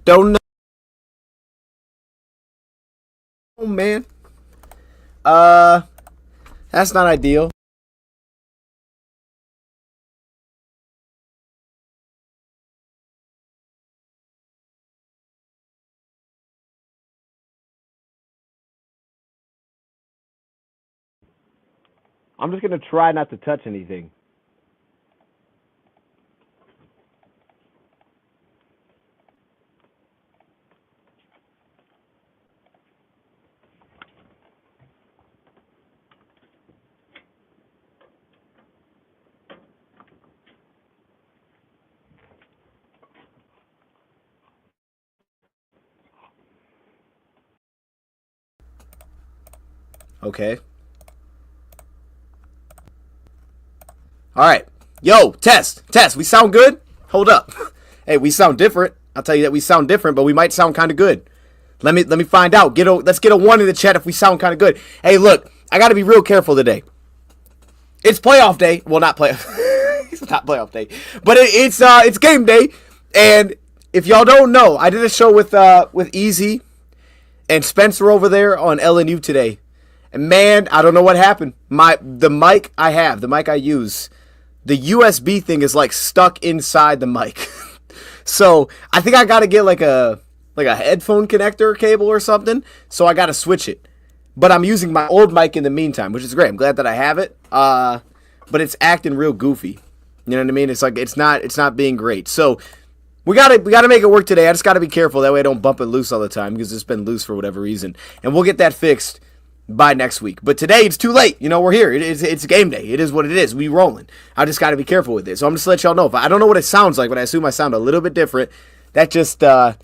Don't know, man. That's not ideal. I'm just gonna try not to touch anything. Okay. All right. Yo, test. We sound good? Hold up. Hey, we sound different. I'll tell you that we sound different, but we might sound kind of good. Let me find out. Let's get a 1 in the chat if we sound kind of good. Hey, look, I got to be real careful today. It's playoff day. Well, not playoff. It's not playoff day, but it's game day. And if y'all don't know, I did a show with Easy and Spencer over there on LNU today. And man, I don't know what happened. The mic I use, the USB thing is like stuck inside the mic. So I think I gotta get like a headphone connector cable or something. So I gotta switch it. But I'm using my old mic in the meantime, which is great. I'm glad that I have it. But it's acting real goofy. You know what I mean? It's like it's not being great. So we gotta make it work today. I just gotta be careful that way I don't bump it loose all the time because it's been loose for whatever reason. And we'll get that fixed by next week. But today it's too late. You know, we're here. It's game day. It is what it is. We rolling. I just got to be careful with this. So I'm just let y'all know. If I don't know what it sounds like, but I assume I sound a little bit different. That's just what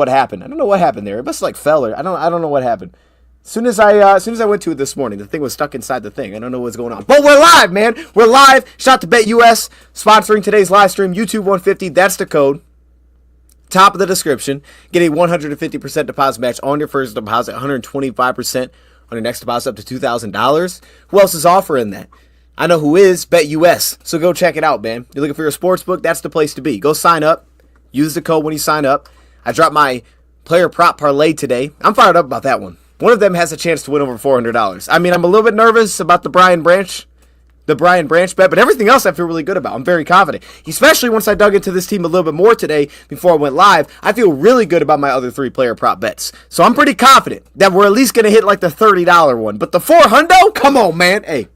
happened. I don't know what happened there. It must like fell or I don't know what happened. As soon as I went to it this morning, the thing was stuck inside the thing. I don't know what's going on. But we're live, man. We're live. Shout out to BetUS sponsoring today's live stream. YouTube 150. That's the code. Top of the description. Get a 150% deposit match on your first deposit, 125% on your next deposit up to $2,000. Who else is offering that? I know who is. BetUS. So go check it out, man. You're looking for your sports book? That's the place to be. Go sign up. Use the code when you sign up. I dropped my player prop parlay today. I'm fired up about that one. One of them has a chance to win over $400. I mean, I'm a little bit nervous about the Brian Branch bet, but everything else I feel really good about. I'm very confident, especially once I dug into this team a little bit more today before I went live. I feel really good about my other 3 player prop bets. So I'm pretty confident that we're at least going to hit like the $30 one. But the $400, come on, man. Hey,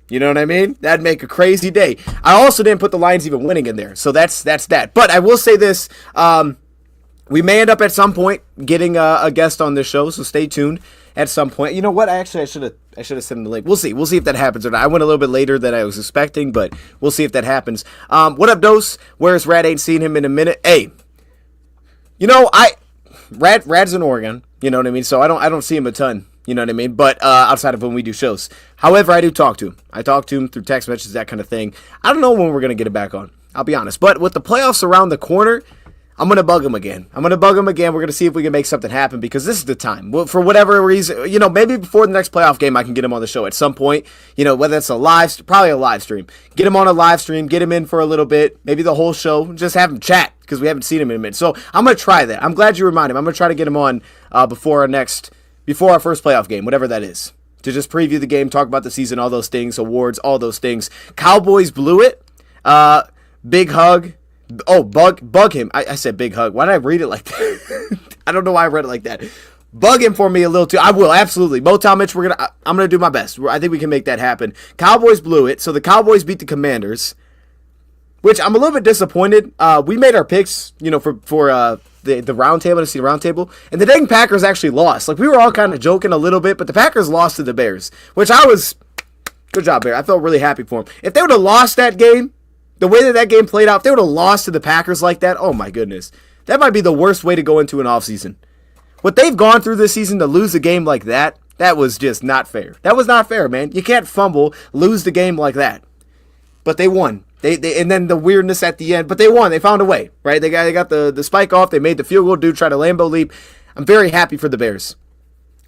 you know what I mean? That'd make a crazy day. I also didn't put the Lions even winning in there. So that's that. But I will say this, we may end up at some point getting a guest on this show, so stay tuned at some point. You know what? I should have sent him the link. We'll see. We'll see if that happens or not. I went a little bit later than I was expecting, but we'll see if that happens. What up, Dose? Where's Rad? Ain't seen him in a minute. Hey, you know, Rad's in Oregon. You know what I mean? So I don't see him a ton. You know what I mean? But outside of when we do shows. However, I do talk to him. I talk to him through text messages, that kind of thing. I don't know when we're going to get it back on. I'll be honest. But with the playoffs around the corner, I'm going to bug him again. We're going to see if we can make something happen because this is the time. Well, for whatever reason, you know, maybe before the next playoff game, I can get him on the show at some point. You know, whether it's probably a live stream. Get him on a live stream, get him in for a little bit, maybe the whole show, just have him chat because we haven't seen him in a minute. So I'm going to try that. I'm glad you reminded me. I'm going to try to get him on before our first playoff game, whatever that is, to just preview the game, talk about the season, all those things, awards, all those things. Cowboys blew it. Big hug. Oh, bug him. I said big hug. Why did I read it like that? I don't know why I read it like that. Bug him for me a little too. I will, absolutely. Motown Mitch, I'm going to do my best. I think we can make that happen. Cowboys blew it. So the Cowboys beat the Commanders, which I'm a little bit disappointed. We made our picks, you know, for the round table, to see the round table, and the dang Packers actually lost. Like, we were all kind of joking a little bit, but the Packers lost to the Bears, which good job, Bear. I felt really happy for them. If they would have lost that game, the way that game played out, if they would have lost to the Packers like that, oh my goodness. That might be the worst way to go into an offseason. What they've gone through this season to lose a game like that was just not fair. That was not fair, man. You can't fumble, lose the game like that. But they won. They and then the weirdness at the end, but they won. They found a way, right? They got the spike off. They made the field goal dude try to Lambeau leap. I'm very happy for the Bears.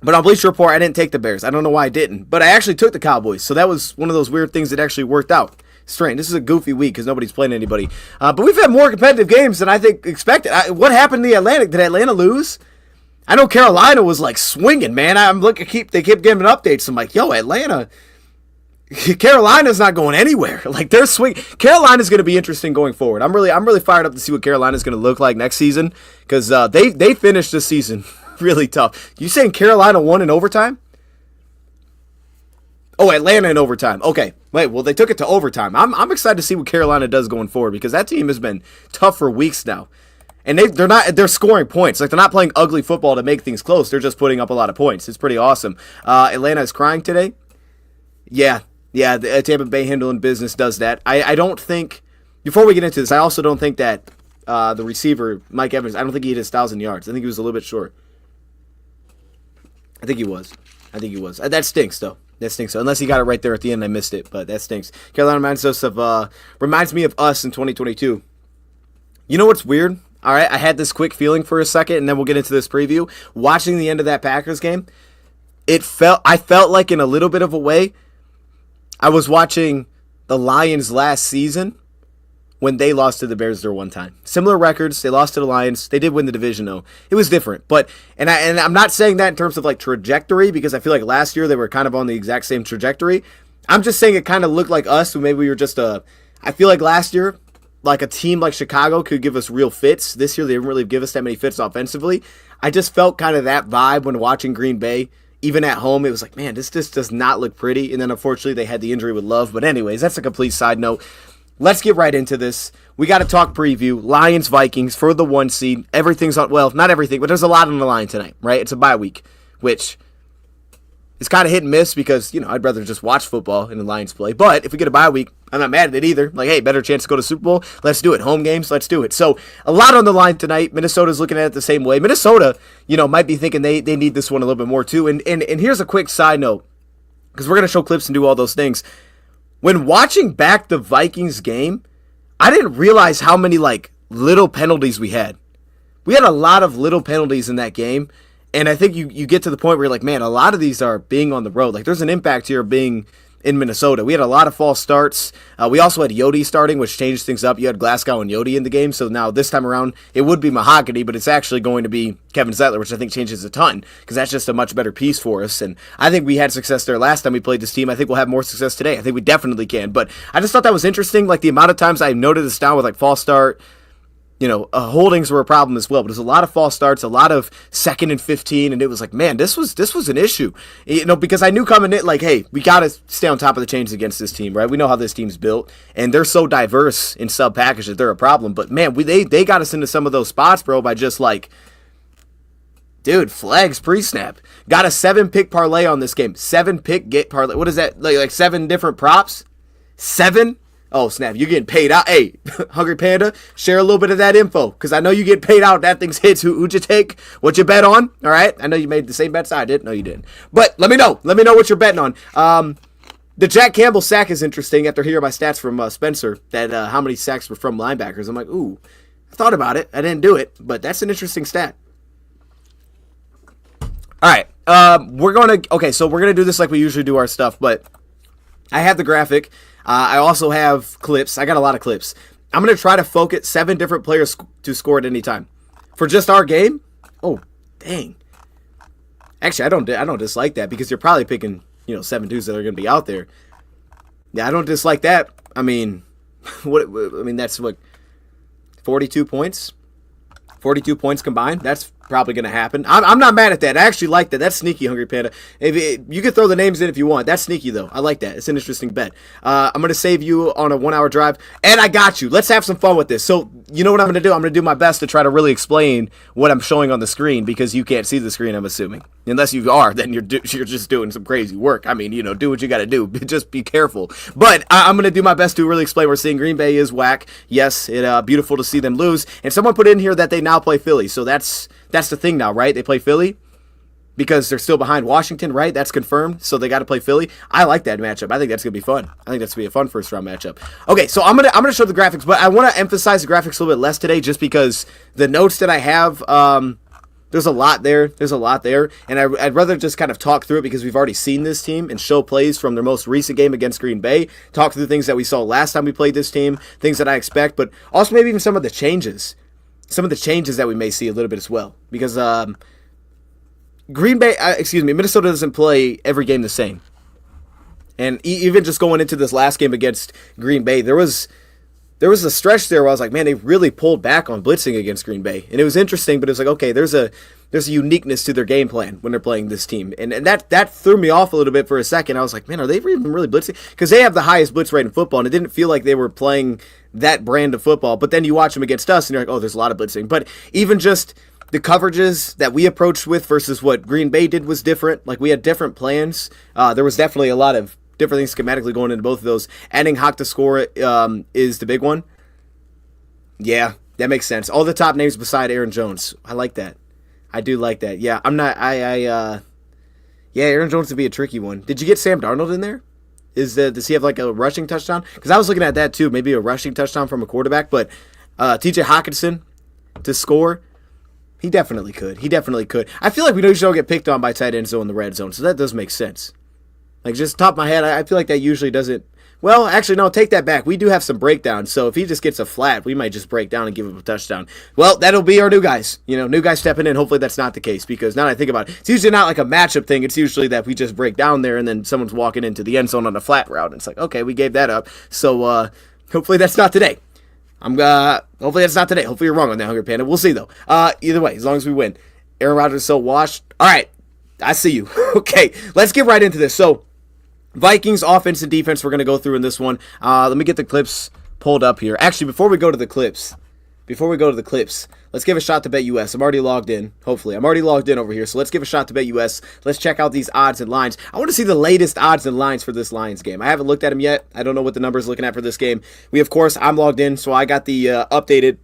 But on Bleacher Report, I didn't take the Bears. I don't know why I didn't. But I actually took the Cowboys. So that was one of those weird things that actually worked out. strange. This is a goofy week because nobody's playing anybody. But we've had more competitive games than I think expected. What happened in the Atlantic? Did Atlanta lose? I know Carolina was like swinging, man. They keep giving updates. I'm like, yo, Atlanta. Carolina's not going anywhere. Like they're swinging. Carolina's going to be interesting going forward. I'm really fired up to see what Carolina's going to look like next season because they finished this season really tough. You saying Carolina won in overtime? Oh, Atlanta in overtime. Okay. Wait, well, they took it to overtime. I'm excited to see what Carolina does going forward because that team has been tough for weeks now. And they're scoring points. Like, they're not playing ugly football to make things close. They're just putting up a lot of points. It's pretty awesome. Atlanta is crying today. Yeah, the Tampa Bay handling business does that. I don't think, before we get into this, I also don't think that the receiver, Mike Evans, I don't think he hit his 1,000 yards. I think he was a little bit short. I think he was. That stinks, though. That stinks. Unless he got it right there at the end, I missed it, but that stinks. Carolina reminds me of us in 2022. You know what's weird? All right, I had this quick feeling for a second, and then we'll get into this preview. Watching the end of that Packers game, I felt like in a little bit of a way, I was watching the Lions last season when they lost to the Bears their one time. Similar records, they lost to the Lions. They did win the division though. It was different, but and I'm not saying that in terms of like trajectory because I feel like last year they were kind of on the exact same trajectory. I'm just saying it kind of looked like us, so maybe we were just I feel like last year, like a team like Chicago could give us real fits. This year they didn't really give us that many fits offensively. I just felt kind of that vibe when watching Green Bay. Even at home, it was like, man, this just does not look pretty. And then unfortunately they had the injury with Love. But anyways, that's a complete side note. Let's get right into this. We got to talk preview. Lions, Vikings for the 1 seed. Everything's on, well, not everything, but there's a lot on the line tonight, right? It's a bye week, which is kind of hit and miss because, I'd rather just watch football and the Lions play. But if we get a bye week, I'm not mad at it either. Like, hey, better chance to go to Super Bowl. Let's do it. Home games, let's do it. So a lot on the line tonight. Minnesota's looking at it the same way. Minnesota, might be thinking they need this one a little bit more too. And here's a quick side note because we're going to show clips and do all those things. When watching back the Vikings game, I didn't realize how many, little penalties we had. We had a lot of little penalties in that game, and I think you get to the point where you're like, man, a lot of these are being on the road. Like, there's an impact here of being in Minnesota. We had a lot of false starts. We also had Yodi starting, which changed things up. You had Glasgow and Yodi in the game, so now this time around, it would be Mahogany, but it's actually going to be Kevin Zettler, which I think changes a ton, because that's just a much better piece for us, and I think we had success there last time we played this team. I think we'll have more success today. I think we definitely can, but I just thought that was interesting, like the amount of times I noted this down with false start. Holdings were a problem as well, but there's a lot of false starts, a lot of 2nd and 15, and it was like, man, this was an issue. Because I knew coming in, hey, we got to stay on top of the changes against this team, right? We know how this team's built, and they're so diverse in sub packages, they're a problem. But man, they got us into some of those spots, bro, by just dude, flags pre-snap. Got a 7-pick parlay on this game. 7-pick get parlay. What is that? Like 7 different props? 7? Oh, snap, you're getting paid out. Hey, Hungry Panda, share a little bit of that info, because I know you get paid out. That thing's hits. Who'd you take? What you bet on? All right? I know you made the same bets I did. No, you didn't. But let me know. Let me know what you're betting on. The Jack Campbell sack is interesting after hearing my stats from Spencer, that how many sacks were from linebackers. I'm like, ooh, I thought about it. I didn't do it, but that's an interesting stat. All right. We're going to do this like we usually do our stuff, but I have the graphic. I also have clips. I got a lot of clips. I'm going to try to focus 7 different players to score at any time. For just our game? Oh, dang. Actually, I don't dislike that because you're probably picking, 7 dudes that are going to be out there. Yeah, I don't dislike that. I mean, that's 42 points? 42 points combined? That's probably going to happen. I'm not mad at that. I actually like that. That's sneaky, Hungry Panda. You can throw the names in if you want. That's sneaky, though. I like that. It's an interesting bet. I'm going to save you on a 1-hour drive. And I got you. Let's have some fun with this. So, you know what I'm going to do? I'm going to do my best to try to really explain what I'm showing on the screen because you can't see the screen, I'm assuming. Unless you are, then you're just doing some crazy work. I mean, do what you got to do. Just be careful. But I'm going to do my best to really explain. We're seeing Green Bay is whack. Yes, it's beautiful to see them lose. And someone put in here that they now play Philly. So that's the thing now, right? They play Philly because they're still behind Washington, right? That's confirmed. So they got to play Philly. I like that matchup. I think that's going to be fun. I think that's going to be a fun first round matchup. Okay, so I'm going to show the graphics, but I want to emphasize the graphics a little bit less today just because the notes that I have There's a lot there. And I'd rather just kind of talk through it because we've already seen this team and show plays from their most recent game against Green Bay, talk through things that we saw last time we played this team, things that I expect, but also maybe even some of the changes that we may see a little bit as well. Because Minnesota doesn't play every game the same. And even just going into this last game against Green Bay, there was a stretch there where I was like, man, they really pulled back on blitzing against Green Bay. And it was interesting, but it was like, okay, there's a uniqueness to their game plan when they're playing this team. And that threw me off a little bit for a second. I was like, man, are they even really blitzing? Because they have the highest blitz rate in football, and it didn't feel like they were playing that brand of football. But then you watch them against us, and you're like, oh, there's a lot of blitzing. But even just the coverages that we approached with versus what Green Bay did was different. Like, we had different plans. There was definitely a lot of different things schematically going into both of those. Adding Hawk to score is the big one. Yeah, that makes sense. All the top names beside Aaron Jones. I like that. I do like that. Yeah, Aaron Jones would be a tricky one. Did you get Sam Darnold in there? Does he have like a rushing touchdown? Because I was looking at that too. Maybe a rushing touchdown from a quarterback. But TJ Hawkinson to score, he definitely could. I feel like we usually don't get picked on by tight ends in the red zone, so that does make sense. Like, just top of my head, I feel like that usually doesn't. Well, actually, no, take that back. We do have some breakdowns, so if he just gets a flat, we might just break down and give him a touchdown. Well, that'll be our new guys. New guys stepping in. Hopefully that's not the case, because now that I think about it, it's usually not like a matchup thing. It's usually that we just break down there, and then someone's walking into the end zone on a flat route, and it's like, okay, we gave that up. So hopefully that's not today. Hopefully that's not today. Hopefully you're wrong on that, Hungry Panda. We'll see, though. Either way, as long as we win. Aaron Rodgers is so washed. All right, I see you. Okay, let's get right into this. So, Vikings offense and defense we're going to go through in this one. Let me get the clips pulled up here. Actually, before we go to the clips, let's give a shot to BetUS. I'm already logged in, hopefully. I'm already logged in over here, so let's give a shot to BetUS. Let's check out these odds and lines. I want to see the latest odds and lines for this Lions game. I haven't looked at them yet. I don't know what the number is looking at for this game. I'm logged in, so I got the updated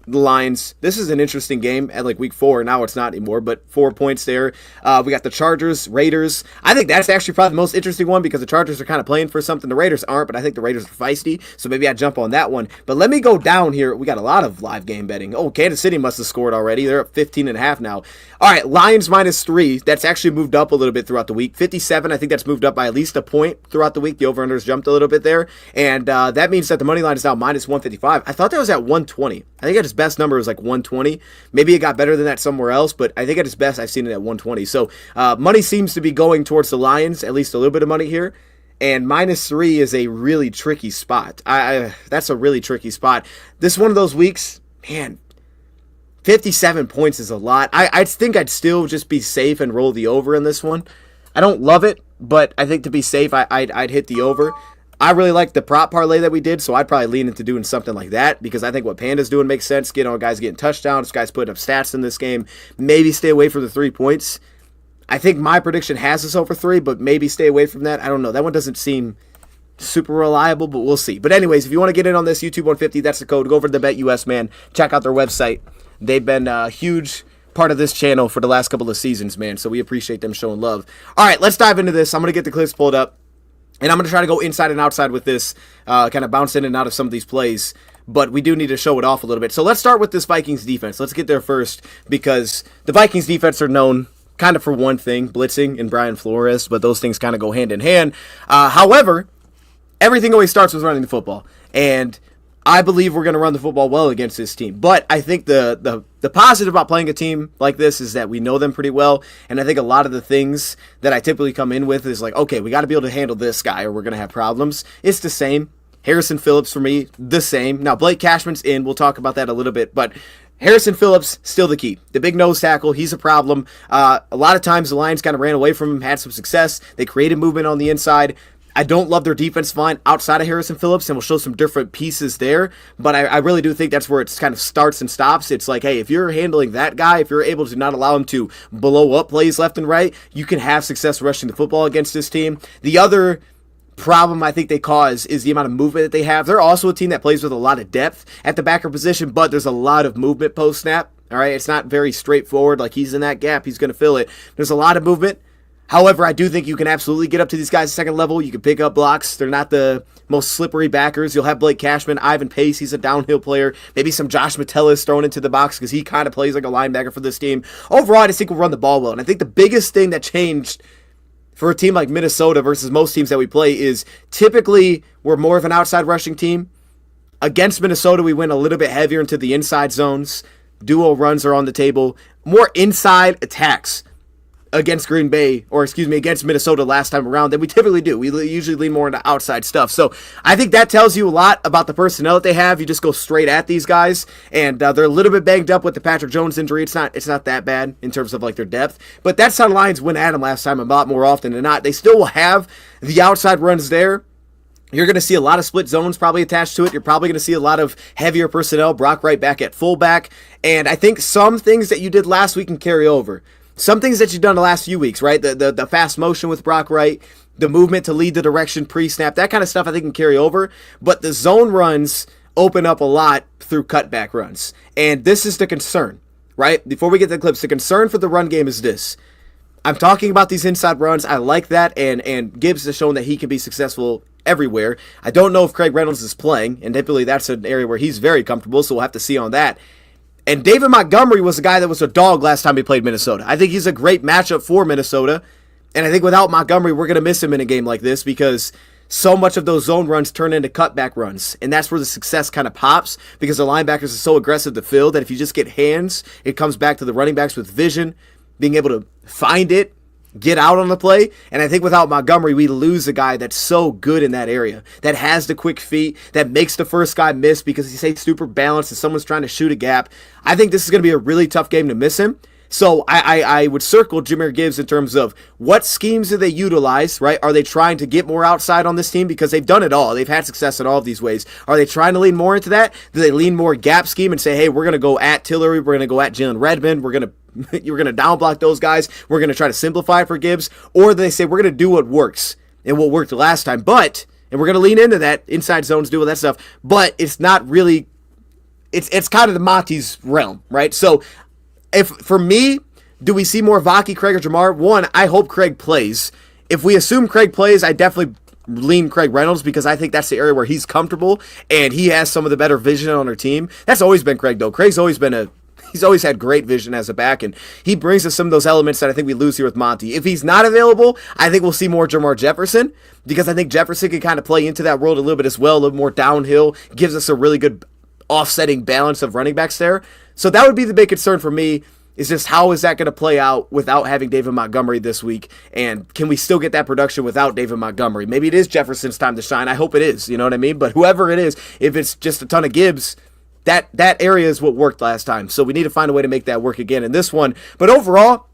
lines. This is an interesting game at like week 4. Now it's not anymore, but 4 points there. We got the Chargers, Raiders. I think that's actually probably the most interesting one because the Chargers are kind of playing for something. The Raiders aren't, but I think the Raiders are feisty, so maybe I jump on that one. But let me go down here. We got a lot of live game betting. Oh, Kansas City must have scored already. They're up 15.5 now. All right, Lions -3. That's actually moved up a little bit throughout the week. 57, I think that's moved up by at least a point throughout the week. The over-unders jumped a little bit there, and that means that the money line is now -155. I thought that was at 120. I think at its best number was like 120. Maybe it got better than that somewhere else, but I think at its best I've seen it at 120. So money seems to be going towards the Lions, at least a little bit of money here. And -3 is a really tricky spot. That's a really tricky spot. This is one of those weeks, man, 57 points is a lot. I think I'd still just be safe and roll the over in this one. I don't love it, but I think to be safe, I'd hit the over. I really like the prop parlay that we did, so I'd probably lean into doing something like that because I think what Panda's doing makes sense. Guys getting touchdowns, guys putting up stats in this game. Maybe stay away from the 3 points. I think my prediction has us over 3, but maybe stay away from that. I don't know. That one doesn't seem super reliable, but we'll see. But anyways, if you want to get in on this, YouTube 150, that's the code. Go over to the BetUS, man. Check out their website. They've been a huge part of this channel for the last couple of seasons, man, so we appreciate them showing love. All right, let's dive into this. I'm going to get the clips pulled up. And I'm going to try to go inside and outside with this, kind of bounce in and out of some of these plays. But we do need to show it off a little bit. So let's start with this Vikings defense. Let's get there first because the Vikings defense are known kind of for one thing, blitzing and Brian Flores. But those things kind of go hand in hand. However, everything always starts with running the football. And I believe we're going to run the football well against this team. But I think the positive about playing a team like this is that we know them pretty well. And I think a lot of the things that I typically come in with is like, okay, we got to be able to handle this guy or we're going to have problems. It's the same. Harrison Phillips for me, the same. Now, Blake Cashman's in. We'll talk about that a little bit. But Harrison Phillips, still the key. The big nose tackle, he's a problem. A lot of times the Lions kind of ran away from him, had some success. They created movement on the inside. I don't love their defensive line outside of Harrison Phillips, and we'll show some different pieces there. But I really do think that's where it kind of starts and stops. It's like, hey, if you're handling that guy, if you're able to not allow him to blow up plays left and right, you can have success rushing the football against this team. The other problem I think they cause is the amount of movement that they have. They're also a team that plays with a lot of depth at the backer position, but there's a lot of movement post-snap. All right, it's not very straightforward. Like he's in that gap, he's going to fill it. There's a lot of movement. However, I do think you can absolutely get up to these guys second level. You can pick up blocks. They're not the most slippery backers. You'll have Blake Cashman, Ivan Pace. He's a downhill player. Maybe some Josh Metellus thrown into the box because he kind of plays like a linebacker for this team. Overall, I just think we'll run the ball well. And I think the biggest thing that changed for a team like Minnesota versus most teams that we play is typically we're more of an outside rushing team. Against Minnesota, we went a little bit heavier into the inside zones. Duo runs are on the table. More inside attacks against Green Bay, or against Minnesota last time around than we typically do. We usually lean more into outside stuff. So I think that tells you a lot about the personnel that they have. You just go straight at these guys, and they're a little bit banged up with the Patrick Jones injury. It's not that bad in terms of like their depth, but that's how the Lions went at them last time a lot more often than not. They still will have the outside runs there. You're going to see a lot of split zones probably attached to it. You're probably going to see a lot of heavier personnel. Brock Wright back at fullback, and I think some things that you did last week can carry over. Some things that you've done the last few weeks, right? The fast motion with Brock Wright, the movement to lead the direction pre-snap, that kind of stuff I think can carry over. But the zone runs open up a lot through cutback runs. And this is the concern, right? Before we get to the clips, the concern for the run game is this. I'm talking about these inside runs. I like that, and Gibbs has shown that he can be successful everywhere. I don't know if Craig Reynolds is playing, and typically that's an area where he's very comfortable, so we'll have to see on that. And David Montgomery was a guy that was a dog last time he played Minnesota. I think he's a great matchup for Minnesota. And I think without Montgomery, we're going to miss him in a game like this because so much of those zone runs turn into cutback runs. And that's where the success kind of pops because the linebackers are so aggressive to fill that if you just get hands, it comes back to the running backs with vision, being able to find it, get out on the play. And I think without Montgomery, we lose a guy that's so good in that area, that has the quick feet, that makes the first guy miss because he's super balanced and someone's trying to shoot a gap. I think this is going to be a really tough game to miss him. So I would circle Jahmyr Gibbs in terms of what schemes do they utilize, right? Are they trying to get more outside on this team? Because they've done it all. They've had success in all of these ways. Are they trying to lean more into that? Do they lean more gap scheme and say, hey, we're going to go at Tillery, we're going to go at Jalen Redmond, you're going to down block those guys, we're going to try to simplify it for Gibbs? Or do they say, we're going to do what works and what worked last time, and we're going to lean into that, inside zones, do all that stuff, but it's not really, it's kind of the Monty's realm, right? So, if for me, do we see more Vaki, Craig, or Jamar? One, I hope Craig plays. If we assume Craig plays, I definitely lean Craig Reynolds because I think that's the area where he's comfortable and he has some of the better vision on our team. That's always been Craig, though. Craig's always had great vision as a back, and he brings us some of those elements that I think we lose here with Monty. If he's not available, I think we'll see more Jamar Jefferson because I think Jefferson can kind of play into that world a little bit as well, a little more downhill, gives us a really good offsetting balance of running backs there. So that would be the big concern for me, is just how is that going to play out without having David Montgomery this week, and can we still get that production without David Montgomery? Maybe it is Jefferson's time to shine. I hope it is, you know what I mean? But whoever it is, if it's just a ton of Gibbs, that area is what worked last time. So we need to find a way to make that work again in this one. But overall,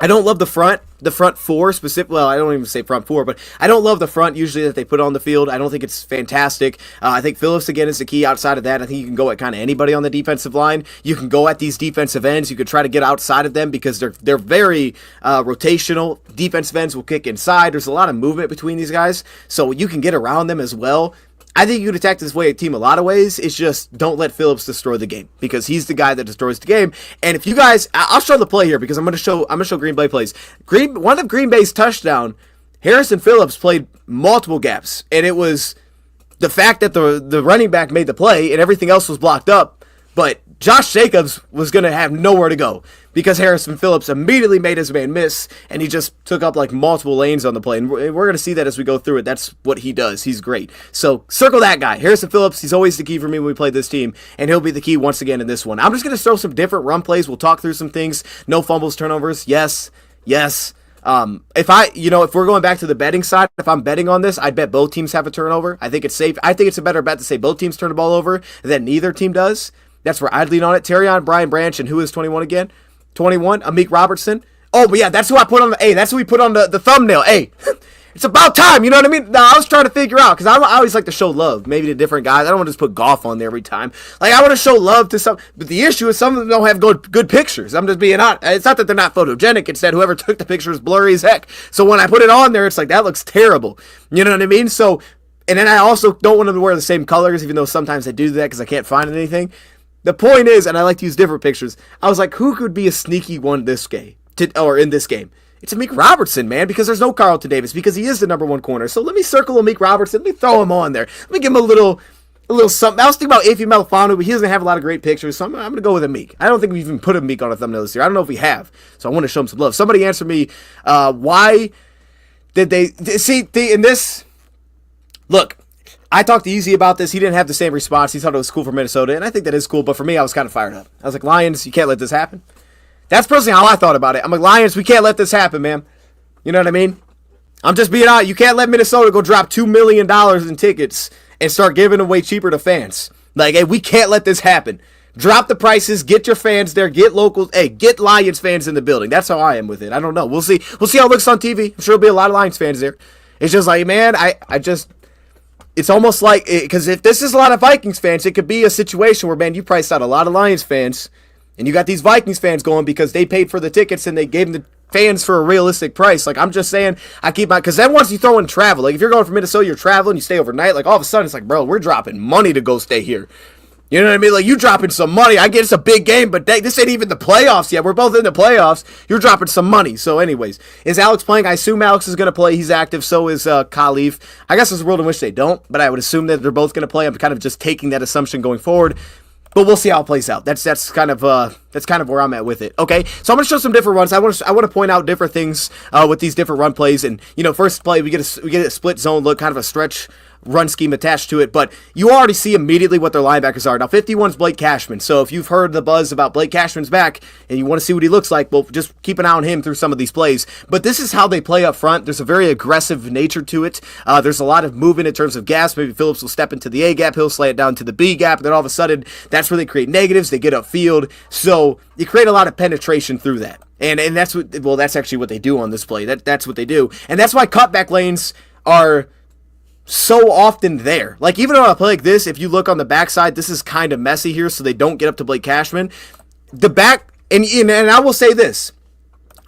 I don't love the front four specifically. Well, I don't even say front four, but I don't love the front usually that they put on the field. I don't think it's fantastic. I think Phillips, again, is the key. Outside of that, I think you can go at kind of anybody on the defensive line. You can go at these defensive ends. You could try to get outside of them because they're very rotational. Defensive ends will kick inside. There's a lot of movement between these guys, so you can get around them as well. I think you could attack this team a lot of ways. It's just don't let Phillips destroy the game because he's the guy that destroys the game. And if you guys, I'll show the play here because I'm going to show Green Bay plays. One of Green Bay's touchdown, Harrison Phillips played multiple gaps, and it was the fact that the running back made the play and everything else was blocked up. But Josh Jacobs was going to have nowhere to go because Harrison Phillips immediately made his man miss, and he just took up like multiple lanes on the play. And we're going to see that as we go through it. That's what he does. He's great. So circle that guy. Harrison Phillips, he's always the key for me when we play this team, and he'll be the key once again in this one. I'm just going to throw some different run plays. We'll talk through some things. No fumbles, turnovers. Yes. If we're going back to the betting side, if I'm betting on this, I'd bet both teams have a turnover. I think it's safe. I think it's a better bet to say both teams turn the ball over than neither team does. That's where I'd lean on it. Terrion, Brian Branch, and who is 21 again? 21, Amik Robertson. Oh, but yeah, that's who I put on that's who we put on the thumbnail. Hey, it's about time, you know what I mean? No, I was trying to figure out, because I always like to show love, maybe to different guys. I don't want to just put golf on there every time. Like, I want to show love to some, but the issue is some of them don't have good pictures. I'm just being honest. It's not that they're not photogenic. It's that whoever took the picture is blurry as heck. So when I put it on there, it's like, that looks terrible. You know what I mean? So, and then I also don't want them to wear the same colors, even though sometimes I do that because I can't find anything. The point is, and I like to use different pictures, I was like, who could be a sneaky one in this game? It's Amik Robertson, man, because there's no Carlton Davis, because he is the number 1 corner. So let me circle Amik Robertson. Let me throw him on there. Let me give him a little something. I was thinking about Ify Melifonwu, but he doesn't have a lot of great pictures, so I'm going to go with Amik. I don't think we've even put Amik on a thumbnail this year. I don't know if we have, so I want to show him some love. Somebody answer me, why did they see in this? Look, I talked to Easy about this. He didn't have the same response. He thought it was cool for Minnesota, and I think that is cool, but for me, I was kind of fired up. I was like, Lions, you can't let this happen. That's personally how I thought about it. I'm like, Lions, we can't let this happen, man. You know what I mean? I'm just being honest. You can't let Minnesota go drop $2 million in tickets and start giving away cheaper to fans. Like, hey, we can't let this happen. Drop the prices, get your fans there, get locals, hey, get Lions fans in the building. That's how I am with it. I don't know. We'll see. We'll see how it looks on TV. I'm sure there'll be a lot of Lions fans there. It's just like, man, it's almost like, because if this is a lot of Vikings fans, it could be a situation where, man, you priced out a lot of Lions fans, and you got these Vikings fans going because they paid for the tickets and they gave them the fans for a realistic price. Like, I'm just saying, because then once you throw in travel, like if you're going from Minnesota, you're traveling, you stay overnight, like all of a sudden it's like, bro, we're dropping money to go stay here. You know what I mean? Like, you dropping some money. I get it's a big game, but this ain't even the playoffs yet. We're both in the playoffs. You're dropping some money. So anyways, is Alex playing? I assume Alex is going to play. He's active. So is Khalif. I guess there's a world in which they don't, but I would assume that they're both going to play. I'm kind of just taking that assumption going forward. But we'll see how it plays out. That's kind of where I'm at with it. Okay, so I'm gonna show some different runs. I want to point out different things with these different run plays. And first play we get a split zone look, kind of a stretch run scheme attached to it. But you already see immediately what their linebackers are. Now 51's Blake Cashman. So if you've heard the buzz about Blake Cashman's back and you want to see what he looks like, well, just keep an eye on him through some of these plays. But this is how they play up front. There's a very aggressive nature to it. There's a lot of movement in terms of gaps. Maybe Phillips will step into the A gap, he'll slay it down to the B gap, and then all of a sudden that's where they create negatives. They get upfield. So you create a lot of penetration through that. And that's that's actually what they do on this play. That's what they do. And that's why cutback lanes are so often there. Like, even on a play like this, if you look on the backside, this is kind of messy here, so they don't get up to Blake Cashman. The back, and I will say this,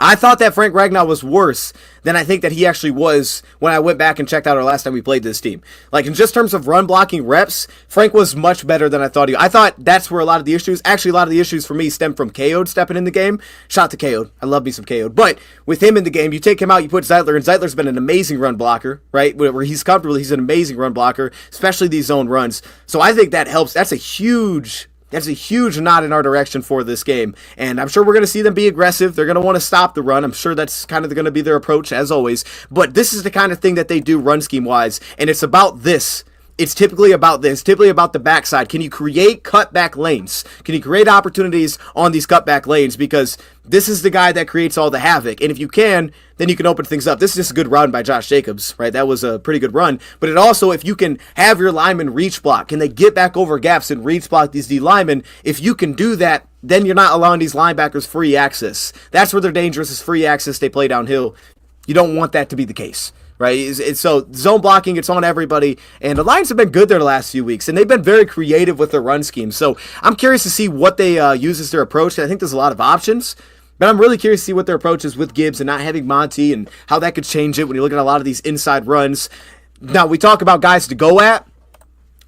I thought that Frank Ragnow was worse than I think that he actually was when I went back and checked out our last time we played this team. Like, in just terms of run blocking reps, Frank was much better than I thought he was. I thought that's where a lot of the issues, actually a lot of the issues for me stem from K.O.'d stepping in the game. Shout to K.O.'d. I love me some K.O.'d. But with him in the game, you take him out, you put Zeitler, and Zeitler's been an amazing run blocker, right? Where he's comfortable, he's an amazing run blocker, especially these zone runs. So I think that helps. That's a huge nod in our direction for this game. And I'm sure we're going to see them be aggressive. They're going to want to stop the run. I'm sure that's kind of going to be their approach as always. But this is the kind of thing that they do run scheme wise. And it's about this. It's typically about this, typically about the backside. Can you create cutback lanes? Can you create opportunities on these cutback lanes? Because this is the guy that creates all the havoc. And if you can, then you can open things up. This is just a good run by Josh Jacobs, right? That was a pretty good run. But it also, if you can have your linemen reach block, can they get back over gaps and reach block these D linemen? If you can do that, then you're not allowing these linebackers free access. That's where they're dangerous, is free access. They play downhill. You don't want that to be the case. Right, so zone blocking, it's on everybody, and the Lions have been good there the last few weeks, and they've been very creative with their run scheme. So I'm curious to see what they use as their approach. I think there's a lot of options, but I'm really curious to see what their approach is with Gibbs and not having Monty, and how that could change it when you look at a lot of these inside runs. Now, we talk about guys to go at.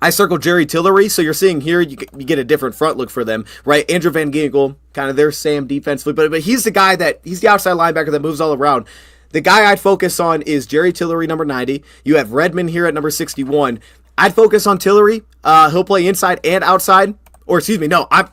I circled Jerry Tillery, so you're seeing here, you get a different front look for them, right? Andrew Van Ginkel, kind of their Sam defensively, but he's the guy he's the outside linebacker that moves all around. The guy I'd focus on is Jerry Tillery, number 90. You have Redmond here at number 61. I'd focus on Tillery. He'll play inside and outside. Or, excuse me, no, I'm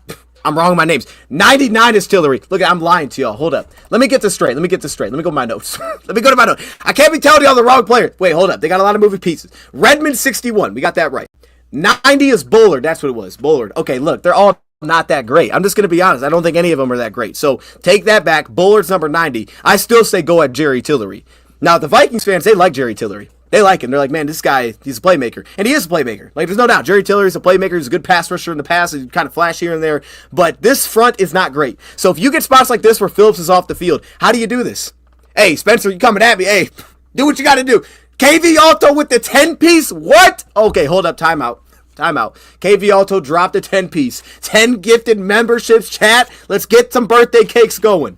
wrong with my names. 99 is Tillery. Look, I'm lying to y'all. Hold up. Let me get this straight. Let me go to my notes. Let me go to my notes. I can't be telling y'all the wrong player. Wait, hold up. They got a lot of moving pieces. Redmond, 61. We got that right. 90 is Bullard. That's what it was. Bullard. Okay, look, they're all not that great. I'm just going to be honest. I don't think any of them are that great. So take that back. Bullard's number 90. I still say go at Jerry Tillery. Now, the Vikings fans, they like Jerry Tillery. They like him. They're like, man, this guy, he's a playmaker. And he is a playmaker. Like, there's no doubt. Jerry Tillery's a playmaker. He's a good pass rusher in the pass. He's kind of flash here and there. But this front is not great. So if you get spots like this where Phillips is off the field, how do you do this? Hey, Spencer, you coming at me. Hey, do what you got to do. KV Alto with the 10-piece? What? Okay, hold up. Timeout. KV Alto dropped a 10-piece. 10 gifted memberships, chat. Let's get some birthday cakes going.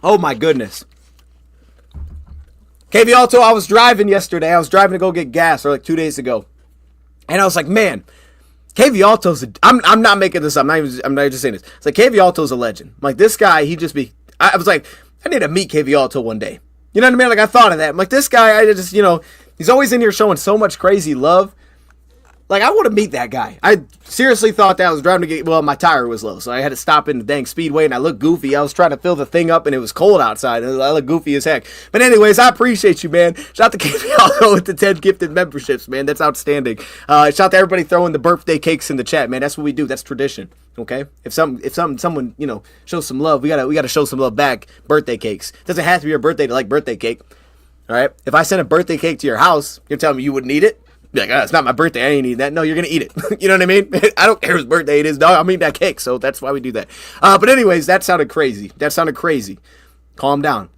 Oh, my goodness. KV Alto, I was driving yesterday. I was driving to go get gas, or like 2 days ago. And I was like, man, KV Alto's I'm not making this up. I'm not just saying this. It's like KV Alto's a legend. I'm like, this guy, I was like, I need to meet KV one day. You know what I mean? Like, I thought of that. I'm like, this guy, I just, he's always in here showing so much crazy love. Like, I want to meet that guy. I seriously thought that I was driving to my tire was low, so I had to stop in the dang speedway, and I looked goofy. I was trying to fill the thing up, and it was cold outside, and I looked goofy as heck. But anyways, I appreciate you, man. Shout out to KV with the 10 gifted memberships, man. That's outstanding. Shout out to everybody throwing the birthday cakes in the chat, man. That's what we do. That's tradition. Okay? If someone, shows some love, we gotta show some love back. Birthday cakes. It doesn't have to be your birthday to like birthday cake. All right? If I sent a birthday cake to your house, you're telling me you wouldn't eat it? Be like, it's not my birthday, I ain't eating that. No, you're gonna eat it. You know what I mean? I don't care whose birthday it is, dog. I'm eating that cake, so that's why we do that. But anyways, that sounded crazy. Calm down.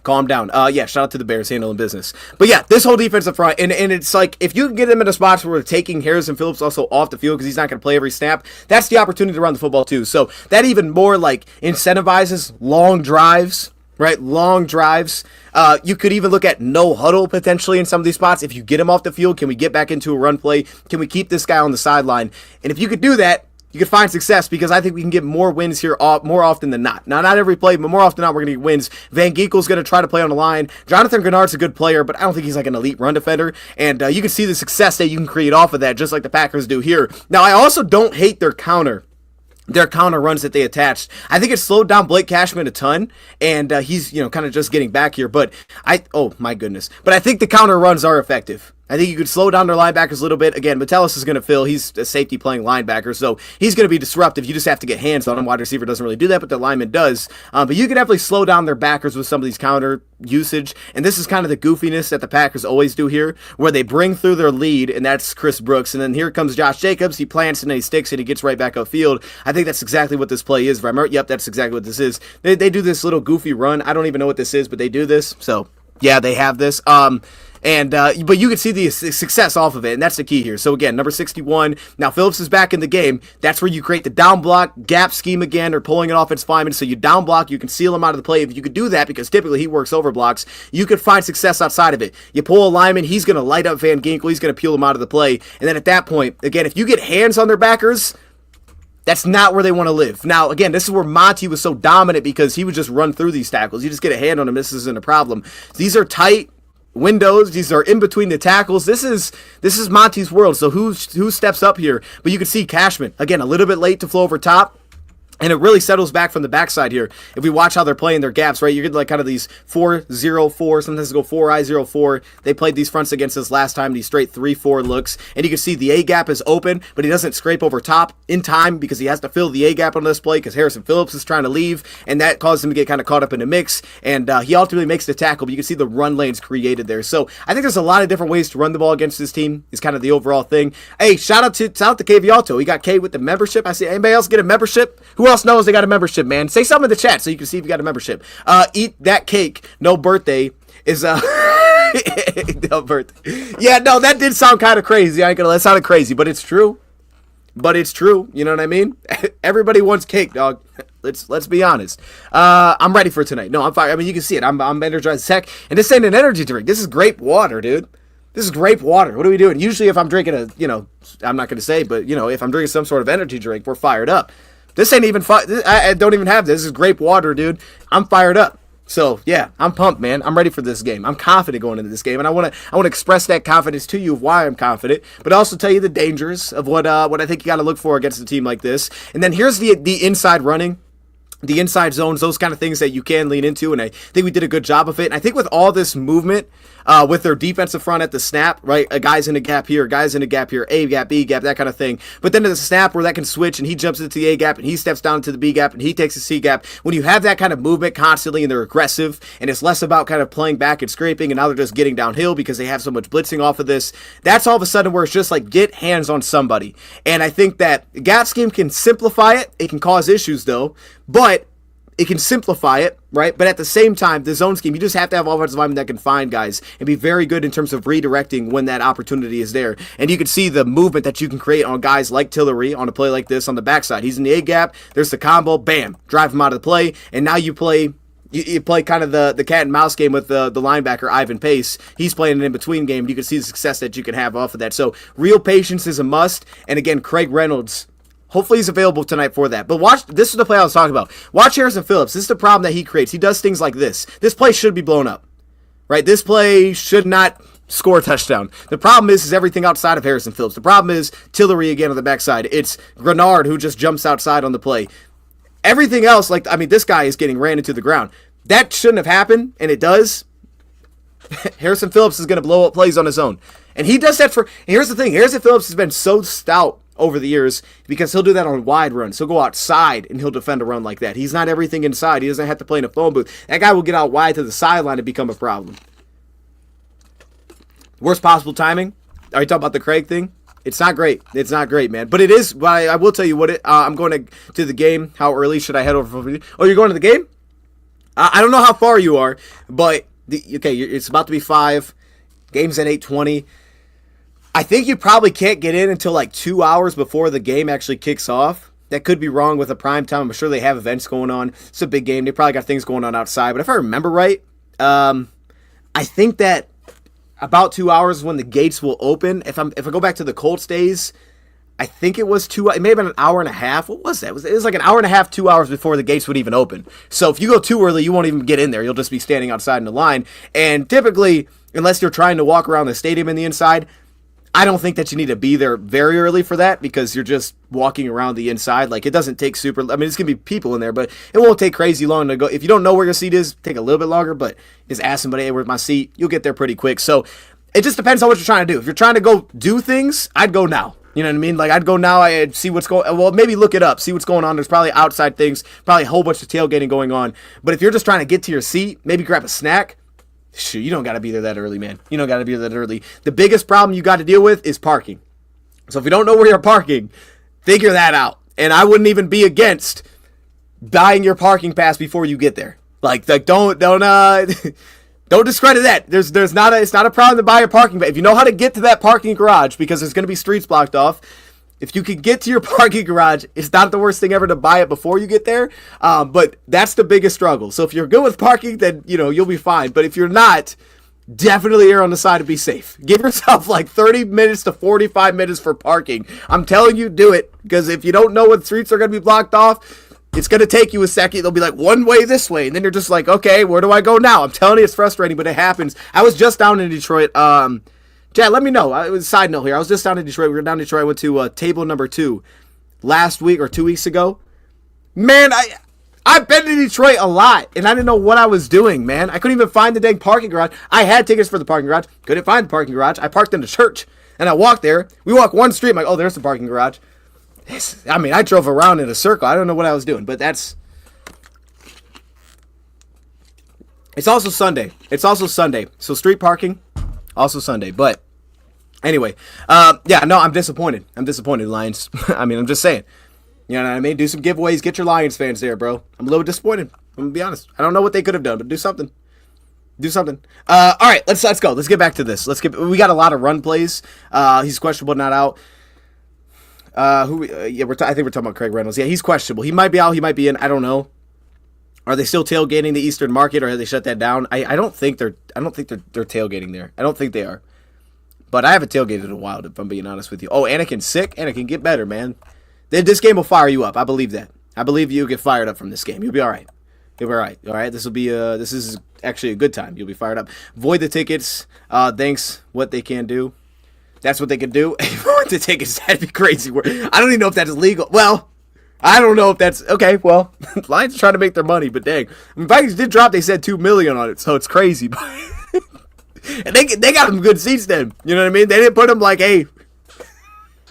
Yeah, shout out to the Bears handling business. But yeah, this whole defensive front, and it's like, if you can get them in a spot where we're taking Harrison Phillips also off the field because he's not going to play every snap, that's the opportunity to run the football too. So that even more like incentivizes long drives. Right, long drives. You could even look at no huddle potentially in some of these spots. If you get him off the field, can we get back into a run play? Can we keep this guy on the sideline? And if you could do that, you could find success because I think we can get more wins here more often than not. Now, not every play, but more often than not, we're going to get wins. Van Ginkel's going to try to play on the line. Jonathan Grenard's a good player, but I don't think he's like an elite run defender. And you can see the success that you can create off of that, just like the Packers do here. Now, I also don't hate their counter runs that they attached. I think it slowed down Blake Cashman a ton, and he's, kind of just getting back here, but oh my goodness. But I think the counter runs are effective. I think you could slow down their linebackers a little bit. Again, Metellus is going to fill. He's a safety playing linebacker, so he's going to be disruptive. You just have to get hands on him. Wide receiver doesn't really do that, but the lineman does. But you can definitely slow down their backers with some of these counter usage, and this is kind of the goofiness that the Packers always do here, where they bring through their lead, and that's Chris Brooks, and then here comes Josh Jacobs. He plants and then he sticks, and he gets right back upfield. I think that's exactly what this play is. If I remember, yep, that's exactly what this is. They do this little goofy run. I don't even know what this is, but they do this. So, yeah, they have this. But you can see the success off of it, and that's the key here. So again, number 61. Now Phillips is back in the game. That's where you create the down block gap scheme again, or pulling it off its lineman. So you down block, you can seal him out of the play. If you could do that, because typically he works over blocks, you could find success outside of it. You pull a lineman, he's going to light up Van Ginkel, he's going to peel him out of the play, and then at that point, again, if you get hands on their backers, that's not where they want to live. Now, again, this is where Monty was so dominant because he would just run through these tackles. You just get a hand on him, this isn't a problem. These are tight windows. These are in between the tackles. This is Monty's world. So who steps up here? But you can see Cashman, again, a little bit late to flow over top. And it really settles back from the backside here. If we watch how they're playing their gaps, right, you get like kind of these 4-0-4, sometimes they go 4-I-0-4. They played these fronts against us last time, these straight 3-4 looks. And you can see the A-gap is open, but he doesn't scrape over top in time because he has to fill the A-gap on this play because Harrison Phillips is trying to leave, and that caused him to get kind of caught up in the mix. And he ultimately makes the tackle, but you can see the run lanes created there. So I think there's a lot of different ways to run the ball against this team is kind of the overall thing. Hey, shout out to KV. He got K with the membership. I see anybody else get a membership? Who else knows they got a membership, man? Say something in the chat so you can see if you got a membership. Eat that cake. No birthday is no birthday. Yeah, no, that did sound kind of crazy. I ain't gonna let it sound crazy, but it's true. You know what I mean? Everybody wants cake, dog. Let's be honest. I'm ready for tonight. No, I'm fine. I mean, you can see it. I'm energized as heck. And this ain't an energy drink. This is grape water, dude. This is grape water. What are we doing? Usually if I'm drinking I'm not gonna say, but if I'm drinking some sort of energy drink, we're fired up. This ain't even I don't even have this. This is grape water, dude. I'm fired up. So, yeah, I'm pumped, man. I'm ready for this game. I'm confident going into this game, and I want to express that confidence to you of why I'm confident, but also tell you the dangers of what I think you got to look for against a team like this. And then here's the inside running. The inside zones, those kind of things that you can lean into, and I think we did a good job of it. And I think with all this movement, with their defensive front at the snap, right, a guy's in a gap here, guys in a gap here, A gap, B gap, that kind of thing. But then to the snap where that can switch, and he jumps into the A gap, and he steps down to the B gap, and he takes the C gap. When you have that kind of movement constantly, and they're aggressive, and it's less about kind of playing back and scraping, and now they're just getting downhill because they have so much blitzing off of this, that's all of a sudden where it's just like, get hands on somebody. And I think that gap scheme can simplify it. It can cause issues, though, but it can simplify it, right? But at the same time, the zone scheme, you just have to have offensive linemen that can find guys and be very good in terms of redirecting when that opportunity is there. And you can see the movement that you can create on guys like Tillery on a play like this on the backside. He's in the A gap, there's the combo, bam, drive him out of the play, and now you play kind of the cat and mouse game with the linebacker, Ivan Pace. He's playing an in-between game. You can see the success that you can have off of that. So real patience is a must. And again, Craig Reynolds, Hopefully he's available tonight for that. But watch, this is the play I was talking about. Watch Harrison Phillips. This is the problem that he creates. He does things like this. This play should be blown up, right? This play should not score a touchdown. The problem is everything outside of Harrison Phillips. The problem is Tillery again on the backside. It's Grenard who just jumps outside on the play. Everything else, this guy is getting ran into the ground. That shouldn't have happened, and it does. Harrison Phillips is going to blow up plays on his own. And he does that here's the thing. Harrison Phillips has been so stout over the years because he'll do that on wide runs. He'll go outside and he'll defend a run like that. He's not everything inside. He doesn't have to play in a phone booth. That guy will get out wide to the sideline and become a problem. Worst possible timing. Are you talking about the Craig thing? It's not great. It's not great, man. But it is. But I will tell you what I'm going to the game. How early should I head over? Oh, you're going to the game? I don't know how far you are, but it's about to be 5. Game's at 8:20. I think you probably can't get in until like 2 hours before the game actually kicks off. That could be wrong with the prime time. I'm sure they have events going on. It's a big game. They probably got things going on outside. But if I remember right, I think that about 2 hours when the gates will open. If I go back to the Colts days, I think it was it may have been an hour and a half. What was that? It was like an hour and a half, 2 hours before the gates would even open. So if you go too early, you won't even get in there. You'll just be standing outside in the line. And typically, unless you're trying to walk around the stadium in the inside, I don't think that you need to be there very early for that because you're just walking around the inside. Like, it doesn't take it's going to be people in there, but it won't take crazy long to go. If you don't know where your seat is, take a little bit longer, but just ask somebody, hey, where's my seat? You'll get there pretty quick. So it just depends on what you're trying to do. If you're trying to go do things, I'd go now. You know what I mean? Like, I'd go now, I'd see what's going on. Well, maybe look it up, see what's going on. There's probably outside things, probably a whole bunch of tailgating going on. But if you're just trying to get to your seat, maybe grab a snack, shoot, you don't got to be there that early, man. You don't got to be there that early. The biggest problem you got to deal with is parking. So if you don't know where you're parking, figure that out. And I wouldn't even be against buying your parking pass before you get there. Like don't discredit that. It's not a problem to buy a parking pass. If you know how to get to that parking garage, because there's going to be streets blocked off, if you could get to your parking garage, it's not the worst thing ever to buy it before you get there. But that's the biggest struggle. So if you're good with parking, then you'll be fine. But if you're not, definitely err on the side to be safe. Give yourself like 30 minutes to 45 minutes for parking. I'm telling you, do it. Because if you don't know what streets are going to be blocked off, it's going to take you a second. They'll be like, one way this way. And then you're just like, okay, where do I go now? I'm telling you, it's frustrating, but it happens. I was just down in Detroit. Chad, let me know. It was a side note here. I was just down in Detroit. We were down in Detroit. I went to table number 2 last week or 2 weeks ago. Man, I've been to Detroit a lot, and I didn't know what I was doing, man. I couldn't even find the dang parking garage. I had tickets for the parking garage. Couldn't find the parking garage. I parked in the church, and I walked there. We walked one street. I'm like, oh, there's the parking garage. I drove around in a circle. I don't know what I was doing, but it's also Sunday. So street parking, also Sunday. But anyway, I'm disappointed. Lions. I'm just saying. You know what I mean? Do some giveaways. Get your Lions fans there, bro. I'm a little disappointed. I'm gonna be honest. I don't know what they could have done, but do something. All right, let's go. Let's get back to this. We got a lot of run plays. He's questionable, not out. I think we're talking about Craig Reynolds. Yeah, he's questionable. He might be out. He might be in. I don't know. Are they still tailgating the Eastern Market, or have they shut that down? I don't think they're tailgating there. I don't think they are. But I haven't tailgated in a while, if I'm being honest with you. Oh, Anakin's sick. Anakin, get better, man. This game will fire you up. I believe that. I believe you'll get fired up from this game. You'll be all right. You'll be all right. All right. This is actually a good time. You'll be fired up. Void the tickets. Thanks. What they can do. That's what they can do. Void the tickets. That'd be crazy. I don't even know if that is legal. Well, I don't know if that's okay. Well, Lions are trying to make their money, but dang, Vikings did drop. They said $2 million on it, so it's crazy. And they got them good seats. Then you know what I mean. They didn't put them like, hey,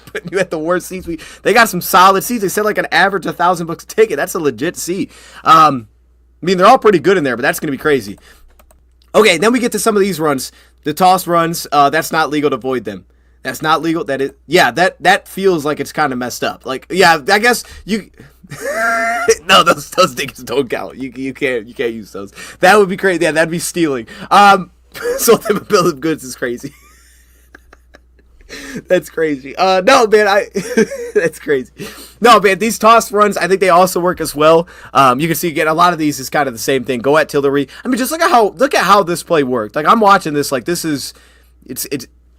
putting you at the worst seats. They got some solid seats. They said like an average $1,000 a ticket. That's a legit seat. They're all pretty good in there, but that's gonna be crazy. Okay, then we get to some of these runs, the toss runs. That's not legal to void them. That's not legal. That feels like it's kind of messed up. Like, yeah, I guess you. No, those tickets don't count. You can't use those. That would be crazy. Yeah, that'd be stealing. So the bill of goods is crazy. That's crazy. No, man, that's crazy. No, man, these toss runs, I think they also work as well. You can see again, a lot of these is kind of the same thing. Go at Tillery. Just look at how this play worked. Like, I'm watching this, like, it's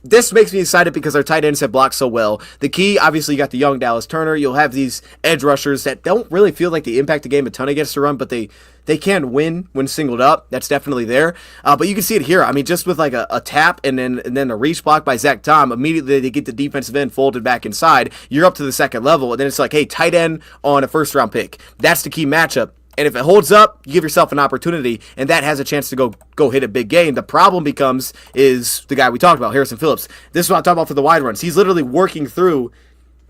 this makes me excited because our tight ends have blocked so well. The key, obviously, you got the young Dallas Turner. You'll have these edge rushers that don't really feel like they impact the game a ton against the run, but they can win when singled up. That's definitely there. But you can see it here. I mean, just with like a tap and then a reach block by Zach Tom, immediately they get the defensive end folded back inside. You're up to the second level, and then it's like, hey, tight end on a first-round pick. That's the key matchup. And if it holds up, you give yourself an opportunity, and that has a chance to go hit a big game. The problem is the guy we talked about, Harrison Phillips. This is what I'm talking about for the wide runs. He's literally working through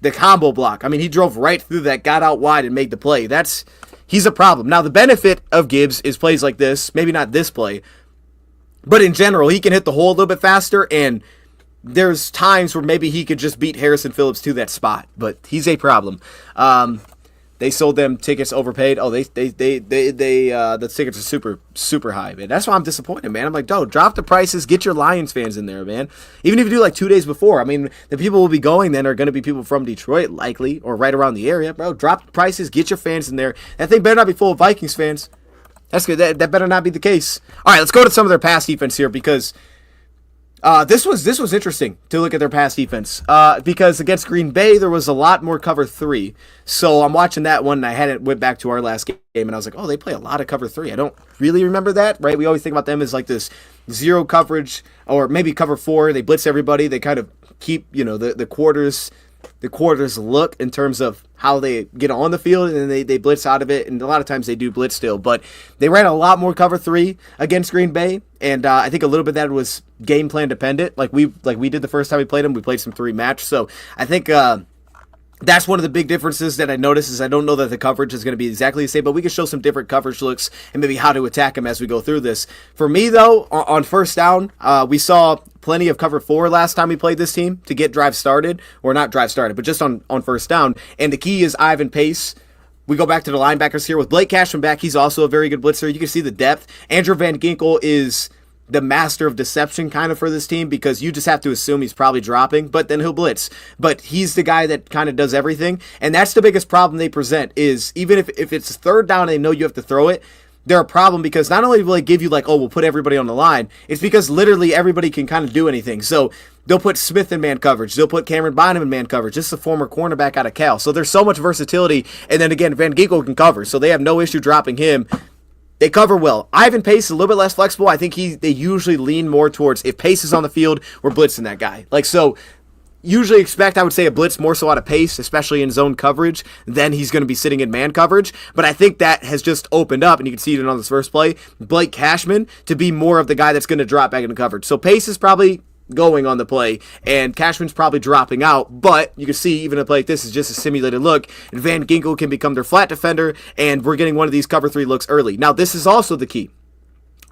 the combo block. I mean, he drove right through that, got out wide, and made the play. He's a problem. Now, the benefit of Gibbs is plays like this, maybe not this play, but in general, he can hit the hole a little bit faster, and there's times where maybe he could just beat Harrison Phillips to that spot, but he's a problem. They sold them tickets overpaid. Oh, the tickets are super, super high, man. That's why I'm disappointed, man. I'm like, drop the prices. Get your Lions fans in there, man. Even if you do like 2 days before. I mean, the people will be going then are going to be people from Detroit, likely, or right around the area, bro. Drop the prices. Get your fans in there. That thing better not be full of Vikings fans. That's good. That better not be the case. All right, let's go to some of their pass defense here because this was interesting to look at their pass defense because against Green Bay there was a lot more cover 3. So I'm watching that one and I hadn't went back to our last game and I was like, oh, they play a lot of cover 3. I don't really remember that, right? We always think about them as like this zero coverage or maybe cover 4. They blitz everybody. They kind of keep the quarters look in terms of how they get on the field and then they blitz out of it, and a lot of times they do blitz still, but they ran a lot more cover 3 against Green Bay, and I think a little bit of that was game plan dependent, like we did the first time we played them. We played some 3 match, so I think that's one of the big differences that I noticed is I don't know that the coverage is going to be exactly the same, but we can show some different coverage looks and maybe how to attack them as we go through this. For me, though, on first down, we saw plenty of cover 4 last time we played this team to get drive started, or not drive started, but just on first down. And the key is Ivan Pace. We go back to the linebackers here with Blake Cashman back. He's also a very good blitzer. You can see the depth. Andrew Van Ginkel is the master of deception kind of for this team because you just have to assume he's probably dropping, but then he'll blitz. But he's the guy that kind of does everything, and that's the biggest problem they present is even if it's third down and they know you have to throw it, they're a problem because not only will they give you like, oh, we'll put everybody on the line, it's because literally everybody can kind of do anything. So they'll put Smith in man coverage. They'll put Cameron Bynum in man coverage. This is a former cornerback out of Cal. So there's so much versatility, and then again, Van Ginkel can cover, so they have no issue dropping him. They cover well. Ivan Pace is a little bit less flexible. I think they usually lean more towards if Pace is on the field, we're blitzing that guy. Like, so usually expect, I would say, a blitz more so out of Pace, especially in zone coverage, then he's going to be sitting in man coverage. But I think that has just opened up, and you can see it on this first play, Blake Cashman to be more of the guy that's going to drop back into coverage. So Pace is probably going on the play, and Cashman's probably dropping out, but you can see even a play like this is just a simulated look, and Van Ginkel can become their flat defender, and we're getting one of these cover 3 looks early. Now, this is also the key.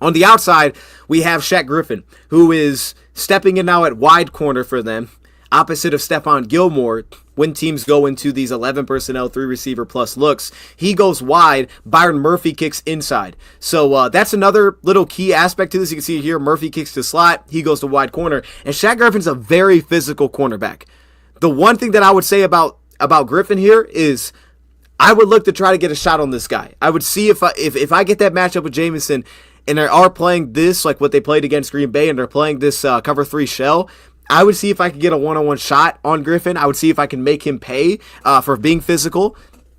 On the outside, we have Shaq Griffin, who is stepping in now at wide corner for them, opposite of Stephon Gilmore. When teams go into these 11 personnel, 3 receiver plus looks, he goes wide. Byron Murphy kicks inside. So that's another little key aspect to this. You can see here, Murphy kicks to slot. He goes to wide corner. And Shaq Griffin's a very physical cornerback. The one thing that I would say about Griffin here is I would look to try to get a shot on this guy. I would see if I get that matchup with Jameson and they are playing this like what they played against Green Bay and they're playing this cover 3 shell, I would see if I could get a one-on-one shot on Griffin. I would see if I can make him pay for being physical.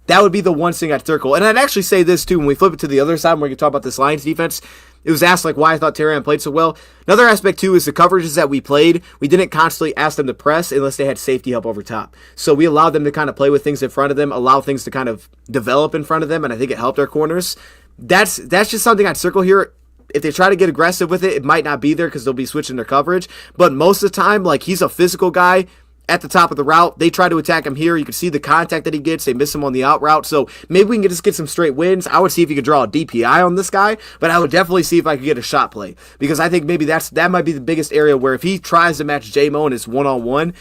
That would be the one thing I'd circle. And I'd actually say this, too, when we flip it to the other side, when we can talk about this Lions defense, it was asked, like, why I thought Terran played so well. Another aspect, too, is the coverages that we played. We didn't constantly ask them to press unless they had safety help over top. So we allowed them to kind of play with things in front of them, allow things to kind of develop in front of them, and I think it helped our corners. That's just something I'd circle here. If they try to get aggressive with it, it might not be there because they'll be switching their coverage. But most of the time, like, he's a physical guy at the top of the route. They try to attack him here. You can see the contact that he gets. They miss him on the out route. So maybe we can just get some straight wins. I would see if you could draw a DPI on this guy, but I would definitely see if I could get a shot play because I think maybe that might be the biggest area where if he tries to match J-Mo and it's one-on-one,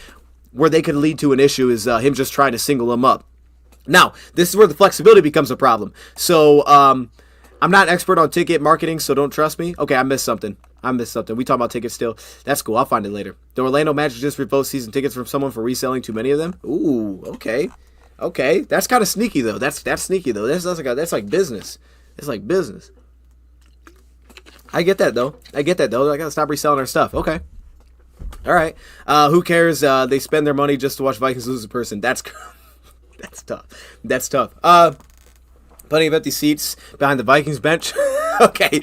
where they could lead to an issue is him just trying to single him up. Now, this is where the flexibility becomes a problem. So, I'm not an expert on ticket marketing, so don't trust me. Okay, I missed something. We talking about tickets still. That's cool. I'll find it later. The Orlando Magic just revoked season tickets from someone for reselling too many of them. Ooh, okay. That's kind of sneaky though. That's sneaky though. That's like business. It's like business. I get that though. I gotta stop reselling our stuff. Okay. All right. Who cares? They spend their money just to watch Vikings lose a person. That's that's tough. That's tough. Plenty of empty seats behind the Vikings bench. Okay.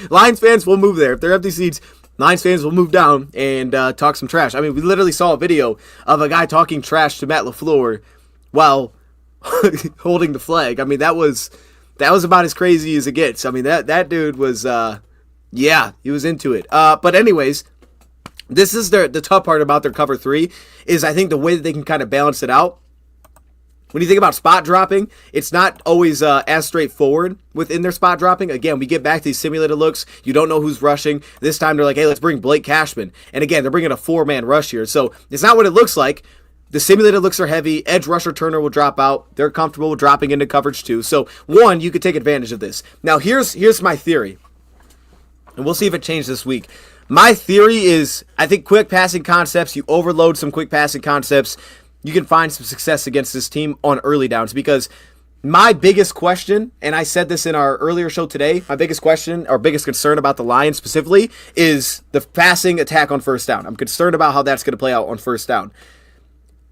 Lions fans will move there. If they're empty seats, Lions fans will move down and talk some trash. I mean, we literally saw a video of a guy talking trash to Matt LaFleur while holding the flag. I mean, that was about as crazy as it gets. I mean, that dude was, yeah, he was into it. But anyways, this is the tough part about their cover three is I think the way that they can kind of balance it out. When you think about spot dropping, it's not always as straightforward within their spot dropping. Again, we get back to these simulated looks. You don't know who's rushing. This time they're like, hey, let's bring Blake Cashman. And again, they're bringing a 4-man rush here. So it's not what it looks like. The simulated looks are heavy. Edge rusher Turner will drop out. They're comfortable with dropping into coverage too. So one, you could take advantage of this. Now here's my theory. And we'll see if it changed this week. My theory is, I think quick passing concepts, you overload some quick passing concepts, you can find some success against this team on early downs. Because my biggest question, and I said this in our earlier show today, my biggest question or biggest concern about the Lions specifically is the passing attack on first down. I'm concerned about how that's going to play out on first down.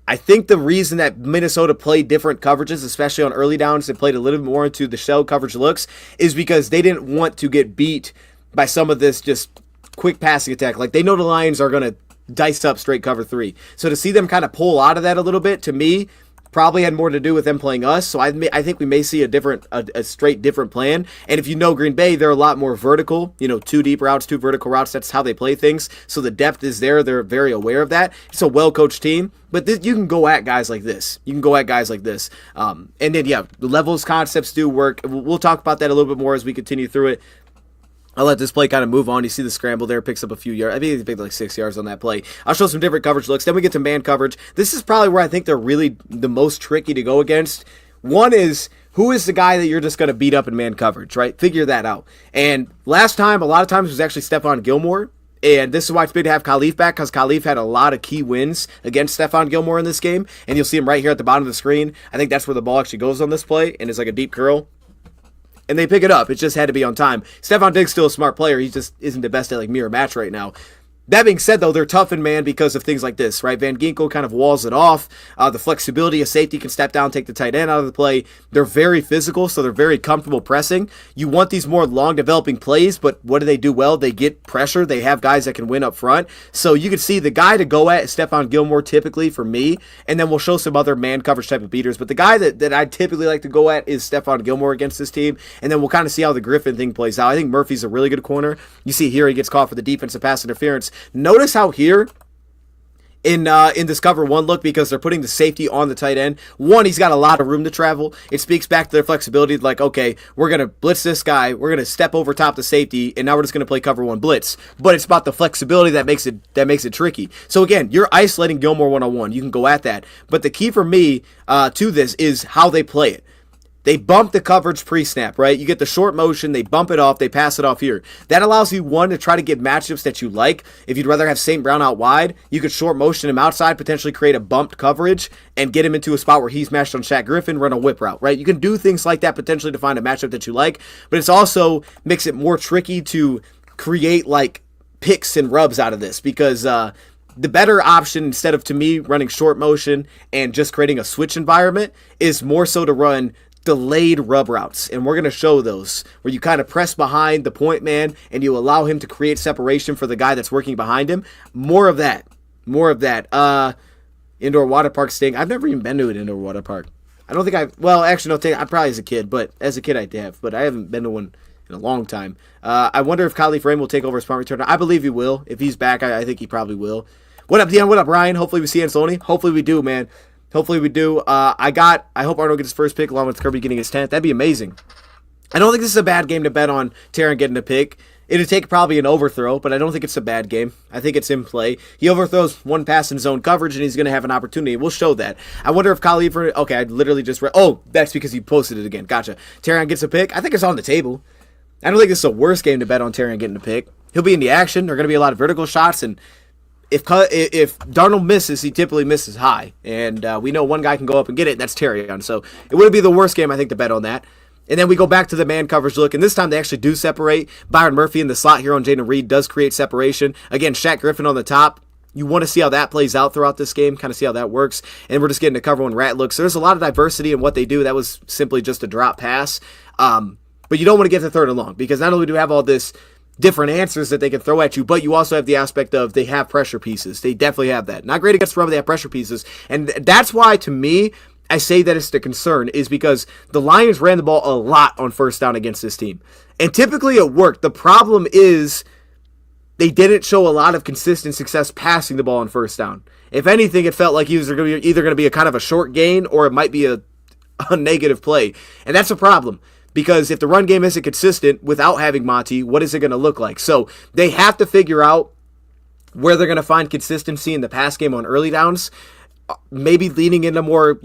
I think the reason that Minnesota played different coverages, especially on early downs, and played a little bit more into the shell coverage looks, is because they didn't want to get beat by some of this just quick passing attack. Like, they know the Lions are going to dice up straight cover three. So to see them kind of pull out of that a little bit, to me, probably had more to do with them playing us. So I think we may see a straight different plan. And if you know Green Bay, they're a lot more vertical, 2 deep routes, 2 vertical routes. That's how they play things. So the depth is there. They're very aware of that. It's a well-coached team. But you can go at guys like this. And then, yeah, the levels concepts do work. We'll talk about that a little bit more as we continue through it. I'll let this play kind of move on. You see the scramble there, picks up a few yards. I think he picked like 6 yards on that play. I'll show some different coverage looks. Then we get to man coverage. This is probably where I think they're really the most tricky to go against. One is, who is the guy that you're just going to beat up in man coverage, right? Figure that out. And last time, a lot of times, it was actually Stephon Gilmore. And this is why it's big to have Khalif back, because Khalif had a lot of key wins against Stephon Gilmore in this game. And you'll see him right here at the bottom of the screen. I think that's where the ball actually goes on this play, and it's like a deep curl. And they pick it up. It just had to be on time. Stephon Diggs still a smart player. He just isn't the best at like mirror match right now. That being said, though, they're tough in man because of things like this, right? Van Ginkel kind of walls it off. The flexibility of safety can step down, take the tight end out of the play. They're very physical, so they're very comfortable pressing. You want these more long developing plays, but what do they do well? They get pressure. They have guys that can win up front. So you can see the guy to go at is Stephon Gilmore typically for me, and then we'll show some other man coverage type of beaters. But the guy that I typically like to go at is Stephon Gilmore against this team, and then we'll kind of see how the Griffin thing plays out. I think Murphy's a really good corner. You see here he gets caught for the defensive pass interference. Notice how here in this cover one look, because they're putting the safety on the tight end. One, he's got a lot of room to travel. It speaks back to their flexibility. Like, okay, we're going to blitz this guy. We're going to step over top the safety, and now we're just going to play cover one blitz. But it's about the flexibility that makes it tricky. So again, you're isolating Gilmore one-on-one. You can go at that. But the key for me to this is how they play it. They bump the coverage pre-snap, right? You get the short motion, they bump it off, they pass it off here. That allows you, one, to try to get matchups that you like. If you'd rather have St. Brown out wide, you could short motion him outside, potentially create a bumped coverage, and get him into a spot where he's matched on Shaq Griffin, run a whip route, right? You can do things like that potentially to find a matchup that you like, but it's also makes it more tricky to create like picks and rubs out of this, because the better option, instead of, to me, running short motion and just creating a switch environment, is more so to run delayed rub routes, and we're going to show those where you kind of press behind the point man and you allow him to create separation for the guy that's working behind him. More of that. Indoor water park sting. I've never even been to an indoor water park. I don't think I probably as a kid, but as a kid I have, but I haven't been to one in a long time. I wonder if Khalif Rain will take over as punt returner. I believe he will. If he's back, I think he probably will. What up, Dion? What up, Ryan? Hopefully we see Anzalone. Hopefully we do, man. Hopefully we do. I hope Arnold gets his first pick along with Kirby getting his 10th. That'd be amazing. I don't think this is a bad game to bet on Taron getting a pick. It'd take probably an overthrow, but I don't think it's a bad game. I think it's in play. He overthrows one pass in zone coverage, and he's going to have an opportunity. We'll show that. I wonder if Khalif... Okay, I literally just read... Oh, that's because he posted it again. Gotcha. Taron gets a pick. I think it's on the table. I don't think this is a worst game to bet on Taron getting a pick. He'll be in the action. There are going to be a lot of vertical shots, and if Darnold misses, he typically misses high. And we know one guy can go up and get it, and that's Terrion. So it wouldn't be the worst game, I think, to bet on that. And then we go back to the man coverage look, and this time they actually do separate. Byron Murphy in the slot here on Jaden Reed does create separation. Again, Shaq Griffin on the top. You want to see how that plays out throughout this game, kind of see how that works. And we're just getting to cover when rat looks. So there's a lot of diversity in what they do. That was simply just a drop pass. But you don't want to get to third and long, because not only do we have all this different answers that they can throw at you, but you also have the aspect of they have pressure pieces. They definitely have that. Not great against the run, but they have pressure pieces. And that's why, to me, I say that it's the concern, is because the Lions ran the ball a lot on first down against this team. And typically it worked. The problem is they didn't show a lot of consistent success passing the ball on first down. If anything, it felt like he was either going to be a kind of a short gain, or it might be a negative play. And that's a problem, because if the run game isn't consistent without having Monty, what is it going to look like? So they have to figure out where they're going to find consistency in the pass game on early downs. Maybe leaning into more,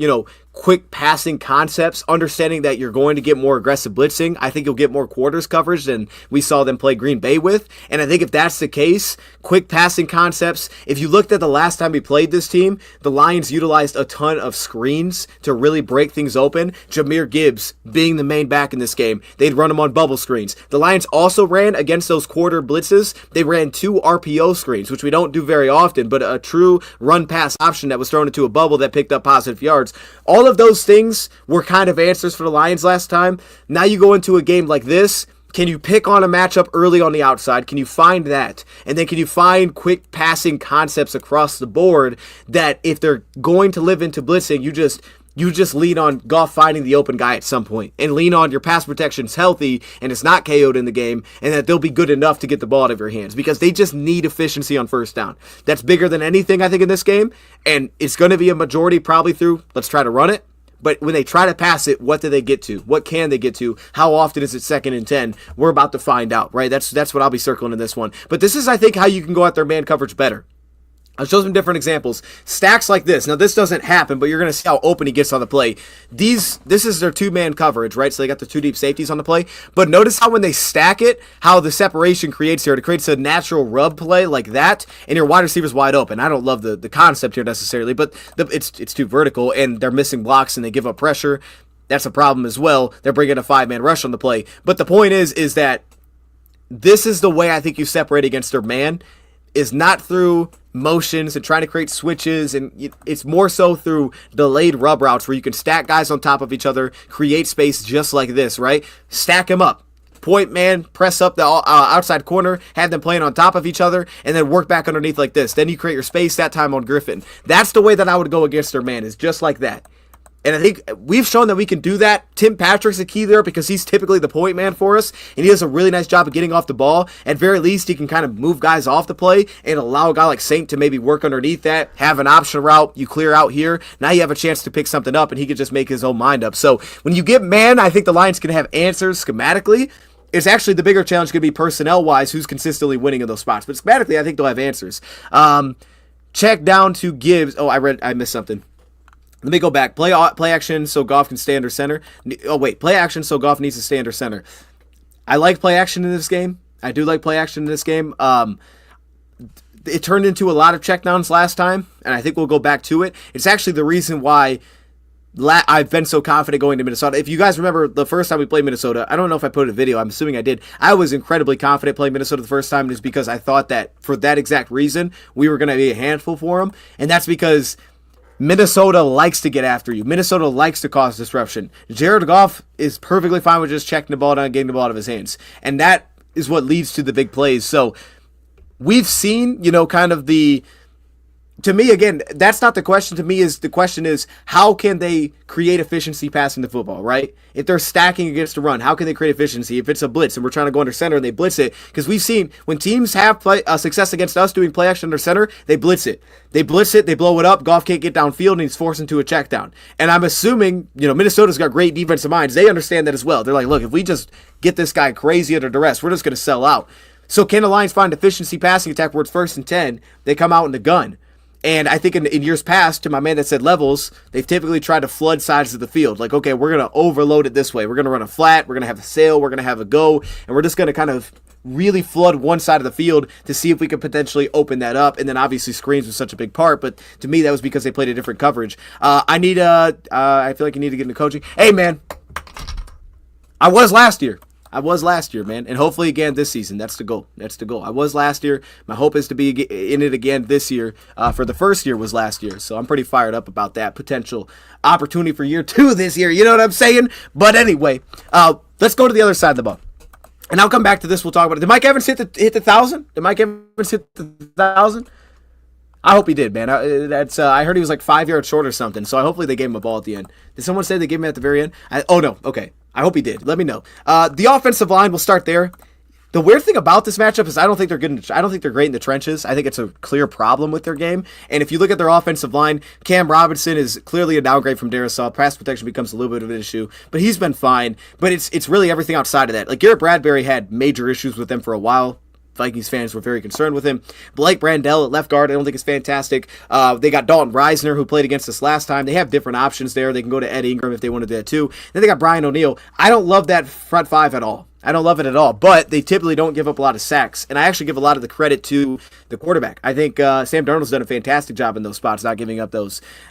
quick passing concepts, understanding that you're going to get more aggressive blitzing. I think you'll get more quarters coverage than we saw them play Green Bay with. And I think if that's the case, quick passing concepts, if you looked at the last time we played this team, the Lions utilized a ton of screens to really break things open. Jahmyr Gibbs being the main back in this game, they'd run them on bubble screens. The Lions also ran, against those quarter blitzes, they ran 2 RPO screens, which we don't do very often, but a true run pass option that was thrown into a bubble that picked up positive yards. All of those things were kind of answers for the Lions last time. Now you go into a game like this. Can you pick on a matchup early on the outside? Can you find that? And then can you find quick passing concepts across the board that if they're going to live into blitzing, you just lean on Goff finding the open guy at some point, and lean on your pass protection's healthy and it's not KO'd in the game, and that they'll be good enough to get the ball out of your hands, because they just need efficiency on first down. That's bigger than anything, I think, in this game, and it's going to be a majority probably through, let's try to run it. But when they try to pass it, what do they get to? What can they get to? How often is it 2nd and 10? We're about to find out, right? That's what I'll be circling in this one. But this is, I think, how you can go at their man coverage better. I'll show some different examples. Stacks like this. Now, this doesn't happen, but you're going to see how open he gets on the play. This is their 2-man coverage, right? So they got the 2 deep safeties on the play. But notice how when they stack it, how the separation creates here. It creates a natural rub play like that, and your wide receiver's wide open. I don't love the concept here necessarily, but it's too vertical, and they're missing blocks, and they give up pressure. That's a problem as well. They're bringing a 5-man rush on the play. But the point is that this is the way I think you separate against their man, is not through motions and trying to create switches, and it's more so through delayed rub routes where you can stack guys on top of each other, create space just like this, right? Stack them up. Point man, press up the outside corner, have them playing on top of each other, and then work back underneath like this. Then you create your space, that time on Griffin. That's the way that I would go against their man, is just like that. And I think we've shown that we can do that. Tim Patrick's the key there, because he's typically the point man for us, and he does a really nice job of getting off the ball. At very least, he can kind of move guys off the play and allow a guy like Saint to maybe work underneath that, have an option route, you clear out here. Now you have a chance to pick something up, and he could just make his own mind up. So when you get man, I think the Lions can have answers schematically. It's actually the bigger challenge going to be personnel-wise, who's consistently winning in those spots. But schematically, I think they'll have answers. Check down to Gibbs. Oh, I missed something. Let me go back. Play action so Goff can stay under center. Oh, wait. Play action so Goff needs to stay under center. I like play action in this game. I do like play action in this game. It turned into a lot of checkdowns last time, and I think we'll go back to it. It's actually the reason why I've been so confident going to Minnesota. If you guys remember the first time we played Minnesota, I don't know if I put a video. I'm assuming I did. I was incredibly confident playing Minnesota the first time, just because I thought that for that exact reason, we were going to be a handful for them, and that's because Minnesota likes to get after you. Minnesota likes to cause disruption. Jared Goff is perfectly fine with just checking the ball down and getting the ball out of his hands. And that is what leads to the big plays. So we've seen, kind of to me, again, that's not the question. To me, the question is, how can they create efficiency passing the football, right? If they're stacking against the run, how can they create efficiency? If it's a blitz and we're trying to go under center and they blitz it, because we've seen when teams have success against us doing play action under center, they blitz it. They blitz it, they blow it up, Goff can't get downfield, and he's forced into a check down. And I'm assuming, Minnesota's got great defensive minds. They understand that as well. They're like, look, if we just get this guy crazy under duress, we're just going to sell out. So can the Lions find efficiency passing attack where it's 1st and 10, they come out in the gun? And I think in years past, to my man that said levels, they've typically tried to flood sides of the field. Like, okay, we're going to overload it this way. We're going to run a flat. We're going to have a sail. We're going to have a go. And we're just going to kind of really flood one side of the field to see if we could potentially open that up. And then obviously screens was such a big part. But to me, that was because they played a different coverage. I feel like you need to get into coaching. Hey, man. I was last year. I was last year, man. And hopefully again this season. That's the goal. That's the goal. I was last year. My hope is to be in it again this year. For the first year was last year. So I'm pretty fired up about that potential opportunity for year 2 this year. You know what I'm saying? But anyway, let's go to the other side of the ball. And I'll come back to this. We'll talk about it. Did Mike Evans hit the 1,000? Did Mike Evans hit the 1,000? I hope he did, man. I heard he was like 5 yards short or something. So hopefully they gave him a ball at the end. Did someone say they gave him at the very end? Oh no. Okay. I hope he did. Let me know. The offensive line, we'll start there. The weird thing about this matchup is I don't think they're good. I don't think they're great in the trenches. I think it's a clear problem with their game. And if you look at their offensive line, Cam Robinson is clearly a downgrade from Darisaw. Pass protection becomes a little bit of an issue, but he's been fine. But it's really everything outside of that. Like Garrett Bradbury had major issues with them for a while. Vikings fans were very concerned with him. Blake Brandell at left guard, I don't think is fantastic. They got Dalton Reisner, who played against us last time. They have different options there. They can go to Ed Ingram if they want to do that too. Then they got Brian O'Neill. I don't love that front five at all. I don't love it at all, but they typically don't give up a lot of sacks, and I actually give a lot of the credit to the quarterback. I think Sam Darnold's done a fantastic job in those spots, not giving up a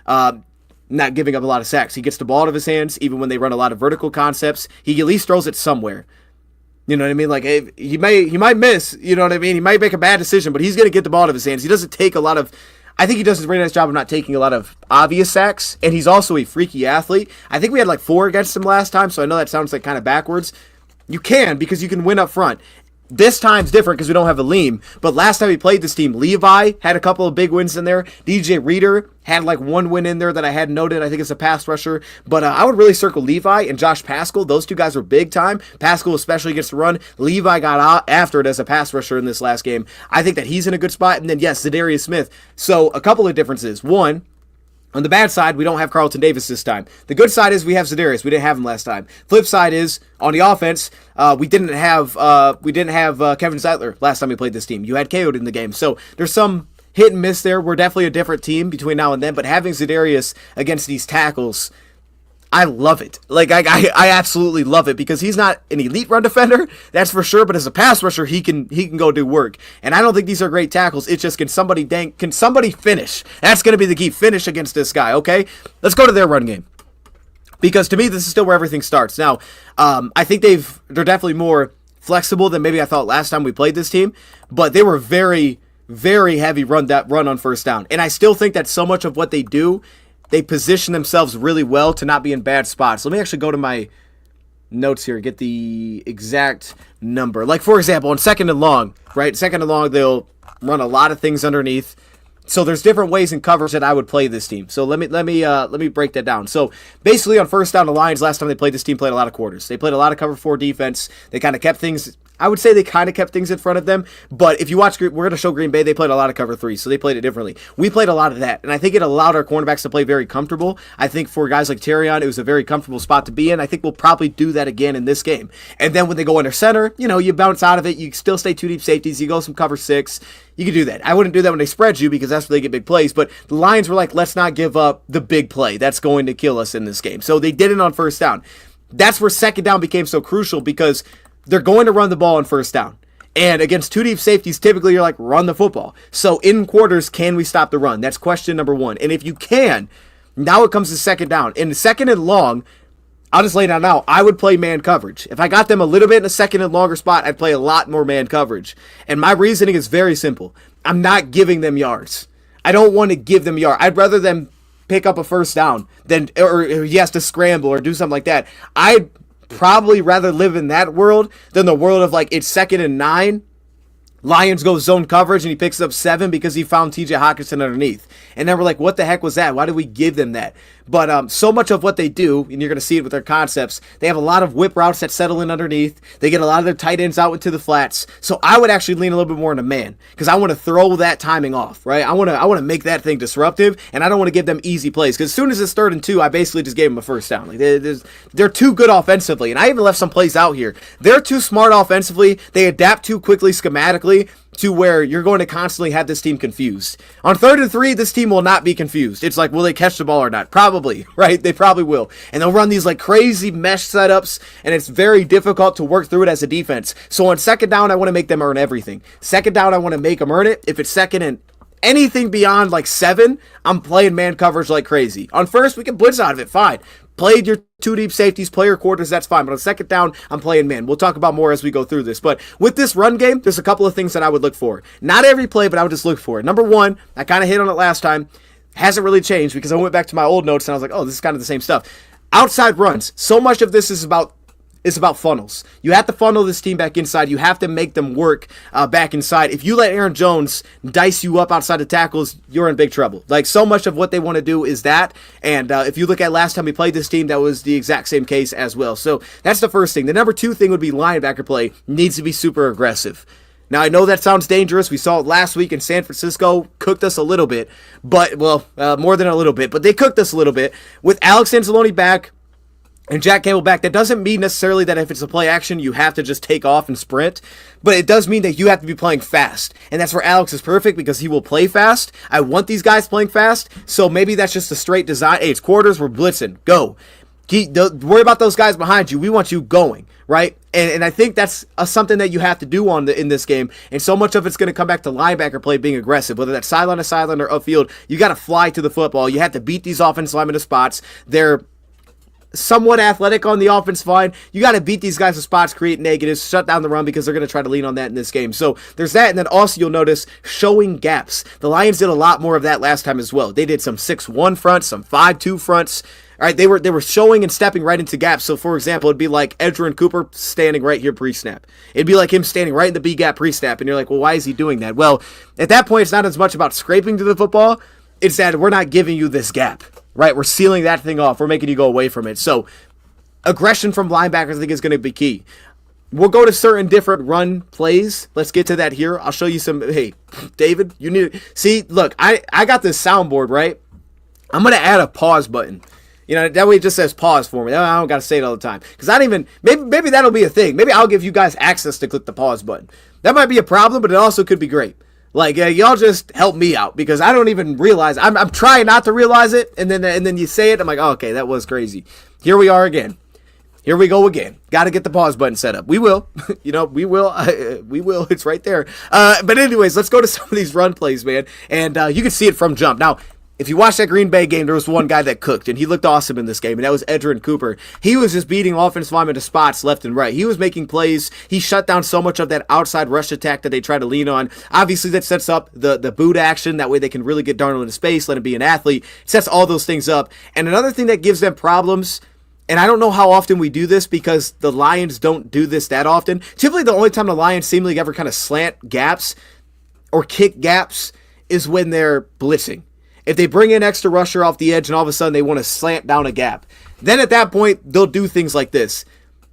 lot of sacks. He gets the ball out of his hands, even when they run a lot of vertical concepts. He at least throws it somewhere. You know what I mean? Like he might miss. You know what I mean? He might make a bad decision, but he's going to get the ball out of his hands. He doesn't take a lot of. I think he does a very nice job of not taking a lot of obvious sacks, and he's also a freaky athlete. I think we had like 4 against him last time, so I know that sounds like kind of backwards. You can, because you can win up front. This time's different because we don't have Aleem, but last time we played this team, Levi had a couple of big wins in there. DJ Reader had like 1 win in there that I had noted. I think it's a pass rusher, but I would really circle Levi and Josh Paschal. Those 2 guys were big time. Paschal especially gets to run. Levi got out after it as a pass rusher in this last game. I think that he's in a good spot, and then yes, Zadarius Smith. So a couple of differences. One, on the bad side, we don't have Carlton Davis this time. The good side is we have Zadarius. We didn't have him last time. Flip side is on the offense, we didn't have Kevin Zeitler last time we played this team. You had KO'd in the game, so there's some hit and miss there. We're definitely a different team between now and then. But having Zadarius against these tackles, I love it. Like I absolutely love it because he's not an elite run defender, that's for sure. But as a pass rusher, he can go do work. And I don't think these are great tackles. It's just can somebody finish? That's going to be the key. Finish against this guy. Okay, let's go to their run game because to me this is still where everything starts. Now, I think they're definitely more flexible than maybe I thought last time we played this team, but they were very, very heavy run on first down. And I still think that so much of what they do, they position themselves really well to not be in bad spots. Let me actually go to my notes here, get the exact number. Like, for example, on second and long, right? Second and long, they'll run a lot of things underneath. So there's different ways in coverage that I would play this team. So let me break that down. So basically on first down, the Lions last time they played this team played a lot of quarters. They played a lot of cover 4 defense. They kind of kept things. I would say they kind of kept things in front of them, but if you watch, we're going to show Green Bay, they played a lot of cover 3, so they played it differently. We played a lot of that, and I think it allowed our cornerbacks to play very comfortable. I think for guys like Terrion, it was a very comfortable spot to be in. I think we'll probably do that again in this game. And then when they go under center, you bounce out of it, you still stay 2 deep safeties, you go some cover 6, you can do that. I wouldn't do that when they spread you because that's where they get big plays, but the Lions were like, let's not give up the big play. That's going to kill us in this game. So they did it on first down. That's where second down became so crucial because they're going to run the ball on first down. And against 2 deep safeties, typically you're like, run the football. So in quarters, can we stop the run? That's question number 1. And if you can, now it comes to second down. In the second and long, I'll just lay it down now, I would play man coverage. If I got them a little bit in a second and longer spot, I'd play a lot more man coverage. And my reasoning is very simple. I'm not giving them yards. I don't want to give them yards. I'd rather them pick up a first down than, or he has to scramble or do something like that. I'd probably rather live in that world than the world of like it's second and 9, Lions go zone coverage and he picks up 7 because he found TJ Hawkinson underneath. And then we're like, what the heck was that? Why did we give them that? But so much of what they do, and you're going to see it with their concepts, they have a lot of whip routes that settle in underneath. They get a lot of their tight ends out into the flats. So I would actually lean a little bit more into man because I want to throw that timing off, right? I want to make that thing disruptive, and I don't want to give them easy plays because as soon as it's 3rd and 2, I basically just gave them a first down. Like they're too good offensively, and I even left some plays out here. They're too smart offensively. They adapt too quickly schematically to where you're going to constantly have this team confused. On 3rd and 3, this team will not be confused. It's like, will they catch the ball or not? Probably, right? They probably will. And they'll run these like crazy mesh setups, and it's very difficult to work through it as a defense. So on second down, I want to make them earn everything. Second down, I want to make them earn it. If it's second and anything beyond like 7, I'm playing man coverage like crazy. On first, we can blitz out of it, fine. played your two deep safeties, play your quarters, that's fine. But on second down, I'm playing man. We'll talk about more as we go through this. But with this run game, there's a couple of things that I would look for. Not every play, but I would just look for it. Number one, I kind of hit on it last time. Hasn't really changed because I went back to my old notes and I was like, oh, this is kind of the same stuff. Outside runs. So much of this is about funnels. You have to funnel this team back inside. You have to make them work back inside. If you let Aaron Jones dice you up outside the tackles, you're in big trouble. Like, so much of what they want to do is that. And if you look at last time we played this team, that was the exact same case as well. So that's the first thing. The number two thing would be linebacker play needs to be super aggressive. Now, I know that sounds dangerous. We saw it last week in San Francisco. Cooked us a little bit. But, more than a little bit. But they cooked us a little bit. With Alex Anzalone back and Jack Campbell back, that doesn't mean necessarily that if it's a play action, you have to just take off and sprint. But it does mean that you have to be playing fast. And that's where Alex is perfect because he will play fast. I want these guys playing fast. So maybe that's just a straight design. Hey, it's quarters. We're blitzing. Go. Don't worry about those guys behind you. We want you going, right? And I think that's something that you have to do in this game. And so much of it's going to come back to linebacker play being aggressive, whether that's sideline to sideline or upfield. You got to fly to the football. You have to beat these offensive linemen to spots. They're somewhat athletic on the offensive line. You got to beat these guys to spots, create negatives, shut down the run because they're going to try to lean on that in this game. So there's that. And then also you'll notice showing gaps. The Lions did a lot more of that last time as well. They did some 6-1 fronts, some 5-2 fronts. All right, they were showing and stepping right into gaps. So, for example, it'd be like Edgerrin Cooper standing right here pre-snap. It'd be like him standing right in the B gap pre-snap, and you're like, well, why is he doing that? Well, at that point, it's not as much about scraping to the football. It's that we're not giving you this gap, right? We're sealing that thing off. We're making you go away from it. So, aggression from linebackers, I think, is going to be key. We'll go to certain different run plays. Let's get to that here. I'll show you some. Hey, David, you need to see. Look, I got this soundboard, right? I'm going to add a pause button. You know, that way it just says pause for me. I don't got to say it all the time. Because I don't even, maybe that'll be a thing. Maybe I'll give you guys access to click the pause button. That might be a problem, but it also could be great. Like, y'all just help me out. Because I don't even realize, I'm trying not to realize it. And then you say it, I'm like, oh, okay, that was crazy. Here we are again. Here we go again. Got to get the pause button set up. We will. We will. We will. It's right there. But anyways, let's go to some of these run plays, man. And you can see it from jump. Now, if you watch that Green Bay game, there was one guy that cooked, and he looked awesome in this game, and that was Edgerrin Cooper. He was just beating offensive linemen to spots left and right. He was making plays. He shut down so much of that outside rush attack that they try to lean on. Obviously, that sets up the boot action. That way they can really get Darnold into space, let him be an athlete. It sets all those things up. And another thing that gives them problems, and I don't know how often we do this because the Lions don't do this that often. Typically, the only time the Lions seemingly ever kind of slant gaps or kick gaps is when they're blitzing. If they bring in extra rusher off the edge and all of a sudden they want to slant down a gap, then at that point, they'll do things like this.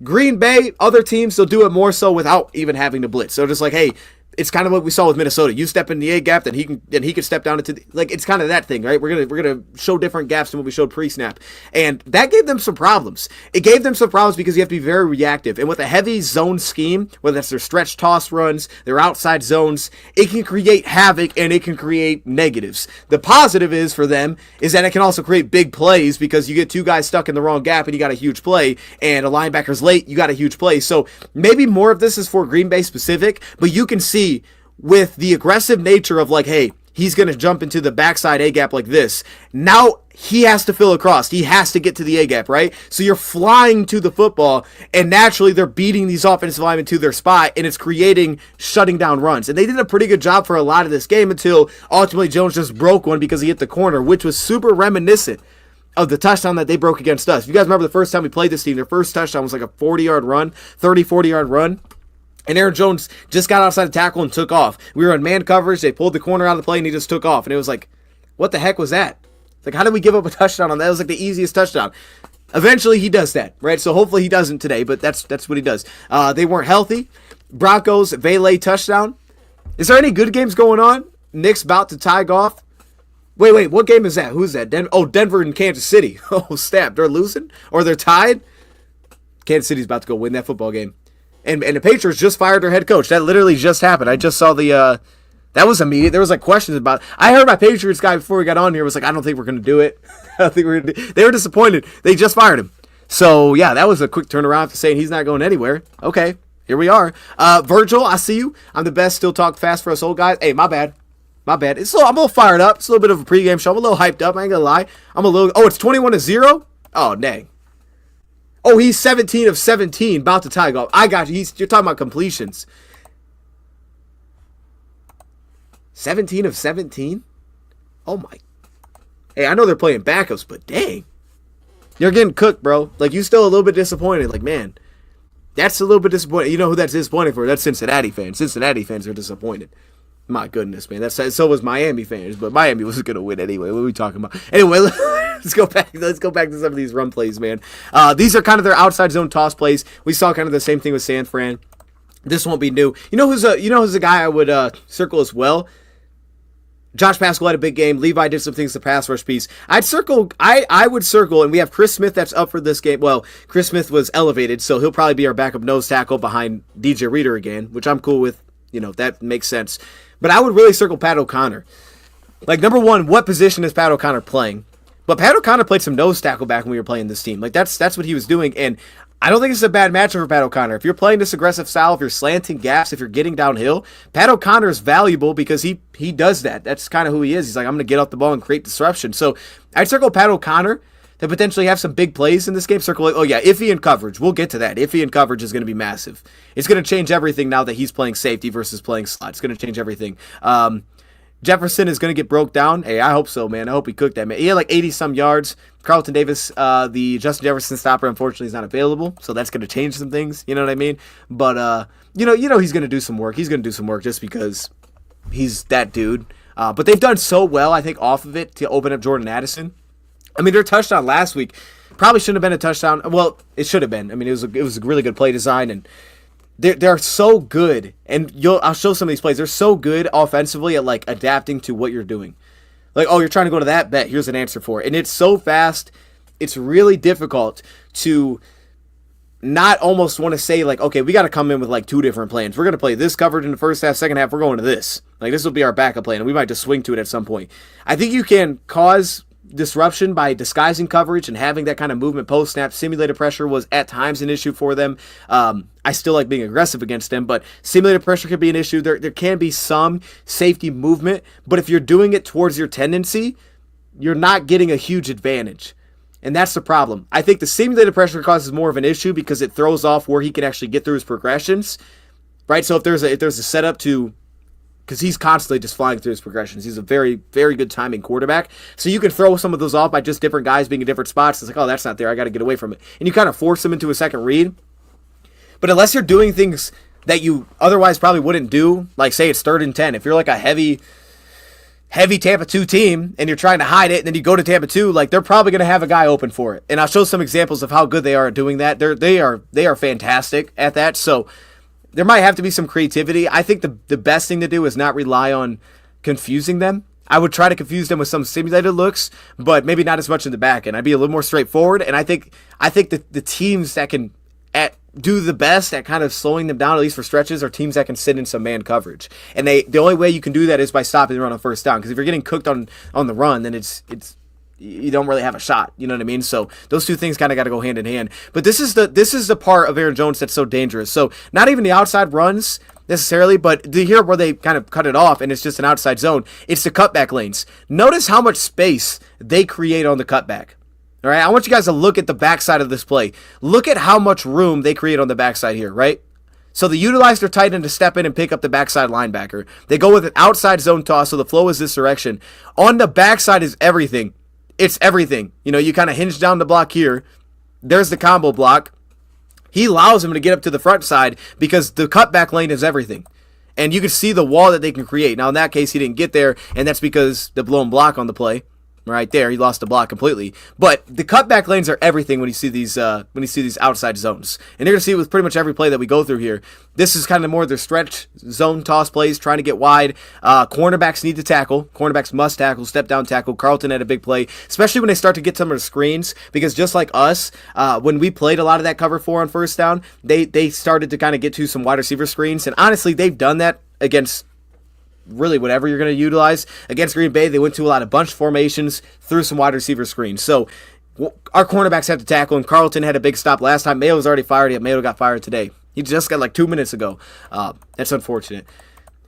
Green Bay, other teams, they'll do it more so without even having to blitz. So just like, hey, it's kind of what we saw with Minnesota. You step in the A gap, then he can step down into it's kind of that thing, right? We're gonna show different gaps than what we showed pre-snap, and that gave them some problems. It gave them some problems because you have to be very reactive, and with a heavy zone scheme, whether that's their stretch toss runs, their outside zones, it can create havoc and it can create negatives. The positive is for them is that it can also create big plays because you get two guys stuck in the wrong gap and you got a huge play, and a linebacker's late, you got a huge play. So maybe more of this is for Green Bay specific, but you can see with the aggressive nature of like, hey, he's going to jump into the backside A-gap like this. Now he has to fill across. He has to get to the A-gap, right? So you're flying to the football, and naturally they're beating these offensive linemen to their spot, and it's creating shutting down runs. And they did a pretty good job for a lot of this game until ultimately Jones just broke one because he hit the corner, which was super reminiscent of the touchdown that they broke against us. If you guys remember the first time we played this team, their first touchdown was like a 40-yard run, 40-yard run. And Aaron Jones just got outside the tackle and took off. We were in man coverage. They pulled the corner out of the play, and he just took off. And it was like, what the heck was that? It's like, how did we give up a touchdown on that? It was like the easiest touchdown. Eventually, he does that, right? So hopefully he doesn't today, but that's what he does. They weren't healthy. Broncos, Vele touchdown. Is there any good games going on? Nick's about to tie Goff. Wait, what game is that? Who's that? Denver and Kansas City. Oh, snap. They're losing? Or they're tied? Kansas City's about to go win that football game. And the Patriots just fired their head coach. That literally just happened. I just saw that was immediate. There was like questions about it. I heard my Patriots guy before we got on here was like, I don't think we're going to do it. I don't think we're going to do it. They were disappointed. They just fired him. So, yeah, that was a quick turnaround to saying he's not going anywhere. Okay, here we are. Virgil, I see you. I'm the best. Still talk fast for us old guys. Hey, my bad. I'm a little fired up. It's a little bit of a pregame show. I'm a little hyped up. I ain't going to lie. Oh, it's 21-0? Oh, dang. Oh, he's 17 of 17, about to tie golf. I got you. You're talking about completions. 17 of 17? Oh, my. Hey, I know they're playing backups, but dang. You're getting cooked, bro. Like, you still a little bit disappointed. Like, man, that's a little bit disappointing. You know who that's disappointing for? That's Cincinnati fans. Cincinnati fans are disappointed. My goodness, man. So was Miami fans, but Miami was going to win anyway. What are we talking about? Anyway, let's go back. Let's go back to some of these run plays, man. These are kind of their outside zone toss plays. We saw kind of the same thing with San Fran. This won't be new. You know who's a guy I would circle as well? Josh Pascal had a big game. Levi did some things to pass rush piece. I would circle, and we have Chris Smith that's up for this game. Well, Chris Smith was elevated, so he'll probably be our backup nose tackle behind DJ Reader again, which I'm cool with. You know, that makes sense. But I would really circle Pat O'Connor. Like, number one, what position is Pat O'Connor playing? But Pat O'Connor played some nose tackle back when we were playing this team. Like, that's what he was doing, and I don't think it's a bad matchup for Pat O'Connor. If you're playing this aggressive style, if you're slanting gaps, if you're getting downhill, Pat O'Connor is valuable because he does that. That's kind of who he is. He's like, I'm going to get off the ball and create disruption. So I'd circle Pat O'Connor to potentially have some big plays in this game. Circle, oh yeah, iffy and coverage. We'll get to that. Iffy and coverage is going to be massive. It's going to change everything now that he's playing safety versus playing slot. It's going to change everything. Jefferson is going to get broke down. Hey, I hope so, man. I hope he cooked that, man. He had like 80-some yards. Carlton Davis, the Justin Jefferson stopper, unfortunately is not available, so that's going to change some things. You know what I mean? But, you know he's going to do some work. He's going to do some work just because he's that dude. But they've done so well, I think, off of it to open up Jordan Addison. I mean, their touchdown last week probably shouldn't have been a touchdown. Well, it should have been. I mean, it was a really good play design, and they're so good, and I'll show some of these plays. They're so good offensively at like adapting to what you're doing. Like, oh, you're trying to go to that bet. Here's an answer for it, and it's so fast. It's really difficult to not almost want to say like, okay, we got to come in with like two different plans. We're gonna play this coverage in the first half. Second half, we're going to this. Like, this will be our backup plan, and we might just swing to it at some point. I think you can cause disruption by disguising coverage and having that kind of movement post snap. Simulated pressure was at times an issue for them. I still like being aggressive against them, but simulated pressure could be an issue. There can be some safety movement, but if you're doing it towards your tendency, you're not getting a huge advantage. And that's the problem. I think the simulated pressure causes more of an issue because it throws off where he can actually get through his progressions, right? So if there's a setup to, because he's constantly just flying through his progressions. He's a very, very good timing quarterback. So you can throw some of those off by just different guys being in different spots. It's like, oh, that's not there. I got to get away from it. And you kind of force them into a second read. But unless you're doing things that you otherwise probably wouldn't do, like say it's 3rd and 10. If you're like a heavy Tampa 2 team and you're trying to hide it and then you go to Tampa 2, like they're probably going to have a guy open for it. And I'll show some examples of how good they are at doing that. They are fantastic at that. So there might have to be some creativity. I think the best thing to do is not rely on confusing them. I would try to confuse them with some simulated looks, but maybe not as much in the back end. I'd be a little more straightforward, and I think that the teams that can do the best at kind of slowing them down, at least for stretches, are teams that can sit in some man coverage. And the only way you can do that is by stopping the run on first down. Because if you're getting cooked on the run, then it's you don't really have a shot. You know what I mean? So those two things kind of got to go hand in hand. But this is the part of Aaron Jones that's so dangerous. So not even the outside runs necessarily, but here where they kind of cut it off and it's just an outside zone, it's the cutback lanes. Notice how much space they create on the cutback. All right, I want you guys to look at the backside of this play. Look at how much room they create on the backside here, right? So they utilize their tight end to step in and pick up the backside linebacker. They go with an outside zone toss, so the flow is this direction. On the backside is everything. It's everything. You know, you kind of hinge down the block here. There's the combo block. He allows him to get up to the front side because the cutback lane is everything. And you can see the wall that they can create. Now, in that case, he didn't get there, and that's because the blown block on the play. Right there, he lost the block completely. But the cutback lanes are everything when you see these outside zones, and you're gonna see it with pretty much every play that we go through here. This is kind of more of their stretch zone toss plays, trying to get wide. Cornerbacks need to tackle. Cornerbacks must tackle. Step down tackle. Carlton had a big play, especially when they start to get some of the screens, because just like us, when we played a lot of that cover 4 on first down, they started to kind of get to some wide receiver screens, and honestly, they've done that against really whatever you're going to utilize. Against Green Bay, they went to a lot of bunch formations, through some wide receiver screens. So our cornerbacks have to tackle, and Carlton had a big stop last time. Mayo was already fired, yet Mayo got fired today. He just got like 2 minutes ago. That's unfortunate.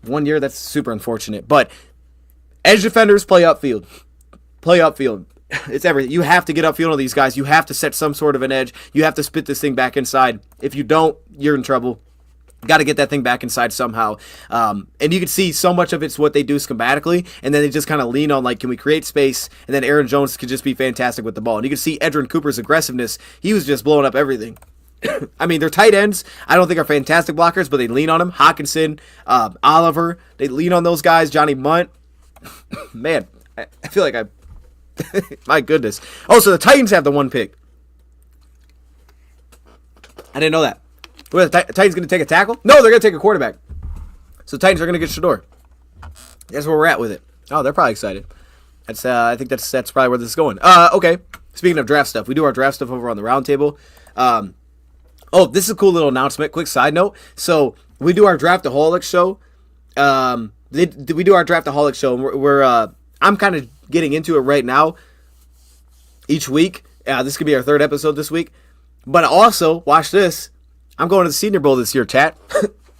1 year, that's super unfortunate. But edge defenders play upfield. Play upfield. It's everything. You have to get upfield on these guys. You have to set some sort of an edge. You have to spit this thing back inside. If you don't, you're in trouble. Got to get that thing back inside somehow. And you can see so much of it's what they do schematically, and then they just kind of lean on, like, can we create space? And then Aaron Jones could just be fantastic with the ball. And you can see Edgerrin Cooper's aggressiveness. He was just blowing up everything. I mean, their tight ends, I don't think are fantastic blockers, but they lean on them. Hawkinson, Oliver, they lean on those guys. Johnny Munt. Man, I feel like my goodness. Oh, so the Titans have the 1 pick. I didn't know that. What, the Titans going to take a tackle? No, they're going to take a quarterback. So the Titans are going to get Shador. That's where we're at with it. Oh, they're probably excited. I think that's probably where this is going. Okay. Speaking of draft stuff, we do our draft stuff over on the roundtable. Oh, this is a cool little announcement. Quick side note. So we do our Draftaholics show. We do our Draftaholics show, and we're I'm kind of getting into it right now. Each week, this could be our 3rd episode this week. But also, watch this. I'm going to the Senior Bowl this year, chat.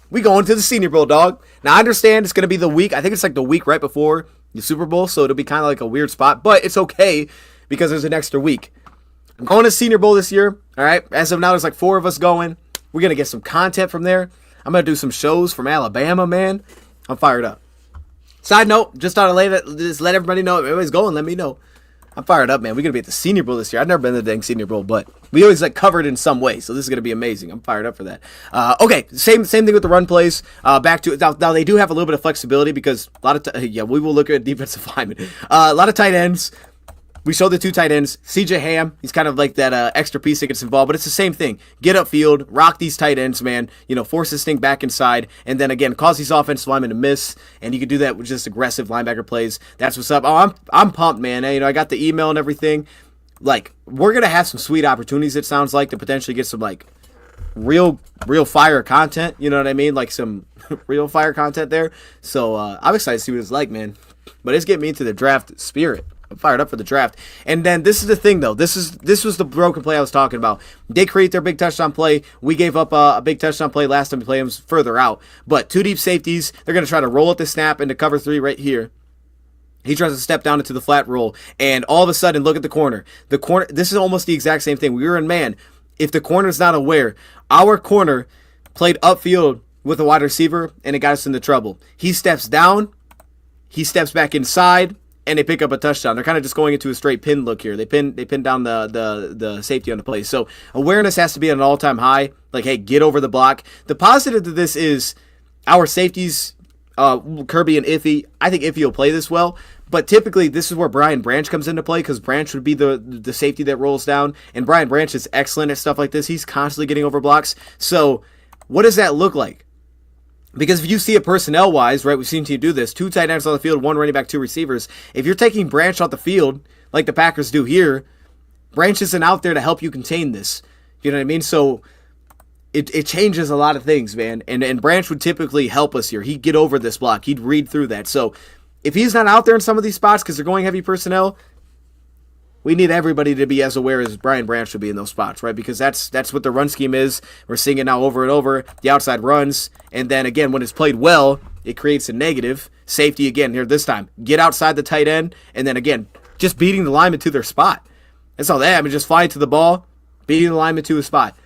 We going to the Senior Bowl, dog. Now I understand it's going to be the week. I think it's like the week right before the Super Bowl, so it'll be kind of like a weird spot. But it's okay because there's an extra week. I'm going to Senior Bowl this year, all right? As of now, there's like 4 of us going. We're going to get some content from there. I'm going to do some shows from Alabama, man. I'm fired up. Side note, just thought I'd just let everybody know. If everybody's going, let me know. I'm fired up, man. We're going to be at the Senior Bowl this year. I've never been to the dang Senior Bowl, but we always like covered in some way, so this is going to be amazing. I'm fired up for that. Okay, same thing with the run plays. Back to it. Now, they do have a little bit of flexibility because a lot of we will look at defensive linemen. A lot of tight ends. We showed the 2 tight ends. CJ Ham, he's kind of like that extra piece that gets involved, but it's the same thing. Get upfield, rock these tight ends, man. Force this thing back inside, and then again, cause these offensive linemen to miss, and you can do that with just aggressive linebacker plays. That's what's up. Oh, I'm pumped, man. I got the email and everything. Like, we're going to have some sweet opportunities, it sounds like, to potentially get some, like, real fire content. You know what I mean? Like, some real fire content there. So, I'm excited to see what it's like, man. But it's getting me into the draft spirit. I'm fired up for the draft. And then this is the thing, though. This was the broken play I was talking about. They create their big touchdown play. We gave up a big touchdown play last time we played them further out. But 2 deep safeties. They're going to try to roll at the snap into cover 3 right here. He tries to step down into the flat roll. And all of a sudden, look at the corner. The corner. This is almost the exact same thing. We were in man. If the corner's not aware, our corner played upfield with a wide receiver, and it got us into trouble. He steps down. He steps back inside. And they pick up a touchdown. They're kind of just going into a straight pin look here. They pin down the safety on the play. So awareness has to be at an all-time high. Like, hey, get over the block. The positive to this is our safeties, Kirby and Iffy. I think Iffy will play this well. But typically, this is where Brian Branch comes into play because Branch would be the safety that rolls down. And Brian Branch is excellent at stuff like this. He's constantly getting over blocks. So what does that look like? Because if you see it personnel-wise, right, we've seen team do this, 2 tight ends on the field, 1 running back, 2 receivers. If you're taking Branch off the field, like the Packers do here, Branch isn't out there to help you contain this. You know what I mean? So it changes a lot of things, man. And Branch would typically help us here. He'd get over this block. He'd read through that. So if he's not out there in some of these spots because they're going heavy personnel, we need everybody to be as aware as Brian Branch should be in those spots, right? Because that's what the run scheme is. We're seeing it now over and over. The outside runs. And then, again, when it's played well, it creates a negative. Safety, again, here this time. Get outside the tight end. And then, again, just beating the lineman to their spot. That's all that. I mean, just flying to the ball, beating the lineman to a spot.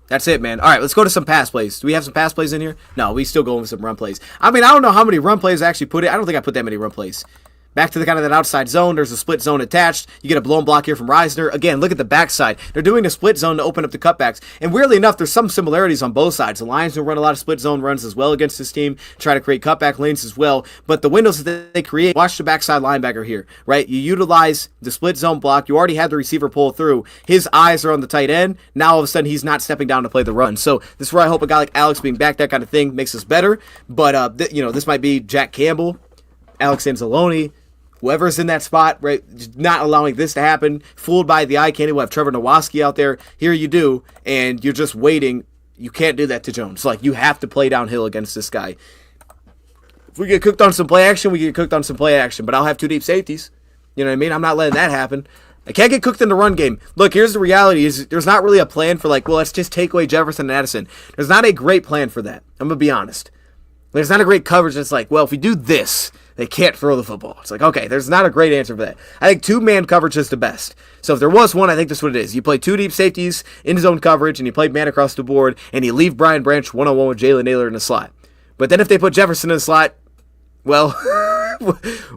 That's it, man. All right, let's go to some pass plays. Do we have some pass plays in here? No, we still going with some run plays. I mean, I don't know how many run plays I actually put in. I don't think I put that many run plays. Back to the kind of that outside zone. There's a split zone attached. You get a blown block here from Reisner. Again, look at the backside. They're doing a split zone to open up the cutbacks. And weirdly enough, there's some similarities on both sides. The Lions will run a lot of split zone runs as well against this team. Try to create cutback lanes as well. But the windows that they create, watch the backside linebacker here, right? You utilize the split zone block. You already had the receiver pull through. His eyes are on the tight end. Now all of a sudden he's not stepping down to play the run. So this is where I hope a guy like Alex being back, that kind of thing, makes us better. But, this might be Jack Campbell, Alex Anzalone, whoever's in that spot, right, not allowing this to happen, fooled by the eye candy. We'll have Trevor Nowaski out there. Here you do, and you're just waiting. You can't do that to Jones. Like, you have to play downhill against this guy. If we get cooked on some play action, we get cooked on some play action, but I'll have 2 deep safeties. You know what I mean? I'm not letting that happen. I can't get cooked in the run game. Look, here's the reality. Is there's not really a plan for, like, well, let's just take away Jefferson and Addison. There's not a great plan for that. I'm going to be honest. There's not a great coverage that's like, well, if we do this, they can't throw the football. It's like, okay, there's not a great answer for that. I think 2-man coverage is the best. So if there was one, I think that's what it is. You play 2 deep safeties in zone coverage, and you play man across the board, and you leave Brian Branch one-on-one with Jalen Naylor in the slot. But then if they put Jefferson in the slot, well,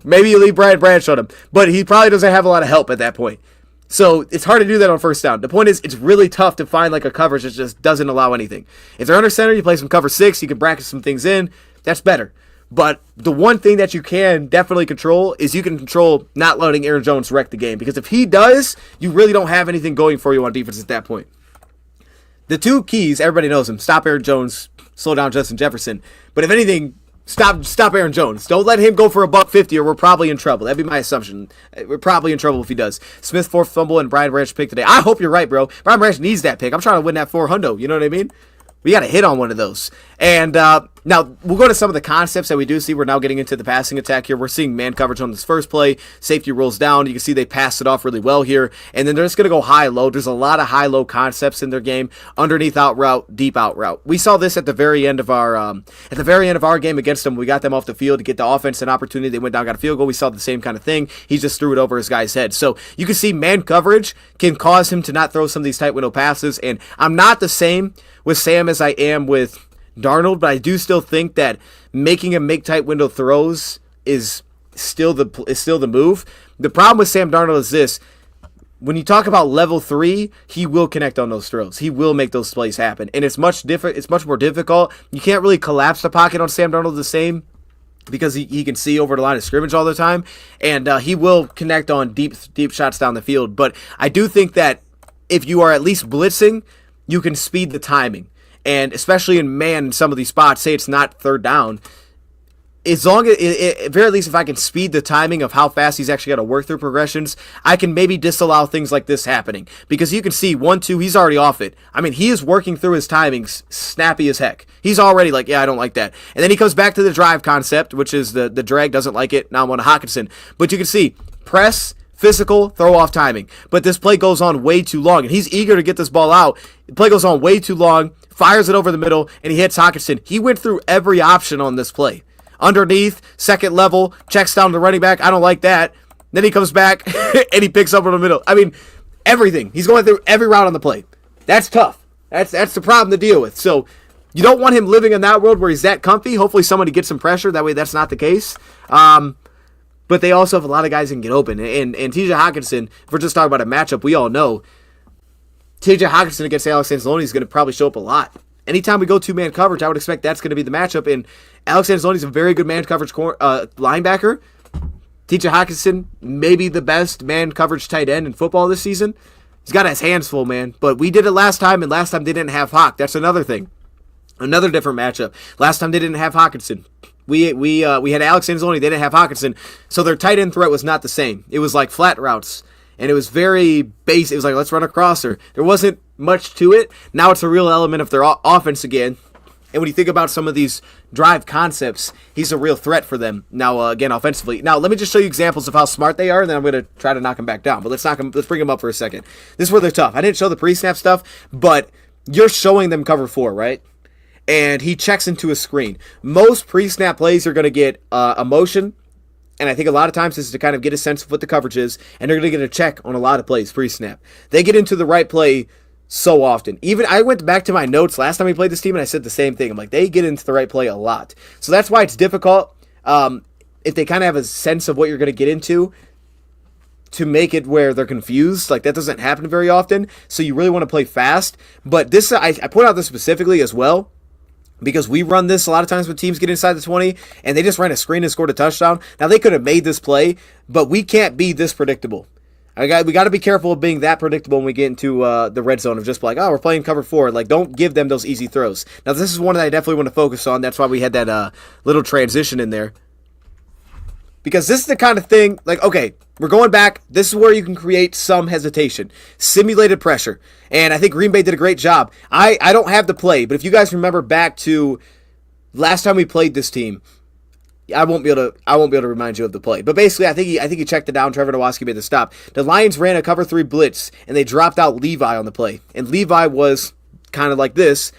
maybe you leave Brian Branch on him. But he probably doesn't have a lot of help at that point. So it's hard to do that on first down. The point is, it's really tough to find like a coverage that just doesn't allow anything. If they're under center, you play some cover 6, you can bracket some things in. That's better. But the one thing that you can definitely control is you can control not letting Aaron Jones wreck the game. Because if he does, you really don't have anything going for you on defense at that point. The 2 keys, everybody knows them. Stop Aaron Jones, slow down Justin Jefferson. But if anything, stop Aaron Jones. Don't let him go for $150 or we're probably in trouble. That'd be my assumption. We're probably in trouble if he does. Smith 4th fumble and Brian Branch pick today. I hope you're right, bro. Brian Branch needs that pick. I'm trying to win that $400. You know what I mean? We got to hit on one of those. And now we'll go to some of the concepts that we do see. We're now getting into the passing attack here. We're seeing man coverage on this first play. Safety rolls down. You can see they passed it off really well here. And then they're just going to go high-low. There's a lot of high-low concepts in their game. Underneath out route, deep out route. We saw this at the very end of our game against them. We got them off the field to get the offense an opportunity. They went down, got a field goal. We saw the same kind of thing. He just threw it over his guy's head. So you can see man coverage can cause him to not throw some of these tight window passes. And I'm not the same with Sam as I am with Darnold, but I do still think that making him make tight window throws is still the move. The problem with Sam Darnold is this: when you talk about level 3, he will connect on those throws. He will make those plays happen, and it's much more difficult. You can't really collapse the pocket on Sam Darnold the same because he can see over the line of scrimmage all the time, and he will connect on deep shots down the field. But I do think that if you are at least blitzing, you can speed the timing. And especially in man, in some of these spots, say it's not third down, as long as, at very least, if I can speed the timing of how fast he's actually got to work through progressions, I can maybe disallow things like this happening. Because you can see 1-2, he's already off it. I mean, he is working through his timings snappy as heck. He's already like, yeah, I don't like that. And then he comes back to the drive concept, which is the drag doesn't like it. Now I'm on to Hockenson. But you can see press, physical, throw off timing. But this play goes on way too long, and he's eager to get this ball out. The play goes on way too long, fires it over the middle, and he hits Hockenson. He went through every option on this play. Underneath, second level, checks down the running back. I don't like that. Then he comes back, and he picks up in the middle. I mean, everything. He's going through every route on the play. That's tough. That's the problem to deal with. So you don't want him living in that world where he's that comfy. Hopefully somebody gets some pressure. That way that's not the case. But they also have a lot of guys that can get open. And TJ Hockenson, if we're just talking about a matchup, we all know TJ Hockenson against Alex Anzalone is going to probably show up a lot. Anytime we go 2-man coverage, I would expect that's going to be the matchup. And Alex Anzalone is a very good man coverage linebacker. TJ Hockenson, maybe the best man coverage tight end in football this season. He's got his hands full, man. But we did it last time, and last time they didn't have Hawk. That's another thing. Another different matchup. Last time they didn't have Hockenson. We had Alex Anzalone. They didn't have Hockenson. So their tight end threat was not the same. It was like flat routes. And it was very basic. It was like, let's run a crosser. There wasn't much to it. Now it's a real element of their offense again. And when you think about some of these drive concepts, he's a real threat for them now, again, offensively. Now, let me just show you examples of how smart they are, and then I'm going to try to knock him back down. But let's bring him up for a second. This is where they're tough. I didn't show the pre-snap stuff, but you're showing them cover 4, right? And he checks into a screen. Most pre-snap plays are going to get a motion, and I think a lot of times this is to kind of get a sense of what the coverage is, and they're going to get a check on a lot of plays pre-snap. They get into the right play so often. Even I went back to my notes last time we played this team, and I said the same thing. I'm like, they get into the right play a lot. So that's why it's difficult if they kind of have a sense of what you're going to get into to make it where they're confused. Like, that doesn't happen very often, so you really want to play fast. But this, I point out this specifically as well, because we run this a lot of times when teams get inside the 20, and they just ran a screen and scored a touchdown. Now, they could have made this play, but we can't be this predictable. We got to be careful of being that predictable when we get into the red zone of just like, oh, we're playing cover 4. Like, don't give them those easy throws. Now, this is one that I definitely want to focus on. That's why we had that little transition in there. Because this is the kind of thing, like, okay, we're going back. This is where you can create some hesitation. Simulated pressure. And I think Green Bay did a great job. I don't have the play, but if you guys remember back to last time we played this team, I won't be able to remind you of the play. But basically, I think he checked it down. Trevor Nowatzki made the stop. The Lions ran a cover 3 blitz, and they dropped out Levi on the play. And Levi was kind of like this,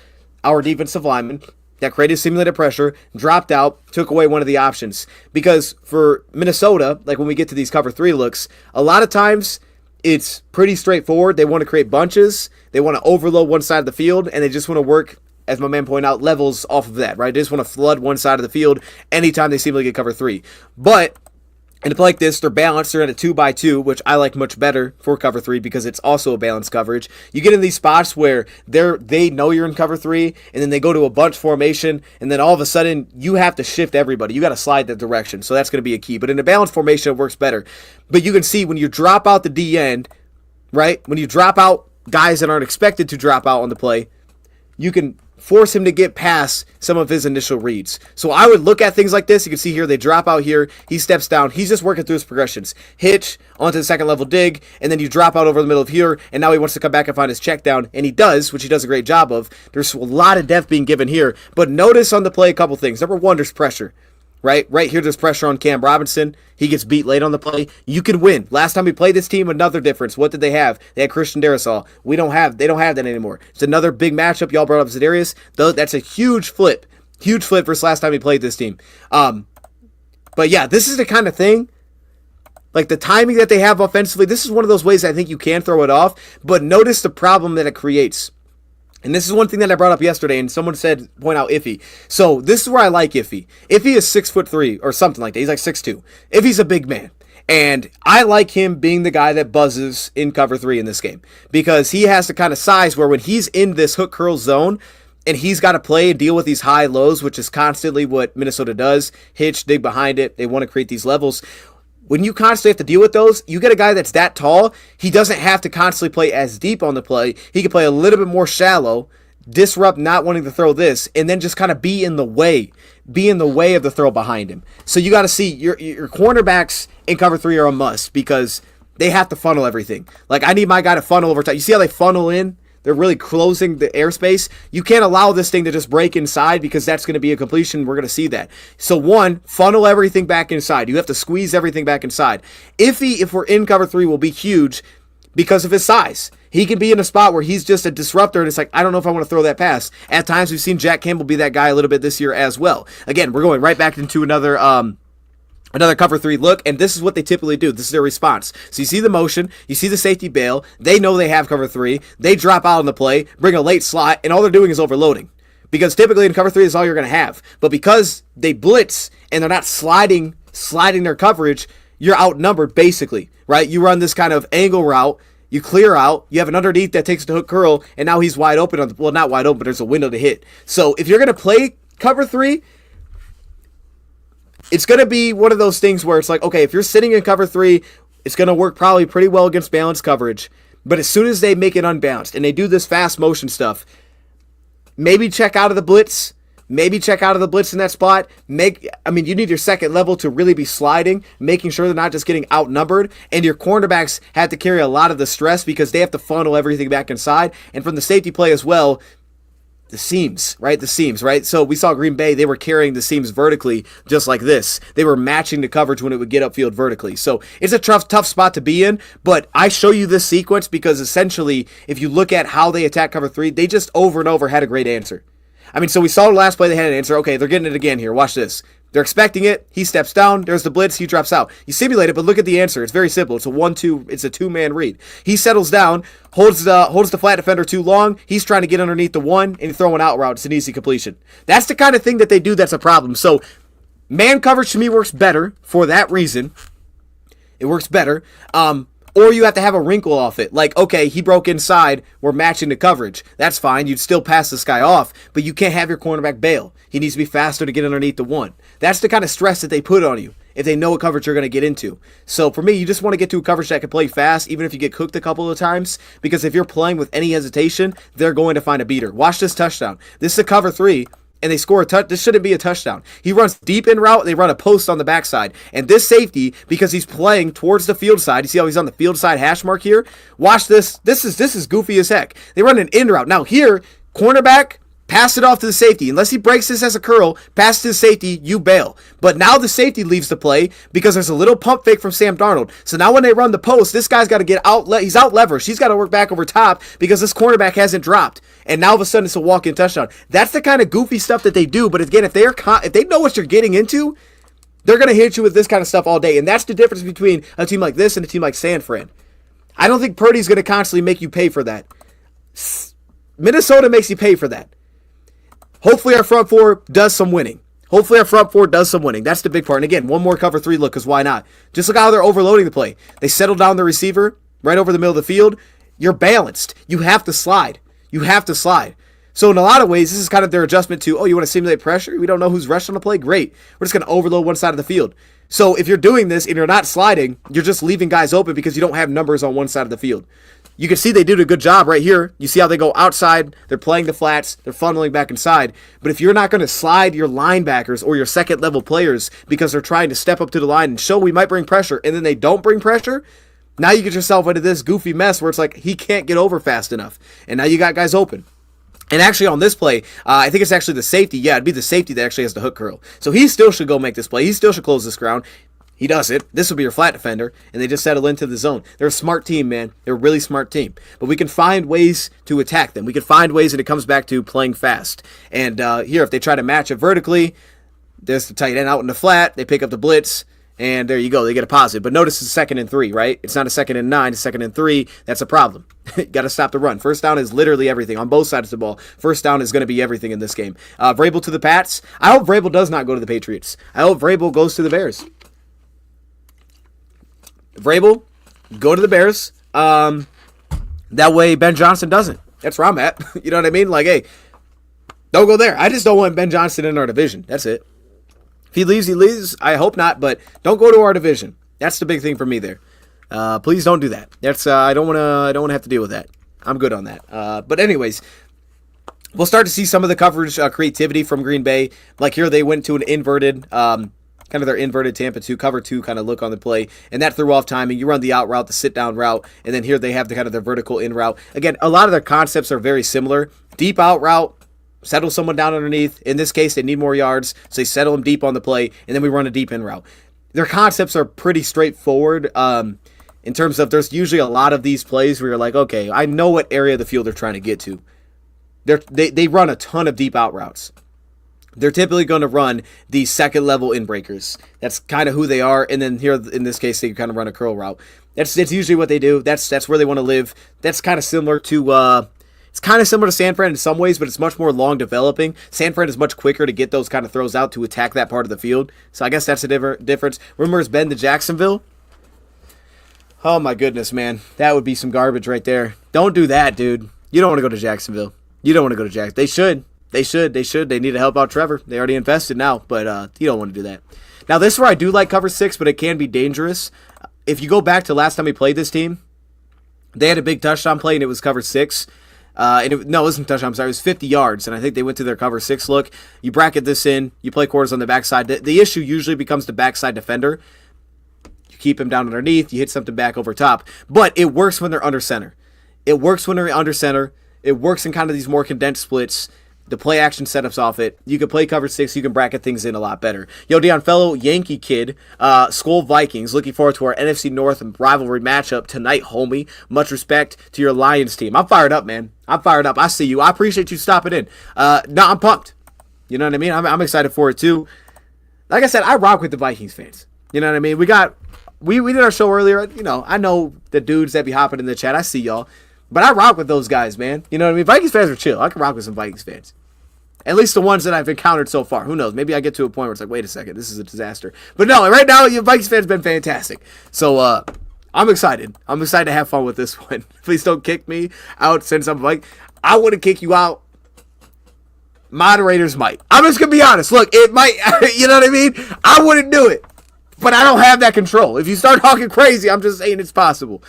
our defensive lineman, that created simulated pressure, dropped out, took away one of the options. Because for Minnesota, like when we get to these cover 3 looks, a lot of times it's pretty straightforward. They want to create bunches, they want to overload one side of the field, and they just want to work, as my man pointed out, levels off of that, right? They just want to flood one side of the field anytime they seem to get cover 3. But in a play like this, they're balanced. They're at a 2x2, which I like much better for cover 3 because it's also a balanced coverage. You get in these spots where they know you're in cover 3, and then they go to a bunch formation, and then all of a sudden you have to shift everybody. You got to slide that direction, so that's going to be a key. But in a balanced formation, it works better. But you can see when you drop out the D end, right? When you drop out guys that aren't expected to drop out on the play, you can force him to get past some of his initial reads. So I would look at things like this. You can see here, they drop out here. He steps down. He's just working through his progressions. Hitch, onto the second level dig, and then you drop out over the middle of here, and now he wants to come back and find his check down, and he does, which he does a great job of. There's a lot of depth being given here, but notice on the play a couple things. Number one, there's pressure. Right here, there's pressure on Cam Robinson. He gets beat late on the play. You can win. Last time we played this team, another difference. What did they have? They had Christian Darrisaw. They don't have that anymore. It's another big matchup. Y'all brought up Za'Darius. That's a huge flip versus last time we played this team. But yeah, this is the kind of thing. Like the timing that they have offensively, this is one of those ways I think you can throw it off. But notice the problem that it creates. And this is one thing that I brought up yesterday, and someone said, point out Iffy. So this is where I like Iffy. Iffy is 6'3" or something like that. He's like 6'2". Iffy's a big man. And I like him being the guy that buzzes in cover 3 in this game. Because he has the kind of size where when he's in this hook curl zone, and he's got to play and deal with these high lows, which is constantly what Minnesota does. Hitch, dig behind it. They want to create these levels. When you constantly have to deal with those, you get a guy that's that tall, he doesn't have to constantly play as deep on the play. He can play a little bit more shallow, disrupt not wanting to throw this, and then just kind of be in the way of the throw behind him. So you got to see, your cornerbacks in cover 3 are a must because they have to funnel everything. Like, I need my guy to funnel over time. You see how they funnel in? They're really closing the airspace. You can't allow this thing to just break inside because that's going to be a completion. We're going to see that. So one, funnel everything back inside. You have to squeeze everything back inside. If we're in cover 3, will be huge because of his size. He can be in a spot where he's just a disruptor, and it's like, I don't know if I want to throw that pass. At times, we've seen Jack Campbell be that guy a little bit this year as well. Again, we're going right back into another cover 3 look, and this is what they typically do. This is their response. So you see the motion, you see the safety bail, they know they have cover 3, they drop out on the play, bring a late slot, and all they're doing is overloading. Because typically in cover 3 is all you're going to have. But because they blitz and they're not sliding their coverage, you're outnumbered basically, right? You run this kind of angle route, you clear out, you have an underneath that takes the hook curl, and now he's wide open. Well, not wide open, but there's a window to hit. So if you're going to play cover 3, it's going to be one of those things where it's like, okay, if you're sitting in cover 3, it's going to work probably pretty well against balanced coverage. But as soon as they make it unbalanced and they do this fast motion stuff, maybe check out of the blitz. Maybe check out of the blitz in that spot. You need your second level to really be sliding, making sure they're not just getting outnumbered. And your cornerbacks have to carry a lot of the stress because they have to funnel everything back inside. And from the safety play as well, the seams, right? So we saw Green Bay, they were carrying the seams vertically just like this. They were matching the coverage when it would get upfield vertically. So it's a tough spot to be in, but I show you this sequence because essentially, if you look at how they attack cover 3, they just over and over had a great answer. So we saw the last play, they had an answer. Okay, they're getting it again here. Watch this. They're expecting it. He steps down. There's the blitz. He drops out. You simulate it, but look at the answer. It's very simple. It's a 1-2. It's a 2-man read. He settles down, holds the flat defender too long. He's trying to get underneath the 1 and throw an out route. It's an easy completion. That's the kind of thing that they do that's a problem. So man coverage to me works better for that reason. It works better. Or you have to have a wrinkle off it. Like, okay, he broke inside. We're matching the coverage. That's fine. You'd still pass this guy off, but you can't have your cornerback bail. He needs to be faster to get underneath the 1. That's the kind of stress that they put on you if they know what coverage you're going to get into. So for me, you just want to get to a coverage that can play fast, even if you get cooked a couple of times, because if you're playing with any hesitation, they're going to find a beater. Watch this touchdown. This is a cover 3. And they score a touch. This shouldn't be a touchdown. He runs deep in route. They run a post on the backside. And this safety, because he's playing towards the field side. You see how he's on the field side hash mark here? Watch this. This is goofy as heck. They run an in route. Now here, cornerback, Pass it off to the safety. Unless he breaks this as a curl, pass it to the safety, you bail. But now the safety leaves the play because there's a little pump fake from Sam Darnold. So now when they run the post, this guy's got to get out. He's out leveraged. He's got to work back over top because this cornerback hasn't dropped. And now all of a sudden it's a walk-in touchdown. That's the kind of goofy stuff that they do. But again, if they know what you're getting into, they're going to hit you with this kind of stuff all day. And that's the difference between a team like this and a team like San Fran. I don't think Purdy's going to constantly make you pay for that. Minnesota makes you pay for that. Hopefully our front four does some winning. That's the big part. And again, one more cover 3 look, because why not? Just look how they're overloading the play. They settle down the receiver right over the middle of the field. You're balanced. You have to slide. So in a lot of ways, this is kind of their adjustment to, you want to simulate pressure? We don't know who's rushing the play? Great. We're just going to overload one side of the field. So if you're doing this and you're not sliding, you're just leaving guys open because you don't have numbers on one side of the field. You can see they did a good job right here. You see how they go outside, they're playing the flats, they're funneling back inside. But if you're not going to slide your linebackers or your second level players because they're trying to step up to the line and show we might bring pressure, and then they don't bring pressure, now you get yourself into this goofy mess where it's like he can't get over fast enough. And now you got guys open. And actually on this play, I think it's actually the safety. Yeah, it'd be the safety that actually has the hook curl. So he still should go make this play. He still should close this ground. He does it. This will be your flat defender, and they just settle into the zone. They're a smart team, man. They're a really smart team. But we can find ways to attack them. We can find ways, and it comes back to playing fast. And here, if they try to match it vertically, there's the tight end out in the flat. They pick up the blitz, and there you go. They get a positive. But notice it's 2nd and 3, right? It's not a 2nd and 9. It's 2nd and 3. That's a problem. You got to stop the run. First down is literally everything on both sides of the ball. First down is going to be everything in this game. Vrabel to the Pats. I hope Vrabel does not go to the Patriots. I hope Vrabel goes to the Bears. Vrabel, go to the Bears. That way Ben Johnson doesn't. That's where I'm at. You know what I mean? Like, hey, don't go there. I just don't want Ben Johnson in our division. That's it. If he leaves, he leaves. I hope not, but don't go to our division. That's the big thing for me there. Please don't do that. That's I don't want to have to deal with that. I'm good on that. But anyways, we'll start to see some of the coverage creativity from Green Bay. Like here, they went to an inverted kind of their inverted Tampa 2, cover 2 kind of look on the play, and that threw off timing. You run the out route, the sit-down route, and then here they have the kind of their vertical in route. Again, a lot of their concepts are very similar. Deep out route, settle someone down underneath. In this case, they need more yards, so they settle them deep on the play, and then we run a deep in route. Their concepts are pretty straightforward in terms of there's usually a lot of these plays where you're like, okay, I know what area of the field they're trying to get to. They run a ton of deep out routes. They're typically going to run the second level in breakers. That's kind of who they are. And then here in this case, they kind of run a curl route. That's usually what they do. That's where they want to live. That's kind of similar to San Fran in some ways, but it's much more long developing. San Fran is much quicker to get those kind of throws out to attack that part of the field. So I guess that's a difference. Rumors been to Jacksonville. Oh my goodness, man. That would be some garbage right there. Don't do that, dude. You don't want to go to Jacksonville. They should. They need to help out Trevor. They already invested now, but you don't want to do that. Now, this is where I do like cover 6, but it can be dangerous. If you go back to last time we played this team, they had a big touchdown play, and it was cover 6. It wasn't touchdown. I'm sorry. It was 50 yards, and I think they went to their cover 6 look. You bracket this in. You play quarters on the backside. The issue usually becomes the backside defender. You keep him down underneath. You hit something back over top. But it works when they're under center. It works in kind of these more condensed splits. The play action setups off it. You can play cover 6. You can bracket things in a lot better. Yo, Dion, fellow Yankee kid, Skull Vikings. Looking forward to our NFC North rivalry matchup tonight, homie. Much respect to your Lions team. I'm fired up, man. I see you. I appreciate you stopping in. I'm pumped. You know what I mean? I'm excited for it, too. Like I said, I rock with the Vikings fans. You know what I mean? We did our show earlier. You know, I know the dudes that be hopping in the chat. I see y'all. But I rock with those guys, man. You know what I mean? Vikings fans are chill. I can rock with some Vikings fans. At least the ones that I've encountered so far. Who knows? Maybe I get to a point where it's like, wait a second, this is a disaster. But no, right now, your Vikings fans been fantastic. So I'm excited. I'm excited to have fun with this one. Please don't kick me out since I'm like, I wouldn't kick you out. Moderators might. I'm just going to be honest. Look, it might, you know what I mean? I wouldn't do it. But I don't have that control. If you start talking crazy, I'm just saying it's possible.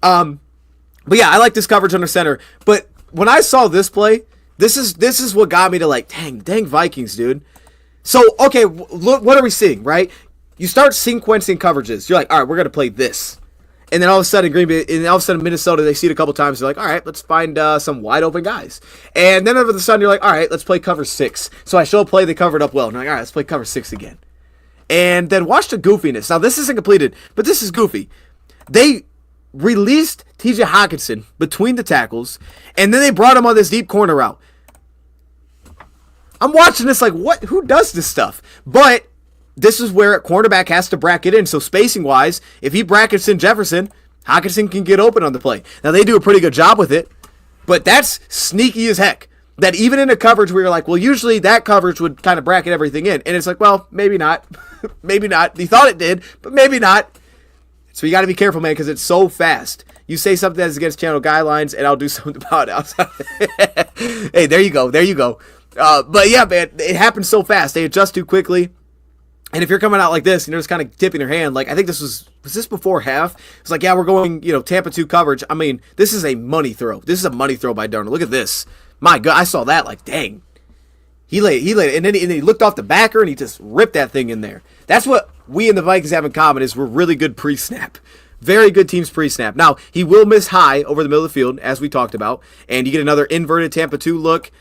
But yeah, I like this coverage under center. But when I saw this play, this is what got me to like, dang Vikings, dude. So, okay, look, what are we seeing, right? You start sequencing coverages. You're like, all right, we're going to play this. And then all of a sudden, Minnesota, they see it a couple times. They're like, all right, let's find some wide open guys. And then all of a sudden, you're like, all right, let's play cover 6. So I show a play, they covered up well. And I'm like, all right, let's play cover 6 again. And then watch the goofiness. Now, this isn't completed, but this is goofy. They released TJ Hawkinson between the tackles, and then they brought him on this deep corner route. I'm watching this like, what? Who does this stuff? But this is where a cornerback has to bracket in. So spacing-wise, if he brackets in Jefferson, Hawkinson can get open on the play. Now, they do a pretty good job with it, but that's sneaky as heck. That even in a coverage where you're like, well, usually that coverage would kind of bracket everything in. And it's like, well, maybe not. Maybe not. You thought it did, but maybe not. So you got to be careful, man, because it's so fast. You say something that's against channel guidelines, and I'll do something about it. Hey, there you go. There you go. But yeah, man, it happens so fast. They adjust too quickly. And if you're coming out like this and you're just kind of tipping your hand, like I think this was this before half? It's like, yeah, we're going, Tampa 2 coverage. I mean, this is a money throw. This is a money throw by Darnold. Look at this. My God, I saw that like, dang. He laid it, and then he looked off the backer and he just ripped that thing in there. That's what we and the Vikings have in common is we're really good pre-snap. Very good teams pre-snap. Now, he will miss high over the middle of the field, as we talked about, and you get another inverted Tampa 2 look.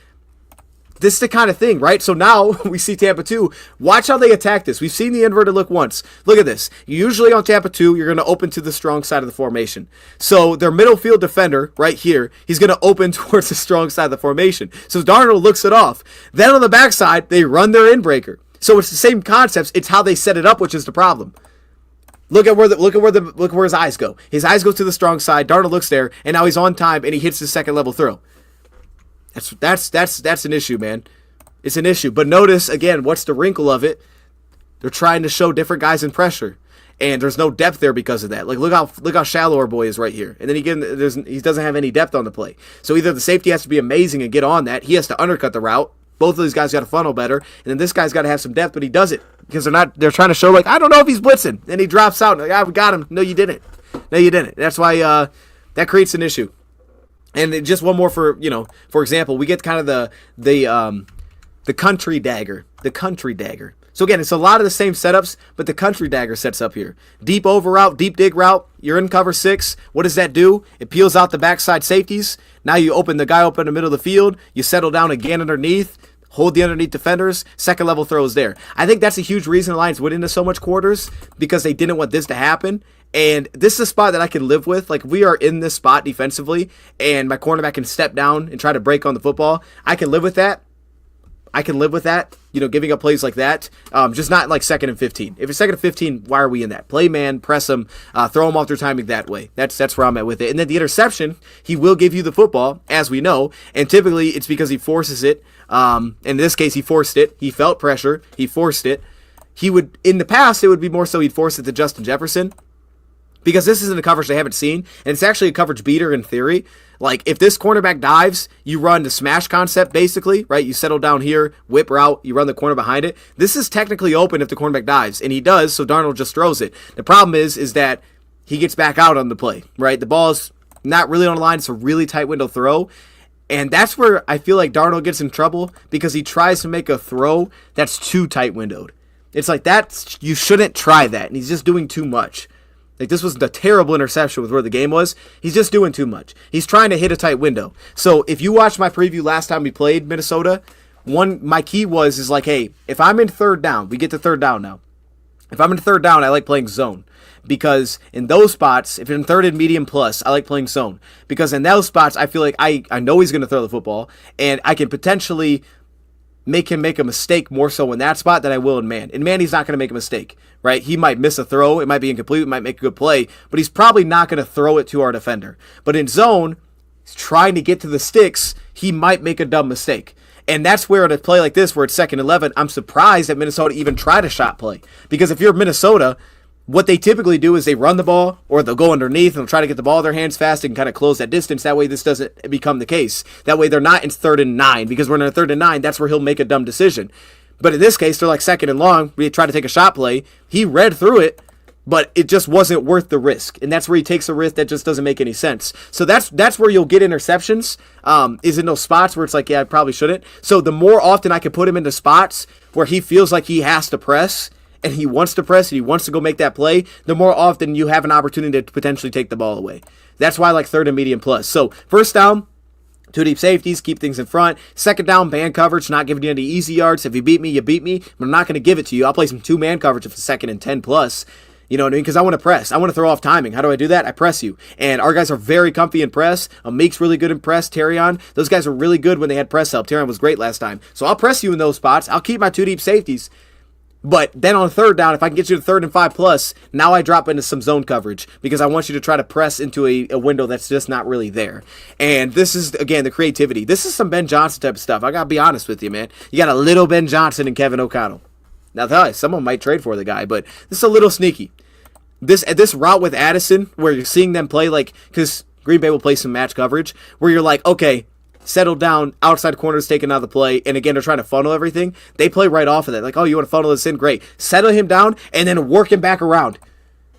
This is the kind of thing, right? So now we see Tampa 2. Watch how they attack this. We've seen the inverted look once. Look at this. Usually on Tampa 2, you're going to open to the strong side of the formation. So their middle field defender right here, he's going to open towards the strong side of the formation. So Darnold looks it off. Then on the backside, they run their inbreaker. So it's the same concepts. It's how they set it up, which is the problem. Look at where his eyes go. His eyes go to the strong side. Darnold looks there, and now he's on time, and he hits his second level throw. That's an issue, man. It's an issue. But notice, again, what's the wrinkle of it? They're trying to show different guys in pressure. And there's no depth there because of that. Like, look how shallow our boy is right here. And then he doesn't have any depth on the play. So either the safety has to be amazing and get on that. He has to undercut the route. Both of these guys got to funnel better. And then this guy's got to have some depth, but he does it. Because they're trying to show, like, I don't know if he's blitzing. Then he drops out. Like, we got him. No, you didn't. That's why that creates an issue. And just one more for example, we get kind of the country dagger. The country dagger. So again, it's a lot of the same setups, but the country dagger sets up here. Deep over route, deep dig route. You're in cover 6. What does that do? It peels out the backside safeties. Now you open the guy up in the middle of the field. You settle down again underneath. Hold the underneath defenders. Second level throws there. I think that's a huge reason the Lions went into so much quarters because they didn't want this to happen. And this is a spot that I can live with. Like, we are in this spot defensively, and my cornerback can step down and try to break on the football. I can live with that. Giving up plays like that. Just not like 2nd and 15. If it's 2nd and 15, why are we in that? Play man, press him, throw him off their timing that way. That's where I'm at with it. And then the interception, he will give you the football, as we know, and typically it's because he forces it. In this case, he forced it. He felt pressure. He forced it. In the past, it would be more so he'd force it to Justin Jefferson. Because this isn't a coverage they haven't seen, and it's actually a coverage beater in theory. Like, if this cornerback dives, you run the smash concept, basically, right? You settle down here, whip route, you run the corner behind it. This is technically open if the cornerback dives, and he does, so Darnold just throws it. The problem is that he gets back out on the play, right? The ball's not really on the line. It's a really tight window throw, and that's where I feel like Darnold gets in trouble because he tries to make a throw that's too tight windowed. It's like that. You shouldn't try that, and he's just doing too much. Like, this was a terrible interception with where the game was. He's just doing too much. He's trying to hit a tight window. So if you watched my preview last time we played Minnesota, my key is like, hey, if I'm in third down, we get to third down now. If I'm in third down, I like playing zone. Because in those spots, if you're in third and medium plus, I like playing zone. Because in those spots, I feel like I know he's going to throw the football, and I can potentially make him make a mistake more so in that spot than I will in man. In man, he's not going to make a mistake, right? He might miss a throw. It might be incomplete. It might make a good play, but he's probably not going to throw it to our defender. But in zone, he's trying to get to the sticks. He might make a dumb mistake. And that's where, at a play like this, where it's 2nd and 11, I'm surprised that Minnesota even tried a shot play. Because if you're Minnesota, what they typically do is they run the ball, or they'll go underneath and they'll try to get the ball in their hands fast and kind of close that distance. That way this doesn't become the case. That way they're not in 3rd and 9, because when they're in 3rd and 9, that's where he'll make a dumb decision. But in this case, they're like 2nd and long. We try to take a shot play. He read through it, but it just wasn't worth the risk. And that's where he takes a risk that just doesn't make any sense. So that's where you'll get interceptions, is in those spots where it's like, yeah, I probably shouldn't. So the more often I can put him into spots where he feels like he has to press, and he wants to press and he wants to go make that play, the more often you have an opportunity to potentially take the ball away. That's why I like third and medium plus. So first down, two deep safeties, keep things in front. Second down, man coverage, not giving you any easy yards. If you beat me, you beat me. But I'm not going to give it to you. I'll play some two-man coverage if it's second and 10 plus. You know what I mean? Because I want to press. I want to throw off timing. How do I do that? I press you. And our guys are very comfy in press. Meek's really good in press. Terrion, those guys were really good when they had press help. Terrion was great last time. So I'll press you in those spots. I'll keep my two deep safeties. But then on third down, if I can get you to third and 5 plus, now I drop into some zone coverage because I want you to try to press into a window that's just not really there. And this is, again, the creativity. This is some Ben Johnson type of stuff. I got to be honest with you, man. You got a little Ben Johnson and Kevin O'Connell. Now, I'll tell you, someone might trade for the guy, but this is a little sneaky. This route with Addison, where you're seeing them play like, because Green Bay will play some match coverage, where you're like, okay, settle down, outside corners taking out of the play, and again, they're trying to funnel everything. They play right off of that. Like, oh, you want to funnel this in? Great. Settle him down, and then work him back around.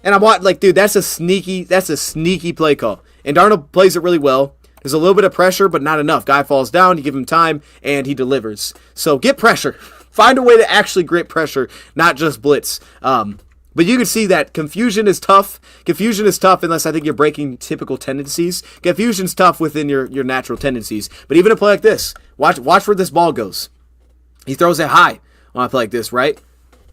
And I'm like, dude, that's a sneaky play call. And Darnold plays it really well. There's a little bit of pressure, but not enough. Guy falls down, you give him time, and he delivers. So get pressure. Find a way to actually get pressure, not just blitz. But you can see that confusion is tough. Confusion is tough unless I think you're breaking typical tendencies. Confusion's tough within your natural tendencies. But even a play like this, watch where this ball goes. He throws it high on a play like this, right?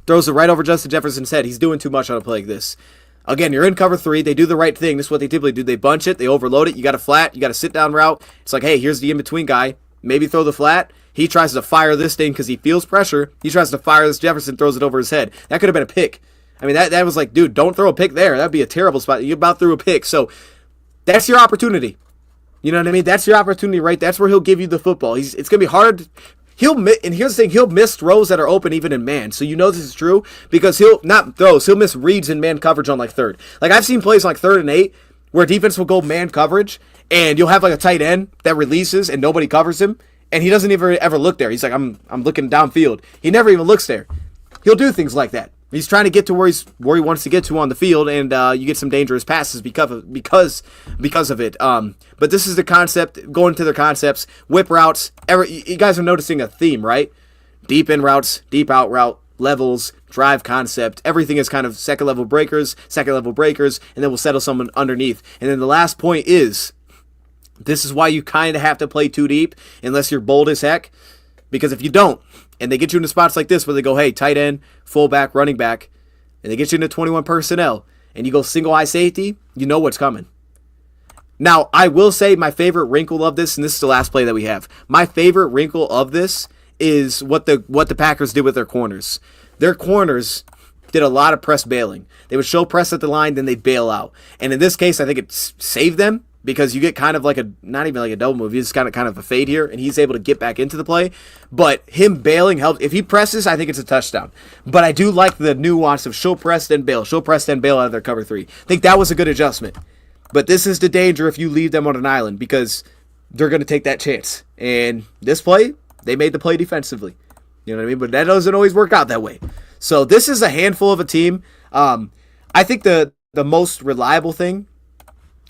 Throws it right over Justin Jefferson's head. He's doing too much on a play like this. Again, you're in cover 3. They do the right thing. This is what they typically do. They bunch it. They overload it. You got a flat. You got a sit-down route. It's like, hey, here's the in-between guy. Maybe throw the flat. He tries to fire this thing because he feels pressure. He tries to fire this. Jefferson throws it over his head. That could have been a pick. I mean, that was like, dude, don't throw a pick there. That'd be a terrible spot. You about threw a pick. So that's your opportunity. You know what I mean? That's your opportunity, right? That's where he'll give you the football. It's going to be hard. And here's the thing, he'll miss throws that are open even in man. So you know this is true because he'll miss reads in man coverage on like third. Like I've seen plays like 3rd and 8 where defense will go man coverage and you'll have like a tight end that releases and nobody covers him and he doesn't even ever look there. He's like, I'm looking downfield. He never even looks there. He'll do things like that. He's trying to get to where he wants to get to on the field, and you get some dangerous passes because of it. But this is the concept. Going to their concepts, whip routes. You guys are noticing a theme, right? Deep in routes, deep out route, levels, drive concept. Everything is kind of second level breakers, and then we'll settle someone underneath. And then the last point is, this is why you kind of have to play too deep unless you're bold as heck. Because if you don't, and they get you into spots like this where they go, hey, tight end, fullback, running back, and they get you into 21 personnel, and you go single high safety, you know what's coming. Now, I will say my favorite wrinkle of this, and this is the last play that we have, my favorite wrinkle of this is what the Packers did with their corners. Their corners did a lot of press bailing. They would show press at the line, then they'd bail out. And in this case, I think it saved them, because you get kind of like not even like a double move, you just kind of a fade here, and he's able to get back into the play. But him bailing helps. If he presses, I think it's a touchdown. But I do like the nuance of show press, then bail out of their cover 3. I think that was a good adjustment. But this is the danger if you leave them on an island, because they're going to take that chance. And this play, they made the play defensively. You know what I mean? But that doesn't always work out that way. So this is a handful of a team. I think the most reliable thing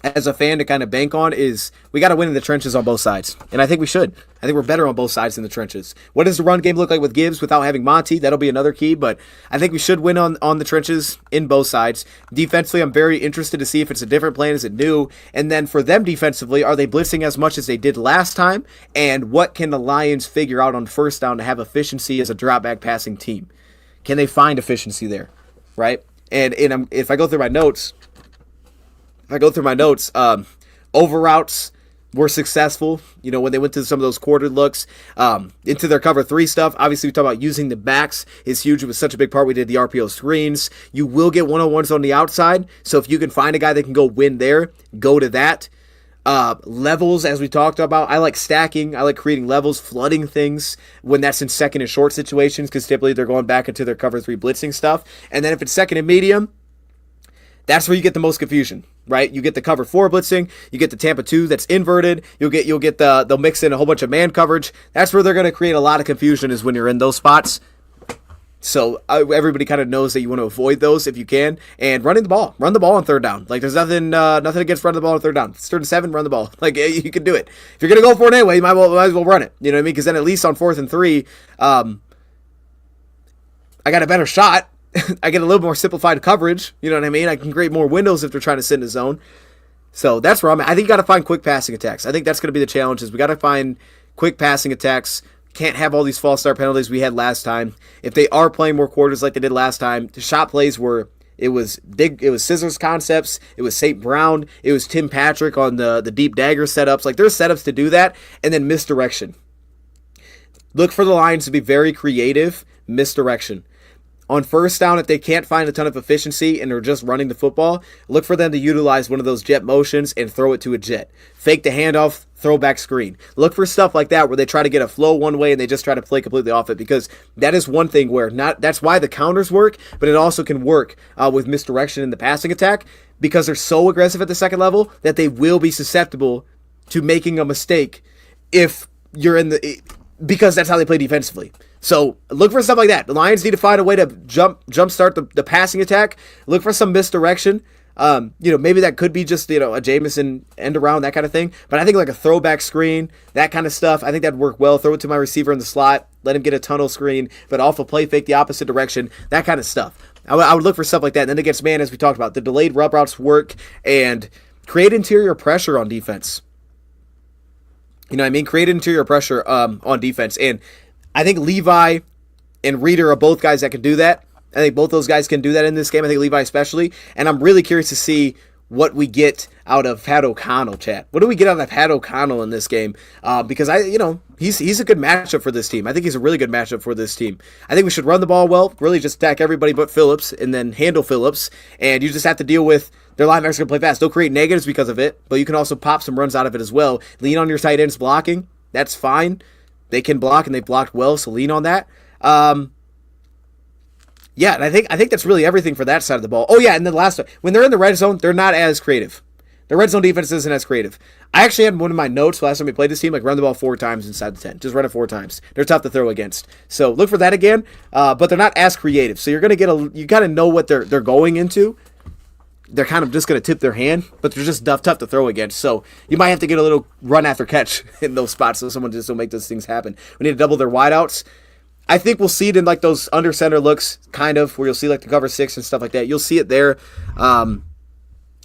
as a fan to kind of bank on is we got to win in the trenches on both sides. And I think we should. I think we're better on both sides in the trenches. What does the run game look like with Gibbs without having Monty? That'll be another key, but I think we should win on the trenches in both sides. Defensively, I'm very interested to see if it's a different plan. Is it new? And then for them defensively, are they blitzing as much as they did last time? And what can the Lions figure out on first down to have efficiency as a drop back passing team? Can they find efficiency there? Right? And if I go through my notes, over routes were successful, when they went to some of those quarter looks, into their cover 3 stuff. Obviously, we talk about using the backs is huge. It was such a big part. We did the RPO screens. You will get one-on-ones on the outside. So if you can find a guy that can go win there, go to that. Levels, as we talked about, I like stacking. I like creating levels, flooding things when that's in second and short situations, because typically they're going back into their cover 3 blitzing stuff. And then if it's second and medium, that's where you get the most confusion, right? You get the cover 4 blitzing, you get the Tampa 2 that's inverted, you'll get they'll mix in a whole bunch of man coverage. That's where they're going to create a lot of confusion, is when you're in those spots. So everybody kind of knows that you want to avoid those if you can. And run the ball on third down. Like, there's nothing against running the ball on third down. It's 3rd and 7, run the ball. Like, you can do it. If you're going to go for it anyway, you might as well run it. You know what I mean? Because then at least on 4th and 3, I got a better shot I get a little more simplified coverage. You know what I mean? I can create more windows if they're trying to sit in the zone. So that's where I'm at. I think you got to find quick passing attacks. I think that's going to be the challenge. Is we got to find quick passing attacks. Can't have all these false start penalties we had last time. If they are playing more quarters like they did last time, the shot plays were it was scissors concepts, it was St. Brown, it was Tim Patrick on the deep dagger setups. Like there's setups to do that, and then misdirection. Look for the Lions to be very creative. Misdirection. On first down, if they can't find a ton of efficiency and they're just running the football, look for them to utilize one of those jet motions and throw it to a jet. Fake the handoff, throw back screen. Look for stuff like that where they try to get a flow one way and they just try to play completely off it, because that is one thing where that's why the counters work, but it also can work with misdirection in the passing attack, because they're so aggressive at the second level that they will be susceptible to making a mistake if you're in the... because that's how they play defensively. So look for stuff like that. The Lions need to find a way to jumpstart the passing attack. Look for some misdirection. Maybe that could be just, a Jameson end around, that kind of thing. But I think like a throwback screen, that kind of stuff, I think that'd work well. Throw it to my receiver in the slot, let him get a tunnel screen, but off a play fake the opposite direction, that kind of stuff. I would look for stuff like that. And then against man, as we talked about, the delayed rub routes work, and create interior pressure on defense. You know what I mean? Create interior pressure on defense. And I think Levi and Reader are both guys that can do that. I think both those guys can do that in this game. I think Levi especially. And I'm really curious to see what we get out of Pat O'Connell, chat. What do we get out of Pat O'Connell in this game? Because he's a good matchup for this team. I think he's a really good matchup for this team. I think we should run the ball well, really just attack everybody but Phillips, and then handle Phillips. And you just have to deal with their linebackers going to play fast. They'll create negatives because of it, but you can also pop some runs out of it as well. Lean on your tight ends blocking. That's fine. They can block, and they've blocked well, so lean on that. And I think that's really everything for that side of the ball. Oh, yeah, and then last one. When they're in the red zone, they're not as creative. The red zone defense isn't as creative. I actually had one of my notes last time we played this team, like run the ball 4 times inside the 10. Just run it 4 times. They're tough to throw against. So look for that again, but they're not as creative. So you're going to you got to know what they're going into. They're kind of just going to tip their hand, but they're just tough to throw against. So you might have to get a little run after catch in those spots so someone just don't make those things happen. We need to double their wideouts. I think we'll see it in like those under center looks, kind of, where you'll see like the cover 6 and stuff like that. You'll see it there.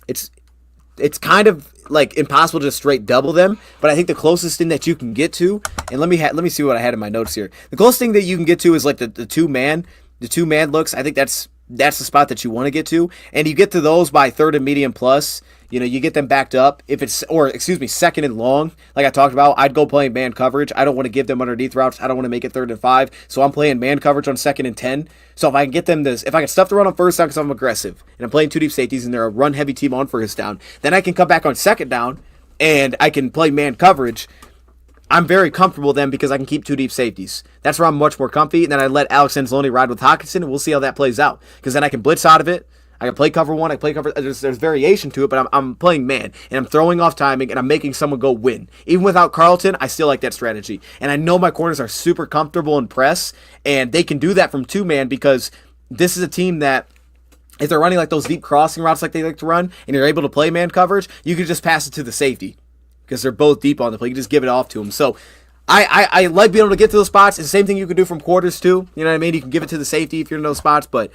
It's kind of like impossible to just straight double them, but I think the closest thing that you can get to, and let me see what I had in my notes here. The closest thing that you can get to is like the two man looks. I think that's the spot that you want to get to, and you get to those by 3rd and medium plus. You get them backed up. If it's, second and long, like I talked about, I'd go playing man coverage. I don't want to give them underneath routes. I don't want to make it 3rd and 5, so I'm playing man coverage on 2nd and 10. So if I can get them this, if I can stuff the run on first down because I'm aggressive, and I'm playing 2 deep safeties and they're a run heavy team on first down, then I can come back on 2nd down and I can play man coverage. I'm very comfortable then because I can keep 2 deep safeties. That's where I'm much more comfy. And then I let Alex Anzalone ride with Hawkinson, and we'll see how that plays out. Because then I can blitz out of it. I can play cover 1. I can play cover. There's variation to it, but I'm playing man, and I'm throwing off timing, and I'm making someone go win. Even without Carlton, I still like that strategy. And I know my corners are super comfortable in press, and they can do that from 2-man because this is a team that, if they're running like those deep crossing routes like they like to run, and you're able to play man coverage, you can just pass it to the safety because they're both deep on the play. You can just give it off to them. So I like being able to get to those spots. It's the same thing you can do from quarters too. You know what I mean? You can give it to the safety if you're in those spots, but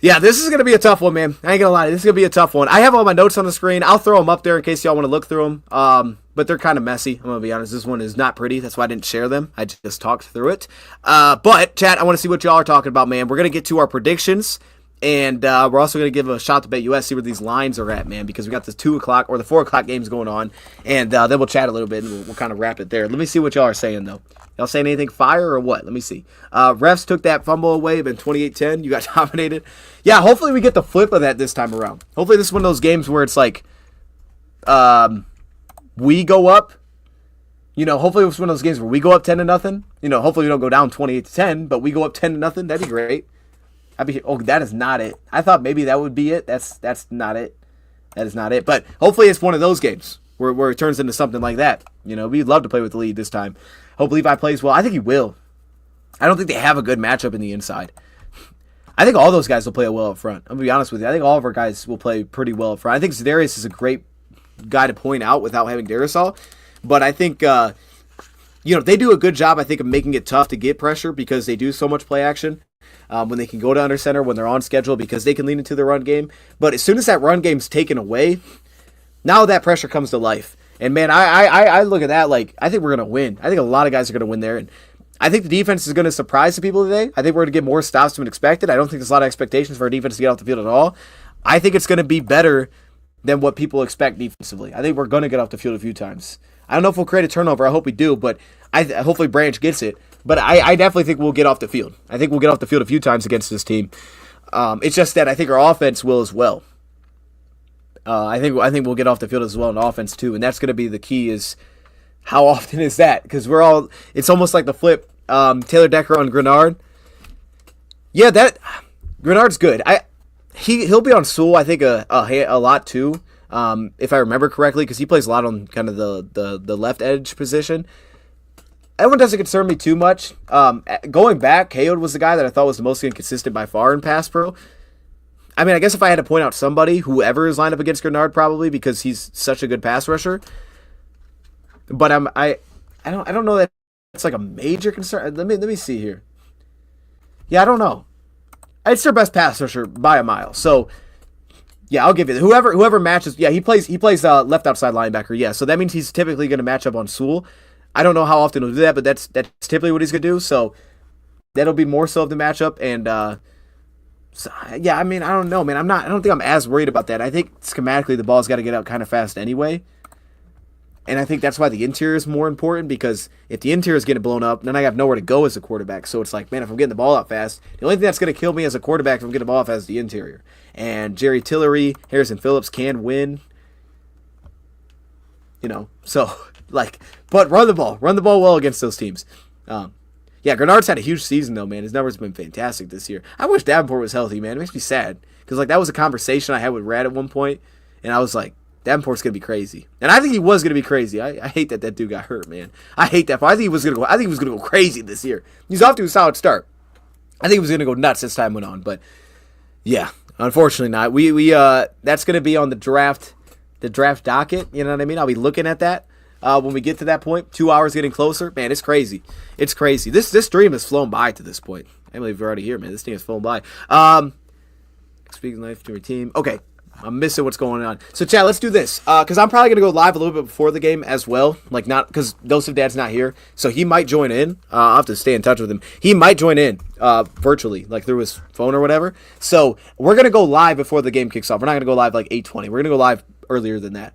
yeah, this is going to be a tough one, man. I ain't going to lie. This is going to be a tough one. I have all my notes on the screen. I'll throw them up there in case y'all want to look through them. But they're kind of messy. I'm going to be honest. This one is not pretty. That's why I didn't share them. I just talked through it. But, chat, I want to see what y'all are talking about, man. We're going to get to our predictions. And we're also going to give a shot to BetUS, see where these lines are at, man, because we got the 2 o'clock or the 4 o'clock games going on. And then we'll chat a little bit, and we'll kind of wrap it there. Let me see what y'all are saying, though. Y'all saying anything fire or what? Let me see. Refs took that fumble away, but 28-10. You got dominated. Yeah, hopefully we get the flip of that this time around. Hopefully this is one of those games where it's like we go up. Hopefully it's one of those games where we go up 10-0. Hopefully we don't go down 28-10, but we go up 10-0. That'd be great. That is not it. I thought maybe that would be it. That's not it. That is not it. But hopefully it's one of those games where it turns into something like that. We'd love to play with the lead this time. Hope Levi plays well. I think he will. I don't think they have a good matchup in the inside. I think all those guys will play well up front. I'm going to be honest with you. I think all of our guys will play pretty well up front. I think Zedarius is a great guy to point out without having Darrisaw. But I think, they do a good job, I think, of making it tough to get pressure because they do so much play action. when they can go to under center, when they're on schedule, because they can lean into the run game. But as soon as that run game's taken away, now that pressure comes to life. And, man, I look at that like I think we're going to win. I think a lot of guys are going to win there. And I think the defense is going to surprise the people today. I think we're going to get more stops than expected. I don't think there's a lot of expectations for our defense to get off the field at all. I think it's going to be better than what people expect defensively. I think we're going to get off the field a few times. I don't know if we'll create a turnover. I hope we do, but hopefully Branch gets it. But I definitely think we'll get off the field. I think we'll get off the field a few times against this team. It's just that I think our offense will as well. I think we'll get off the field as well in offense too, and that's going to be the key. Is how often is that? Because it's almost like the flip. Taylor Decker on Grenard. Yeah, that Grenard's good. He'll be on Sewell, I think, a lot too, if I remember correctly, because he plays a lot on kind of the left edge position. That one doesn't concern me too much. Going back, Kayode was the guy that I thought was the most inconsistent by far in pass pro. I mean, I guess if I had to point out somebody, whoever is lined up against Grenard, probably, because he's such a good pass rusher. But I don't know that it's like a major concern. Let me see here. Yeah, I don't know. It's their best pass rusher by a mile. So yeah, I'll give you that. Whoever matches. Yeah, he plays left outside linebacker. Yeah, so that means he's typically going to match up on Sewell. I don't know how often he'll do that, but that's typically what he's going to do. So that'll be more so of the matchup. And so, yeah, I mean, I don't know, man. I don't think I'm as worried about that. I think schematically the ball's got to get out kind of fast anyway. And I think that's why the interior is more important, because if the interior is getting blown up, then I have nowhere to go as a quarterback. So it's like, man, if I'm getting the ball out fast, the only thing that's going to kill me as a quarterback if I'm getting the ball out fast is the interior. And Jerry Tillery, Harrison Phillips can win. So, but run the ball well against those teams. Yeah, Grenard's had a huge season, though, man. His numbers have been fantastic this year. I wish Davenport was healthy, man. It makes me sad. Because, that was a conversation I had with Rad at one point, and I was like, Davenport's going to be crazy. And I think he was going to be crazy. I hate that dude got hurt, man. I hate that. I think he was going to go crazy this year. He's off to a solid start. I think he was going to go nuts as time went on. But, yeah, unfortunately not. We that's going to be on the draft docket. You know what I mean? I'll be looking at that. When we get to that point, 2 hours getting closer, man, it's crazy. It's crazy. This stream has flown by to this point. I can't believe we're already here, man. This thing has flown by. Speaking life to your team. Okay, I'm missing what's going on. So, chat, let's do this. Because I'm probably going to go live a little bit before the game as well. Not because Joseph Dad's not here. So he might join in. I'll have to stay in touch with him. He might join in virtually, through his phone or whatever. So we're going to go live before the game kicks off. We're not going to go live 8:20. We're going to go live earlier than that.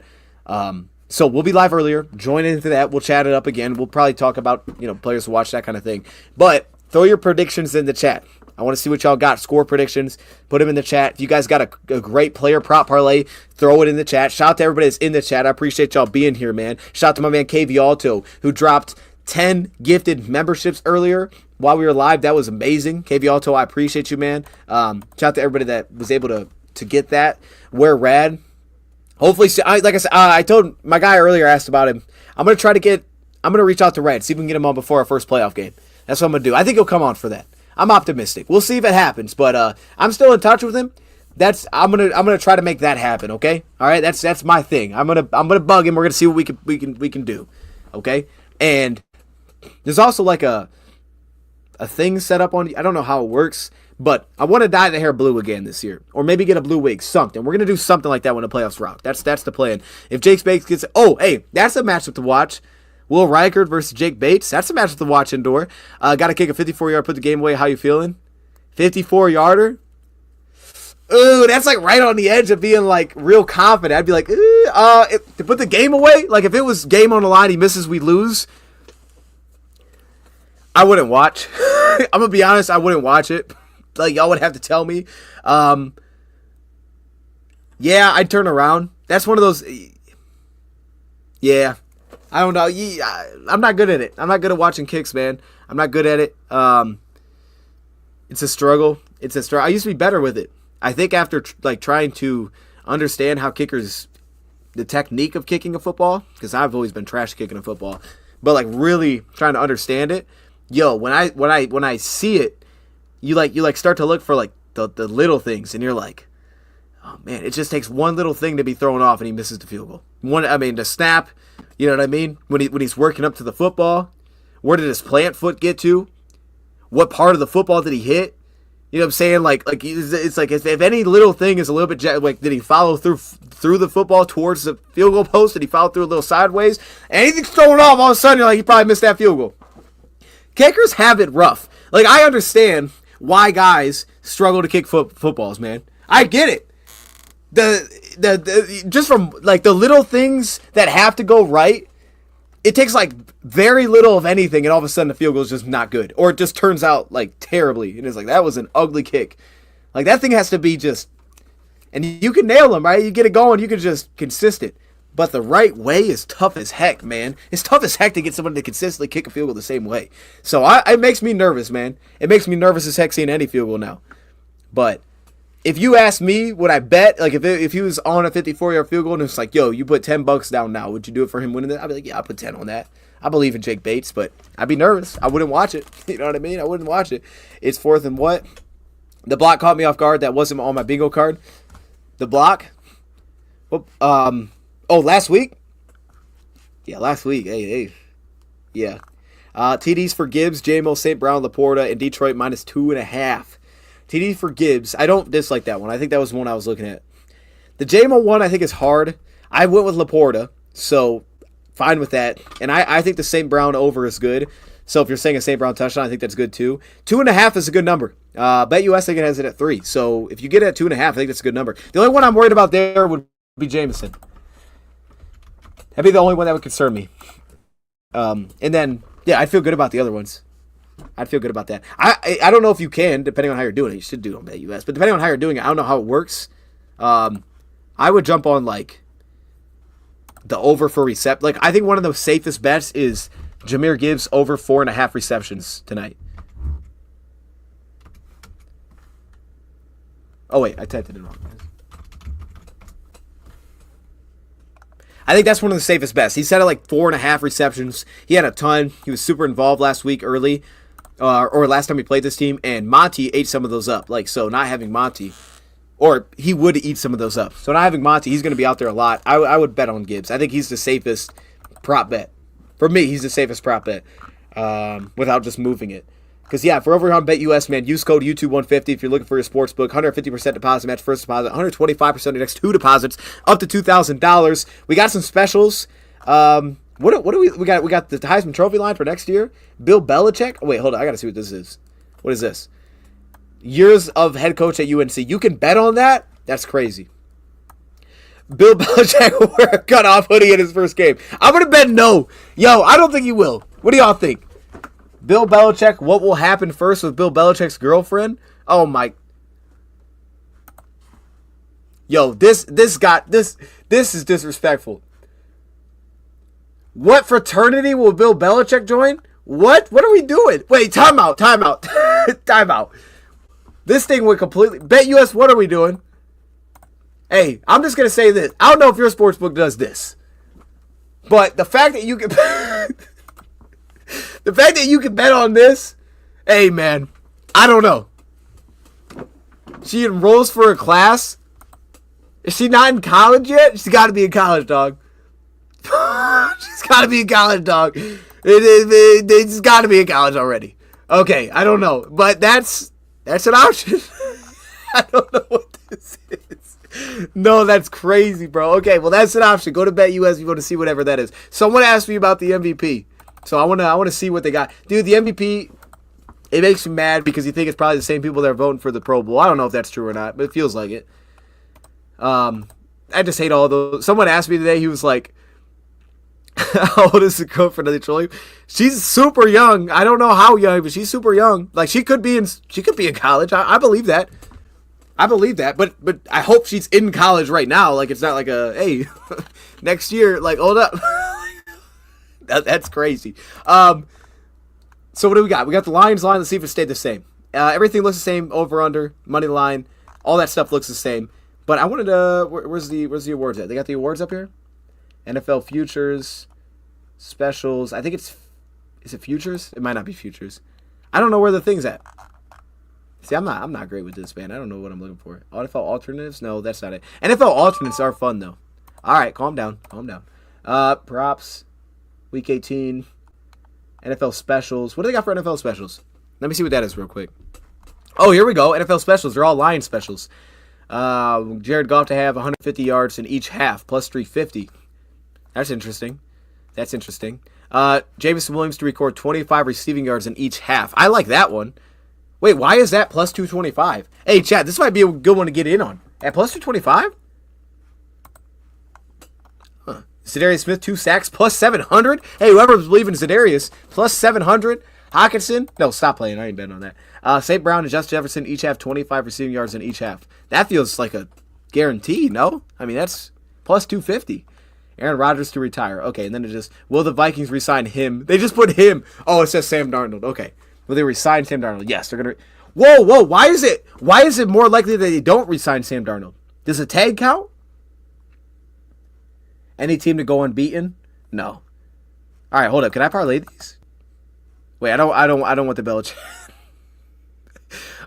So we'll be live earlier. Join into that. We'll chat it up again. We'll probably talk about, players to watch, that kind of thing. But throw your predictions in the chat. I want to see what y'all got. Score predictions. Put them in the chat. If you guys got a great player prop parlay, throw it in the chat. Shout out to everybody that's in the chat. I appreciate y'all being here, man. Shout out to my man KV Alto, who dropped 10 gifted memberships earlier while we were live. That was amazing. KV Alto, I appreciate you, man. Shout out to everybody that was able to get that. We're rad. Hopefully, like I said, I told my guy earlier, asked about him. I'm going to reach out to Red, see if we can get him on before our first playoff game. That's what I'm going to do. I think he'll come on for that. I'm optimistic. We'll see if it happens, but I'm still in touch with him. I'm gonna try to make that happen. Okay, all right. That's my thing. I'm gonna bug him. We're gonna see what we can do. Okay, and there's also a thing set up on. I don't know how it works. But I want to dye the hair blue again this year. Or maybe get a blue wig. Something. We're going to do something like that when the playoffs rock. That's the plan. If Jake Bates gets... Oh, hey, that's a matchup to watch. Will Reichert versus Jake Bates. That's a matchup to watch indoor. Got to kick a 54-yard, put the game away. How you feeling? 54-yarder? Ooh, that's right on the edge of being real confident. I'd be like, to put the game away? If it was game on the line, he misses, we lose. I wouldn't watch. I'm going to be honest, I wouldn't watch it. Y'all would have to tell me. Yeah, I'd turn around. That's one of those. Yeah, I don't know. I'm not good at it. I'm not good at watching kicks, man. I'm not good at it. It's a struggle. I used to be better with it. I think after trying to understand how kickers, the technique of kicking a football, because I've always been trash kicking a football, but really trying to understand it. Yo, when I see it. You start to look for the little things, and you're like, oh man, it just takes one little thing to be thrown off, and he misses the field goal. The snap, you know what I mean? When he's working up to the football, where did his plant foot get to? What part of the football did he hit? You know what I'm saying? Like it's like if any little thing is a little bit like, did he follow through the football towards the field goal post? Did he follow through a little sideways? Anything's thrown off, all of a sudden you're like, he probably missed that field goal. Kickers have it rough. Like, I understand why guys struggle to kick footballs, man. I get it. The just from like the little things that have to go right, it takes like very little of anything, and all of a sudden the field goal is just not good, or it just turns out like terribly, and it's like, that was an ugly kick. Like, that thing has to be just, and you can nail them, right? You get it going, you can just consistent. But the right way is tough as heck, man. It's tough as heck to get somebody to consistently kick a field goal the same way. So it makes me nervous, man. It makes me nervous as heck seeing any field goal now. But if you ask me, would I bet, like if he was on a 54-yard field goal and it's like, yo, you put $10 down now, would you do it for him winning that? I'd be like, yeah, I'll put 10 on that. I believe in Jake Bates, but I'd be nervous. I wouldn't watch it. You know what I mean? I wouldn't watch it. It's 4th and what? The block caught me off guard. That wasn't on my bingo card. The block. Last week? Yeah, last week. Hey. Yeah. TDs for Gibbs, JMO, St. Brown, Laporta, and Detroit -2.5. TD for Gibbs. I don't dislike that one. I think that was one I was looking at. The JMO one I think is hard. I went with Laporta, so fine with that. And I think the St. Brown over is good. So if you're saying a St. Brown touchdown, I think that's good too. 2.5 is a good number. BetUS, I think it has it at 3. So if you get it at 2.5, I think that's a good number. The only one I'm worried about there would be Jameson. That'd be the only one that would concern me. And then, yeah, I'd feel good about the other ones. I'd feel good about that. I don't know if you can, depending on how you're doing it. You should do it on BetUS. But depending on how you're doing it, I don't know how it works. I would jump on, like, the over for recept. Like, I think one of the safest bets is Jahmyr Gibbs over 4.5 receptions tonight. Oh, wait, I typed it in wrong. I think that's one of the safest bets. He said it like 4.5 receptions. He had a ton. He was super involved last week early, or last time he played this team, and Monty ate some of those up. Like, so not having Monty, or he would eat some of those up. So not having Monty, he's going to be out there a lot. I would bet on Gibbs. I think he's the safest prop bet. For me, he's the safest prop bet without just moving it. Because, yeah, for over on BetUS, man, use code YouTube150 if you're looking for your sports book. 150% deposit match first deposit, 125% your next 2 deposits, up to $2,000. We got some specials. What do we got? We got the Heisman Trophy line for next year. Bill Belichick. Oh, wait, hold on. I got to see what this is. What is this? Years of head coach at UNC. You can bet on that? That's crazy. Bill Belichick will wear a cutoff hoodie in his first game. I'm going to bet no. Yo, I don't think he will. What do y'all think? Bill Belichick, what will happen first with Bill Belichick's girlfriend? Oh my. Yo, this is disrespectful. What fraternity will Bill Belichick join? What are we doing? Wait, time out. Time out. This thing went completely. BetUS, what are we doing? Hey, I'm just going to say this. I don't know if your sportsbook does this. But the fact that you can the fact that you can bet on this, hey man, I don't know. She enrolls for a class. Is she not in college yet? She's got to be in college, dog. She's got to be in college, dog. It's got to be in college already. Okay, I don't know, but that's an option. I don't know what this is. No, that's crazy, bro. Okay, well that's an option. Go to BetUS if you want to see whatever that is. Someone asked me about the MVP. So I want to see what they got. Dude, the MVP, it makes me mad because you think it's probably the same people that are voting for the Pro Bowl. I don't know if that's true or not, but it feels like it. I just hate all those. Someone asked me today, he was like, how old is the girlfriend of the trolling? She's super young. I don't know how young, but she's super young. Like, she could be in college. I believe that. But I hope she's in college right now. Like, it's not like hey, next year, like, hold up. That's crazy. So what do we got? We got the Lions line. Let's see if it stayed the same. Everything looks the same. Over, under, money line. All that stuff looks the same. But I wanted to... Where's the awards at? They got the awards up here? NFL futures. Specials. I think it's... Is it futures? It might not be futures. I don't know where the thing's at. See, I'm not great with this, man. I don't know what I'm looking for. NFL alternatives? No, that's not it. NFL alternates are fun, though. All right, calm down. Props. Week 18, NFL specials. What do they got for NFL specials? Let me see what that is real quick. Oh, here we go. NFL specials. They're all Lions specials. Jared Goff to have 150 yards in each half, plus 350. That's interesting. That's interesting. Jameson Williams to record 25 receiving yards in each half. I like that one. Wait, why is that plus 225? Hey, chat, this might be a good one to get in on. At plus 225? Huh. Za'Darius Smith, 2 sacks, plus 700? Hey, whoever was believing Za'Darius, plus 700. Hawkinson, no, stop playing. I ain't betting on that. St. Brown and Justin Jefferson each have 25 receiving yards in each half. That feels like a guarantee, no? I mean, that's plus 250. Aaron Rodgers to retire. Okay, and then it just, will the Vikings re-sign him? They just put him. Oh, it says Sam Darnold. Okay. Will they re-sign Sam Darnold? Yes, they're going to. Whoa. Why is it more likely that they don't re-sign Sam Darnold? Does a tag count? Any team to go unbeaten? No. All right, hold up. Can I parlay these? Wait, I don't want the Belichick.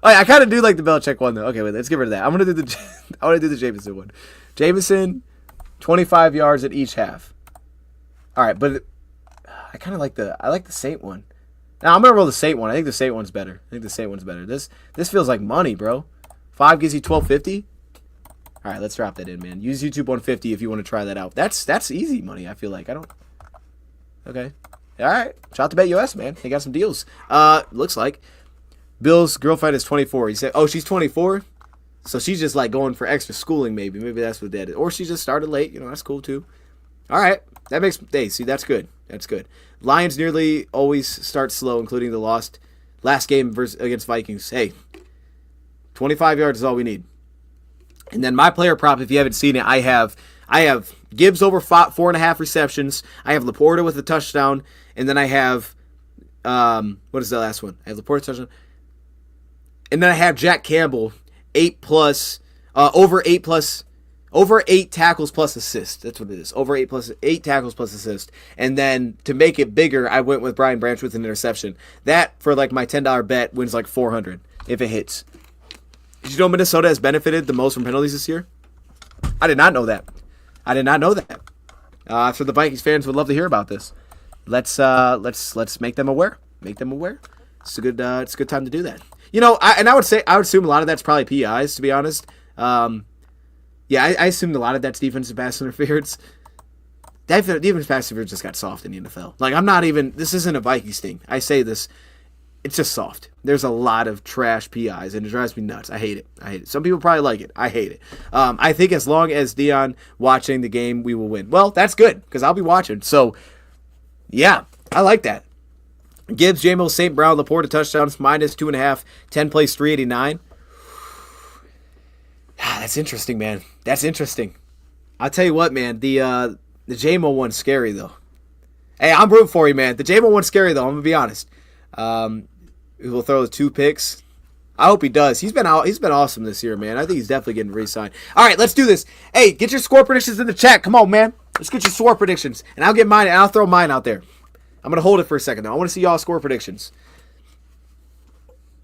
I kind of do like the Belichick one though. Okay, wait, let's get rid of that. I want to do the Jameson one. Jameson, 25 yards at each half. All right, but I kind of like the Saint one. Now I'm gonna roll the Saint one. I think the Saint one's better. This feels like money, bro. 5 gives you 1250. All right, let's drop that in, man. Use YouTube 150 if you want to try that out. That's easy money. I feel like Okay. All right. Shout out to BetUS, man. They got some deals. Looks like Bill's girlfriend is 24. He said, "Oh, she's 24." So she's just like going for extra schooling, maybe. Maybe that's what that is. Or she just started late. That's cool too. All right. That makes, hey, see, that's good. That's good. Lions nearly always start slow, including the last game against Vikings. Hey, 25 yards is all we need. And then my player prop, if you haven't seen it, I have Gibbs over 4.5 receptions. I have Laporta with a touchdown. And then I have, what is the last one? I have Laporta touchdown. And then I have Jack Campbell, 8 tackles plus assist. That's what it is. Over 8 tackles plus assist. And then to make it bigger, I went with Brian Branch with an interception. That, for like my $10 bet, wins like 400 if it hits. Did you know Minnesota has benefited the most from penalties this year? I did not know that. So the Vikings fans would love to hear about this. Let's make them aware. It's a good time to do that. I would assume a lot of that's probably PIs, to be honest. I assumed a lot of that's defensive pass interference. Defensive pass interference just got soft in the NFL. Like, this isn't a Vikings thing. I say this, it's just soft. There's a lot of trash PIs, and it drives me nuts. I hate it. Some people probably like it. I hate it. I think as long as Dion watching the game, we will win. Well, that's good, because I'll be watching. So, yeah, I like that. Gibbs, J-Mo, St. Brown, Laporta touchdowns, minus 2.5, 10 plays 389. That's interesting, man. That's interesting. I'll tell you what, man. The J-Mo one's scary, though. Hey, I'm rooting for you, man. The J-Mo one's scary, though. I'm going to be honest. He'll throw the 2 picks. I hope he does. He's been awesome this year, man. I think he's definitely getting re-signed. All right, let's do this. Hey, get your score predictions in the chat. Come on, man. Let's get your score predictions. And I'll get mine, and I'll throw mine out there. I'm going to hold it for a second, though. I want to see y'all score predictions.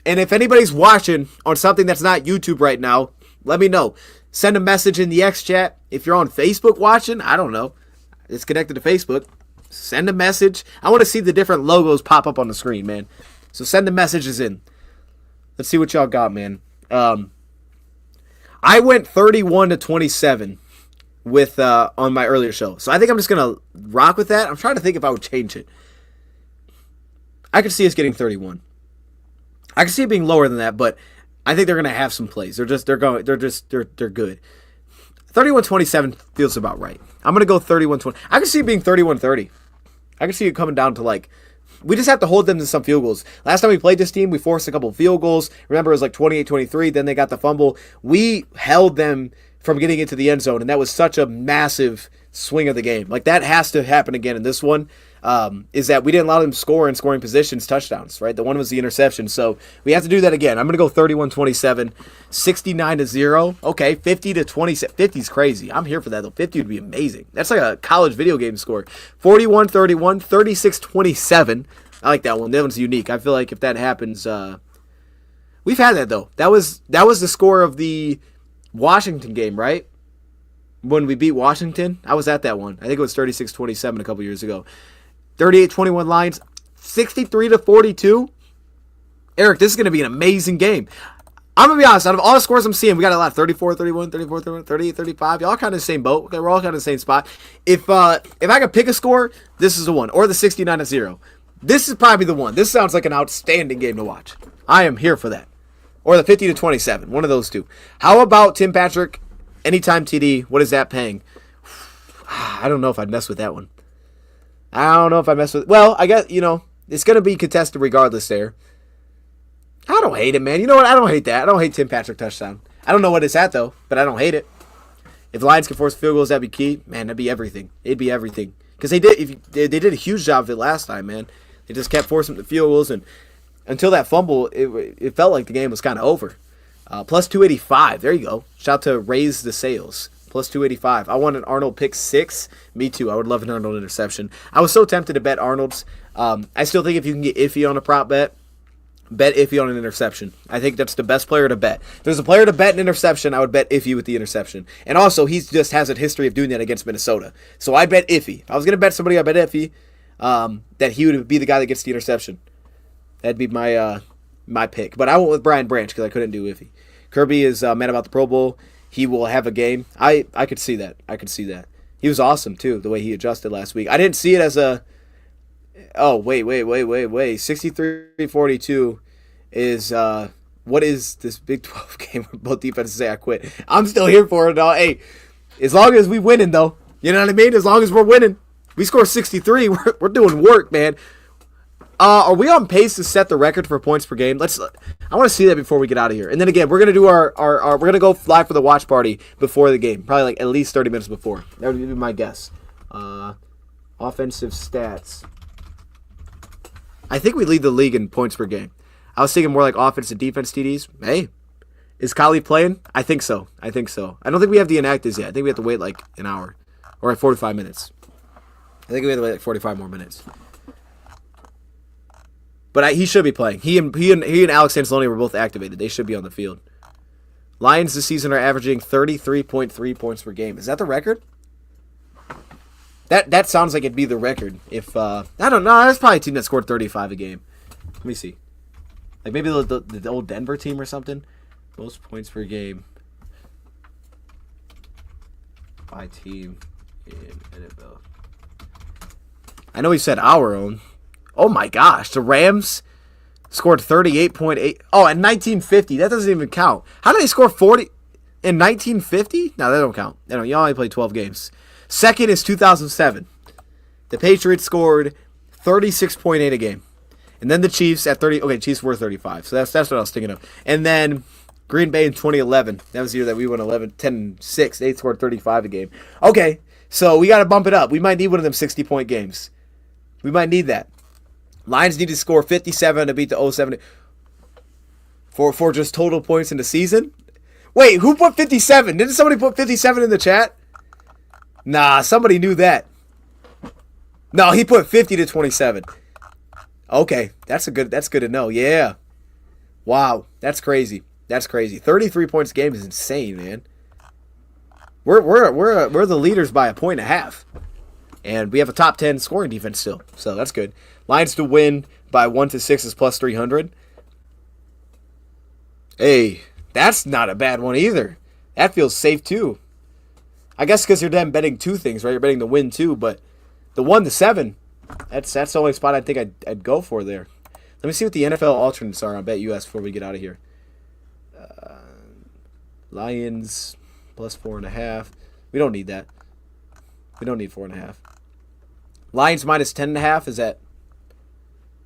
And if anybody's watching on something that's not YouTube right now, let me know. Send a message in the X chat. If you're on Facebook watching, I don't know. It's connected to Facebook. Send a message. I want to see the different logos pop up on the screen, man. So send the messages in. Let's see what y'all got, man. I went 31-27 with on my earlier show. So I think I'm just going to rock with that. I'm trying to think if I would change it. I could see us getting 31. I could see it being lower than that, but I think they're going to have some plays. They're good. 31-27 feels about right. I'm going to go 31-20. I can see it being 31-30. I can see it coming down to like, we just have to hold them to some field goals. Last time we played this team, we forced a couple of field goals. Remember, it was like 28-23. Then they got the fumble. We held them from getting into the end zone, and that was such a massive swing of the game. Like, that has to happen again in this one. Is that we didn't allow them to score in scoring positions, touchdowns, right? The one was the interception. So we have to do that again. I'm going to go 31-27, 69-0. Okay, 50-27. 50 is crazy. I'm here for that, though. 50 would be amazing. That's like a college video game score. 41-31, 36-27. I like that one. That one's unique. I feel like if that happens, we've had that, though. That was the score of the Washington game, right? When we beat Washington, I was at that one. I think it was 36-27 a couple years ago. 38-21 Lions, 63-42. Eric, this is going to be an amazing game. I'm going to be honest. Out of all the scores I'm seeing, we got a lot. 34, 31, 34, 31, 38, 35. Y'all kind of the same boat. Okay, we're all kind of the same spot. If I could pick a score, this is the one. Or the 69-0. This is probably the one. This sounds like an outstanding game to watch. I am here for that. Or the 50-27. One of those two. How about Tim Patrick, anytime TD? What is that paying? I don't know if I'd mess with that one. Well, I guess, it's going to be contested regardless there. I don't hate it, man. You know what? I don't hate that. I don't hate Tim Patrick touchdown. I don't know what it's at, though, but I don't hate it. If the Lions can force field goals, that'd be key. Man, that'd be everything. It'd be everything. Because they did a huge job of it last time, man. They just kept forcing the field goals, and until that fumble, it felt like the game was kind of over. Plus 285. There you go. Shout out to Raise the Sales. Plus 285. I want an Arnold pick 6. Me too. I would love an Arnold interception. I was so tempted to bet Arnold's. I still think if you can get iffy on a prop bet iffy on an interception. I think that's the best player to bet. If there's a player to bet an interception, I would bet iffy with the interception. And also, he just has a history of doing that against Minnesota. So I bet iffy. If I was going to bet somebody, I bet iffy that he would be the guy that gets the interception. That'd be my pick. But I went with Brian Branch because I couldn't do iffy. Kirby is mad about the Pro Bowl. He will have a game. I could see that. He was awesome, too, the way he adjusted last week. I didn't see it as a... Oh, wait. 63-42 is... what is this Big 12 game where both defenses say I quit? I'm still here for it, all. Hey, as long as we winning, though. You know what I mean? As long as we're winning. We score 63. We're doing work, man. Are we on pace to set the record for points per game? I want to see that before we get out of here. And then again, we're gonna do our we're gonna go live for the watch party before the game, probably like at least 30 minutes before. That would be my guess. Offensive stats. I think we lead the league in points per game. I was thinking more like offense and defense TDs. Hey, is Kali playing? I think so. I don't think we have the inactives yet. I think we have to wait like an hour or 45 minutes. I think we have to wait like 45 more minutes. But he should be playing. He and Alex Anzalone were both activated. They should be on the field. Lions this season are averaging 33.3 points per game. Is that the record? That sounds like it'd be the record. If I don't know, that's probably a team that scored 35 a game. Let me see. Like maybe the old Denver team or something. Most points per game by team in NFL. I know he said our own. Oh my gosh, the Rams scored 38.8. Oh, in 1950. That doesn't even count. How did they score 40 in 1950? No, that don't count. You only played 12 games. Second is 2007. The Patriots scored 36.8 a game. And then the Chiefs at 30. Okay, Chiefs were 35. So that's what I was thinking of. And then Green Bay in 2011. That was the year that we won 10-6. They scored 35 a game. Okay, so we got to bump it up. We might need one of them 60-point games. We might need that. Lions need to score 57 to beat the 07 for just total points in the season. Wait, who put 57? Didn't somebody put 57 in the chat? Nah, somebody knew that. No, he put 50-27. Okay, that's good to know. Yeah. Wow, that's crazy. 33 points a game is insane, man. We're the leaders by a point and a half. And we have a top 10 scoring defense still. So that's good. Lions to win by 1-6 is plus 300. Hey, that's not a bad one either. That feels safe too. I guess because you're then betting two things, right? You're betting the win too, but the 1-7, that's the only spot I think I'd go for there. Let me see what the NFL alternates are on BetUS before we get out of here. Lions plus 4.5. We don't need that. We don't need 4.5. Lions minus 10.5. Is that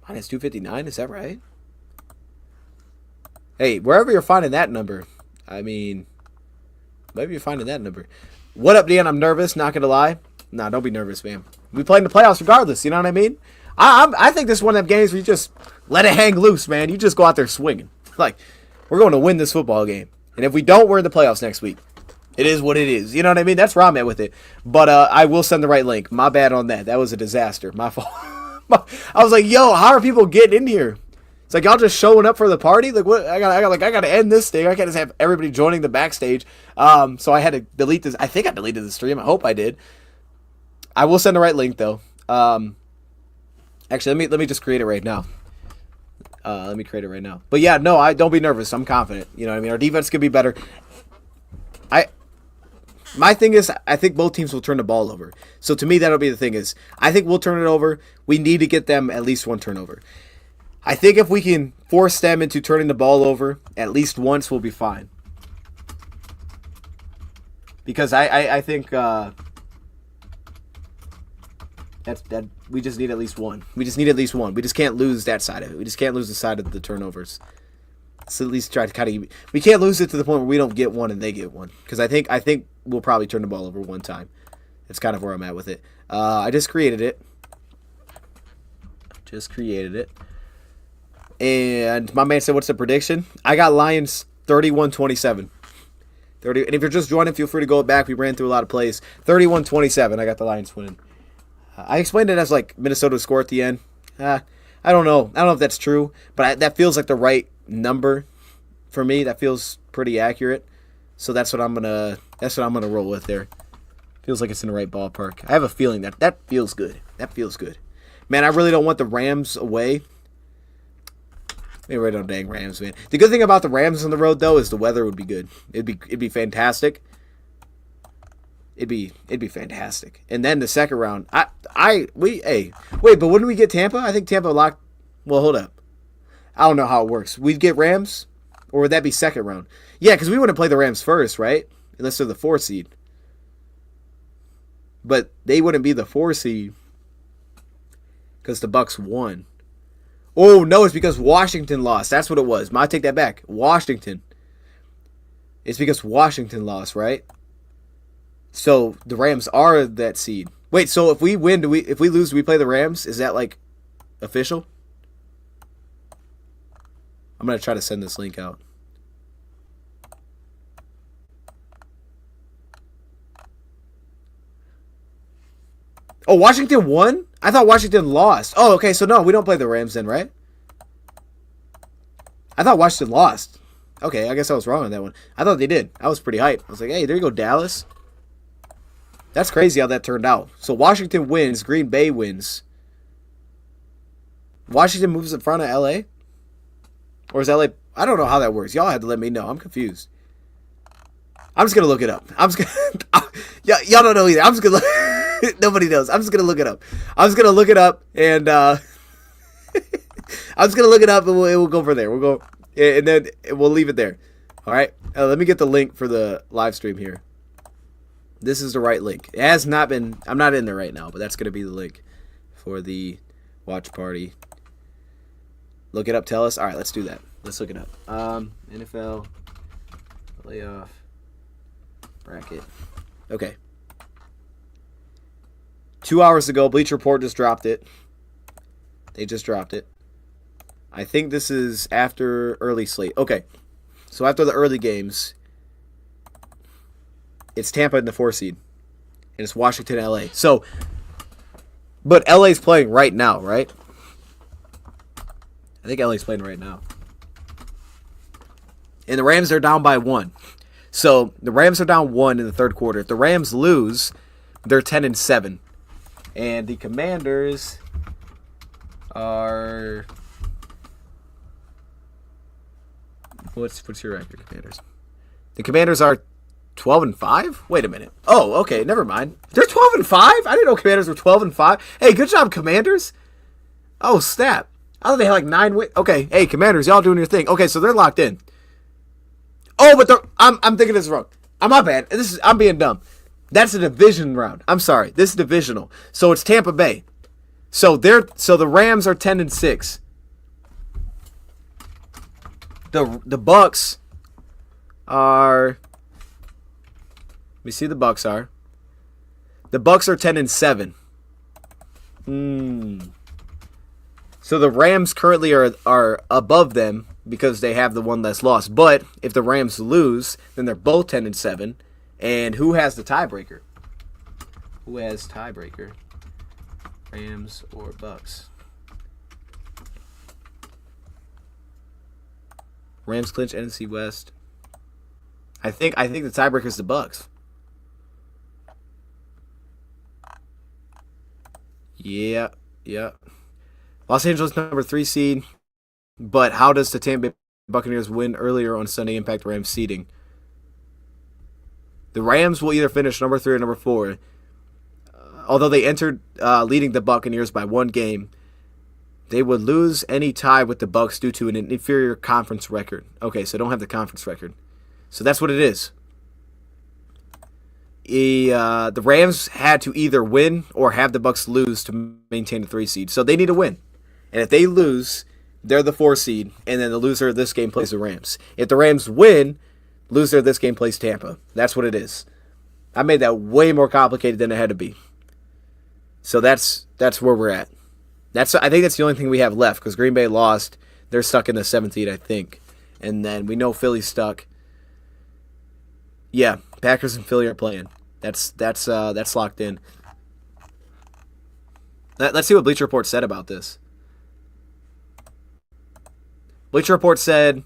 minus 259? Is that right? Hey, wherever you're finding that number, I mean, maybe you're finding that number. What up, Dan? I'm nervous. Not gonna lie. Nah, don't be nervous, man. We play in the playoffs regardless. You know what I mean? I think this is one of them games where you just let it hang loose, man. You just go out there swinging. Like, we're going to win this football game, and if we don't, we're in the playoffs next week. It is what it is. You know what I mean? That's where I'm at with it. But I will send the right link. My bad on that. That was a disaster. My fault. I was like, yo, how are people getting in here? It's like y'all just showing up for the party. Like what? I got to end this thing. I can't just have everybody joining the backstage. So I had to delete this. I think I deleted the stream. I hope I did. I will send the right link though. Actually, let me just create it right now. Let me create it right now. But yeah, no, I don't be nervous. I'm confident. You know what I mean? Our defense could be better. My thing is, I think both teams will turn the ball over. So to me, that'll be the thing is, I think we'll turn it over. We need to get them at least one turnover. I think if we can force them into turning the ball over at least once, we'll be fine. Because I think that we just need at least one. We just need at least one. We just can't lose that side of it. We just can't lose the side of the turnovers. So at least try to kind of. We can't lose it to the point where we don't get one and they get one. Because I think we'll probably turn the ball over one time. That's kind of where I'm at with it. I just created it. And my man said, what's the prediction? I got Lions 31-27. 30, and if you're just joining, feel free to go back. We ran through a lot of plays. 31-27, I got the Lions winning. I explained it as like Minnesota score at the end. I don't know. I don't know if that's true, but that feels like the right number for me. That feels pretty accurate. So that's what I'm gonna roll with there. Feels like it's in the right ballpark. I have a feeling that feels good. That feels good. Man, I really don't want the Rams away. Maybe right on dang Rams, man. The good thing about the Rams on the road though is the weather would be good. It'd be fantastic. It'd be fantastic. And then the second round, wait, but wouldn't we get Tampa? I think Tampa locked. Well, hold up. I don't know how it works. We'd get Rams, or would that be second round? Yeah, because we wouldn't play the Rams first, right? Unless they're the 4 seed. But they wouldn't be the 4 seed because the Bucks won. Oh no, it's because Washington lost. That's what it was. I take that back. Washington. It's because Washington lost, right? So the Rams are that seed. Wait, so if we win, if we lose, do we play the Rams? Is that like official? I'm gonna try to send this link out. Oh, Washington won? I thought Washington lost. Oh, okay, so no, we don't play the Rams then, right? I thought Washington lost. Okay, I guess I was wrong on that one. I thought they did. I was pretty hyped. I was like, hey, there you go, Dallas. That's crazy how that turned out. So Washington wins, Green Bay wins. Washington moves in front of LA? Or is LA... I don't know how that works. Y'all had to let me know. I'm confused. I'm just going to look it up. Y'all don't know either. I'm just going to look... Nobody knows. I'm just going to look it up. I'm just going to look it up and I'm just going to look it up and we'll go from there. We'll go and then we'll leave it there. All right. Let me get the link for the live stream here. This is the right link. It has not been, I'm not in there right now, but that's going to be the link for the watch party. Look it up. Tell us. All right, let's do that. Let's look it up. NFL playoff bracket. Okay. 2 hours ago, Bleacher Report just dropped it. They just dropped it. I think this is after early slate. Okay. So after the early games, it's Tampa in the 4 seed. And it's Washington, LA. So, but LA's playing right now, right? I think LA's playing right now. And the Rams are down by 1. So the Rams are down 1 in the third quarter. If the Rams lose, they're 10-7. And the Commanders are... What's your record, Commanders? The Commanders are 12-5? Wait a minute. Oh, okay, never mind. They're 12-5? I didn't know Commanders were 12-5. Hey, good job, Commanders. Oh, snap. I thought they had like 9 wins. Okay, hey, Commanders, y'all doing your thing. Okay, so they're locked in. Oh, but I'm thinking this wrong. My bad. I'm being dumb. That's a division round. I'm sorry. This is divisional. So it's Tampa Bay. So the Rams are 10-6. The Bucks are... Let me see the Bucks are. The Bucks are 10-7. So the Rams currently are above them because they have the one less loss. But if the Rams lose, then they're both 10-7. And who has the tiebreaker? Who has tiebreaker? Rams or Bucks? Rams clinch NFC West. I think the tiebreaker is the Bucks. Yeah. Los Angeles number 3 seed. But how does the Tampa Bay Buccaneers win earlier on Sunday impact Rams seeding? The Rams will either finish number 3 or number 4. Although they entered leading the Buccaneers by 1 game, they would lose any tie with the Bucs due to an inferior conference record. Okay, so don't have the conference record. So that's what it is. The Rams had to either win or have the Bucs lose to maintain the 3 seed. So they need to win. And if they lose, they're the 4 seed, and then the loser of this game plays the Rams. If the Rams win, loser of this game plays Tampa. That's what it is. I made that way more complicated than it had to be. So that's where we're at. I think that's the only thing we have left, because Green Bay lost. They're stuck in the 7th seed, I think. And then we know Philly's stuck. Yeah, Packers and Philly are playing. That's locked in. Let's see what Bleacher Report said about this. Bleacher Report said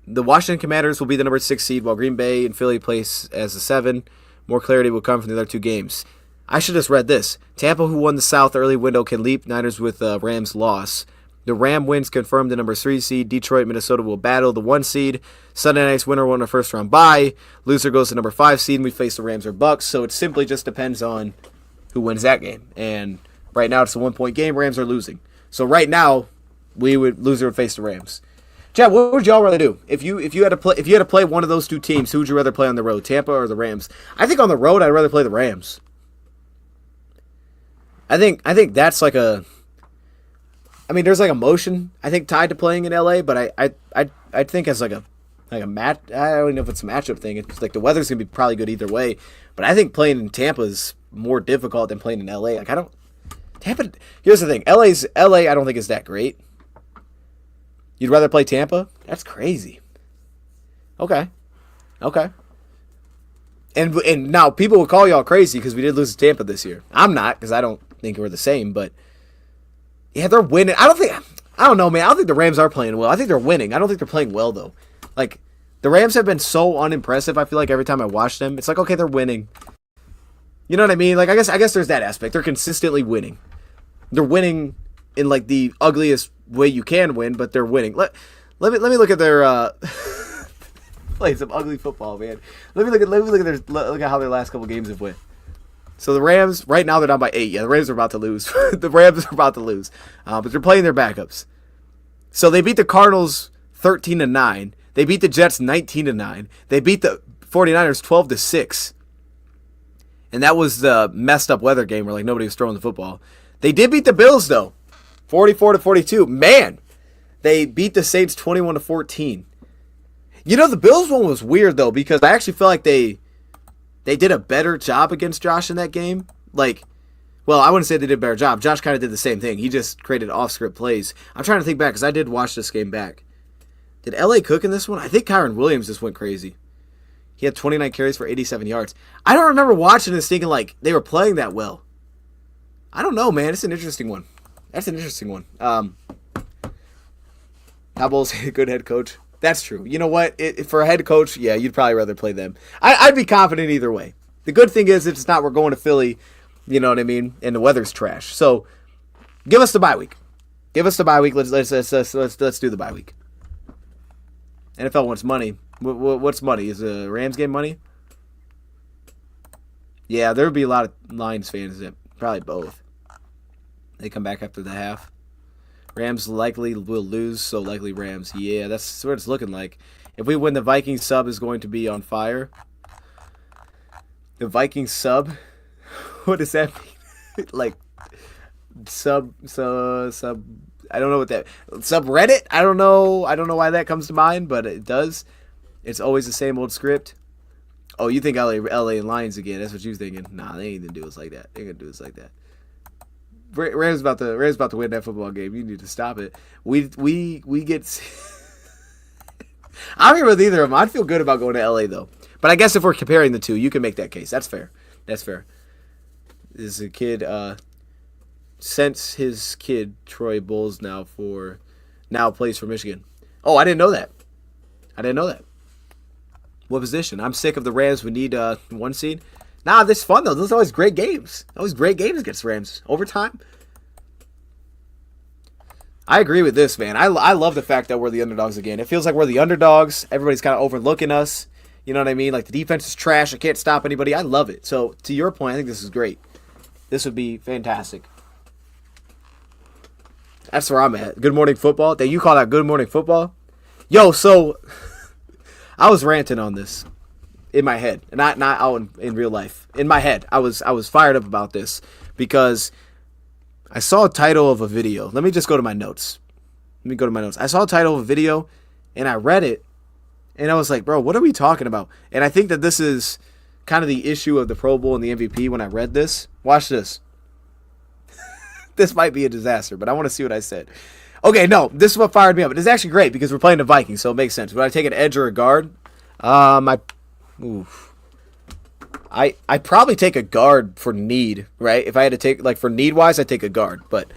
the Washington Commanders will be the number 6 seed, while Green Bay and Philly place as the 7. More clarity will come from the other 2 games. I should have just read this. Tampa, who won the South early window, can leap Niners with Rams' loss. The Ram wins confirmed the number 3 seed. Detroit, Minnesota will battle the 1 seed. Sunday night's winner won a first-round bye. Loser goes to number 5 seed, and we face the Rams or Bucks. So it simply just depends on who wins that game. And right now it's a 1-point game. Rams are losing. So right now, loser would face the Rams. Chad, what would y'all rather do? If you had to play one of those 2 teams, who would you rather play on the road, Tampa or the Rams? I think on the road I'd rather play the Rams. I think that's like a. I mean, there's like emotion I think tied to playing in LA, but I think as like a match. I don't know if it's a matchup thing. It's like the weather's gonna be probably good either way, but I think playing in Tampa is more difficult than playing in LA. Like Tampa. Here's the thing, LA. I don't think is that great. You'd rather play Tampa? That's crazy. Okay. And now people will call y'all crazy because we did lose to Tampa this year. I'm not, because I don't think we're the same, but yeah, they're winning. I don't know, man. I don't think the Rams are playing well. I think they're winning. I don't think they're playing well, though. Like, the Rams have been so unimpressive, I feel like, every time I watch them. It's like, okay, they're winning. You know what I mean? Like, I guess there's that aspect. They're consistently winning. They're winning in, like, the ugliest way you can win, but they're winning. Let me look at their playing some ugly football, man. Let me look at how their last couple games have went. So the Rams, right now they're down by 8. Yeah, the Rams are about to lose. The Rams are about to lose. But they're playing their backups. So they beat the Cardinals 13-9. They beat the Jets 19-9. They beat the 49ers 12-6. And that was the messed up weather game where like nobody was throwing the football. They did beat the Bills though. 44-42. Man, they beat the Saints 21-14. You know, the Bills one was weird though, because I actually feel like they did a better job against Josh in that game. Like, well, I wouldn't say they did a better job. Josh kind of did the same thing. He just created off-script plays. I'm trying to think back, because I did watch this game back. Did L.A. cook in this one? I think Kyron Williams just went crazy. He had 29 carries for 87 yards. I don't remember watching this thinking, like, they were playing that well. I don't know, man. It's an interesting one. That's an interesting one. Cowboys, good head coach. That's true. You know what? For a head coach, yeah, you'd probably rather play them. I'd be confident either way. The good thing is it's not we're going to Philly, you know what I mean, and the weather's trash. So give us the bye week. Give us the bye week. Let's do the bye week. NFL wants money. What's money? Is the Rams game money? Yeah, there would be a lot of Lions fans that probably both. They come back after the half. Rams likely will lose, so likely Rams. Yeah, that's what it's looking like. If we win, the Vikings sub is going to be on fire. The Vikings sub? What does that mean? Like, sub, I don't know what that... Subreddit? I don't know why that comes to mind, but it does. It's always the same old script. Oh, you think LA and Lions again. That's what you're thinking. Nah, they ain't going to do us like that. They ain't going to do us like that. Rams about to win that football game. You need to stop it. We get. I don't agree with either of them. I'd feel good about going to LA though. But I guess if we're comparing the two, you can make that case. That's fair. That's fair. This is a kid. Since his kid Troy Bowles now plays for Michigan. Oh, I didn't know that. What position? I'm sick of the Rams. We need 1 seed. Nah, this is fun, though. Those are always great games. Always great games against Rams. Overtime. I agree with this, man. I love the fact that we're the underdogs again. It feels like we're the underdogs. Everybody's kind of overlooking us. You know what I mean? Like, the defense is trash. I can't stop anybody. I love it. So, to your point, I think this is great. This would be fantastic. That's where I'm at. Good morning football. Then you call that good morning football? Yo, so I was ranting on this in my head, not out in real life. In my head, I was fired up about this because I saw a title of a video. Let me just go to my notes. I saw a title of a video, and I read it, and I was like, bro, what are we talking about? And I think that this is kind of the issue of the Pro Bowl and the MVP when I read this. Watch this. This might be a disaster, but I want to see what I said. Okay, no, this is what fired me up. It's actually great because we're playing the Vikings, so it makes sense. Would I take an edge or a guard? I'd probably take a guard for need, right? If I had to take, like, for need wise, I'd take a guard. But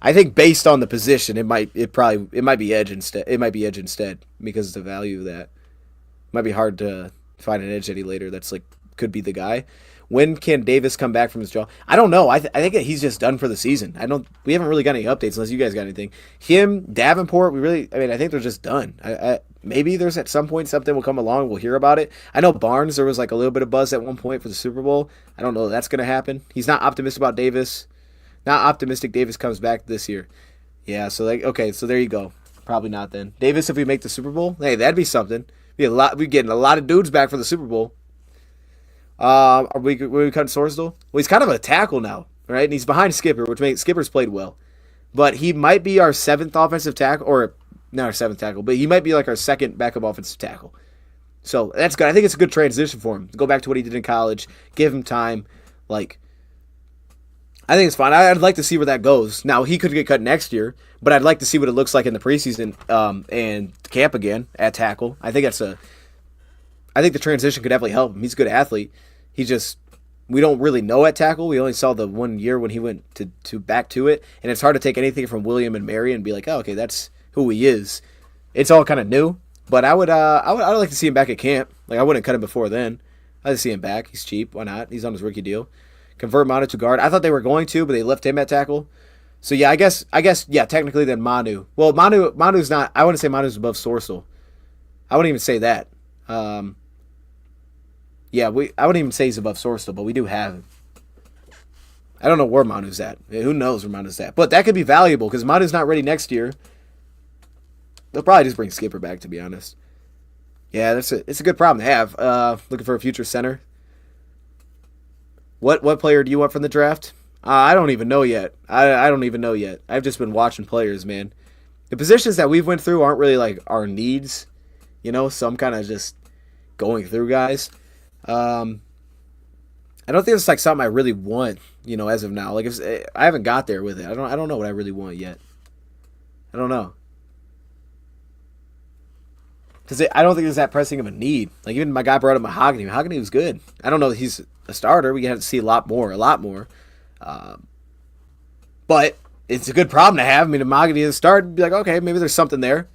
I think based on the position, it might be edge instead. It might be edge instead because of the value of that. It might be hard to find an edge any later that's like could be the guy. When can Davis come back from his jaw? I don't know. I think that he's just done for the season. We haven't really got any updates unless you guys got anything. Him, Davenport, I think they're just done. Maybe there's at some point something will come along. We'll hear about it. I know Barnes, there was like a little bit of buzz at one point for the Super Bowl. I don't know if that's going to happen. He's not optimistic about Davis. Not optimistic Davis comes back this year. Yeah, so so there you go. Probably not then. Davis, if we make the Super Bowl, hey, that'd be something. We're getting a lot of dudes back for the Super Bowl. Are we cutting Sorsdal? Well, he's kind of a tackle now, right? And he's behind Skipper, which makes Skipper's played well. But he might be our seventh offensive tackle, or not our seventh tackle, but he might be like our second backup offensive tackle. So that's good. I think it's a good transition for him. Go back to what he did in college, give him time. Like, I think it's fine. I'd like to see where that goes. Now, he could get cut next year, but I'd like to see what it looks like in the preseason and camp again at tackle. I think the transition could definitely help him. He's a good athlete. We don't really know at tackle. We only saw the 1 year when he went to back to it, and it's hard to take anything from William and Mary and be like, oh, okay, that's who he is. It's all kind of new, but I would like to see him back at camp. Like, I wouldn't cut him before then. I'd see him back. He's cheap. Why not? He's on his rookie deal. Convert Manu to guard. I thought they were going to, but they left him at tackle. So yeah, I guess yeah, technically then Manu. Well, Manu's not. I wouldn't say Manu's above Sorsdal. I wouldn't even say that. Yeah, I wouldn't even say he's above Sorsdal, but we do have him. I don't know where Manu's at. Who knows where Manu's at? But that could be valuable because Manu's not ready next year. They'll probably just bring Skipper back, to be honest. Yeah, it's a good problem to have. Looking for a future center. What player do you want from the draft? I don't even know yet. I don't even know yet. I've just been watching players, man. The positions that we've went through aren't really like our needs, so I'm kind of just going through guys. I don't think it's like something I really want, as of now. Like, I haven't got there with it. I don't know what I really want yet. I don't know. Because I don't think it's that pressing of a need. Like, even my guy brought up Mahogany. Mahogany was good. I don't know that he's a starter. We have to see a lot more. But it's a good problem to have. I mean, if Mahogany is a starter, be like, okay, maybe there's something there.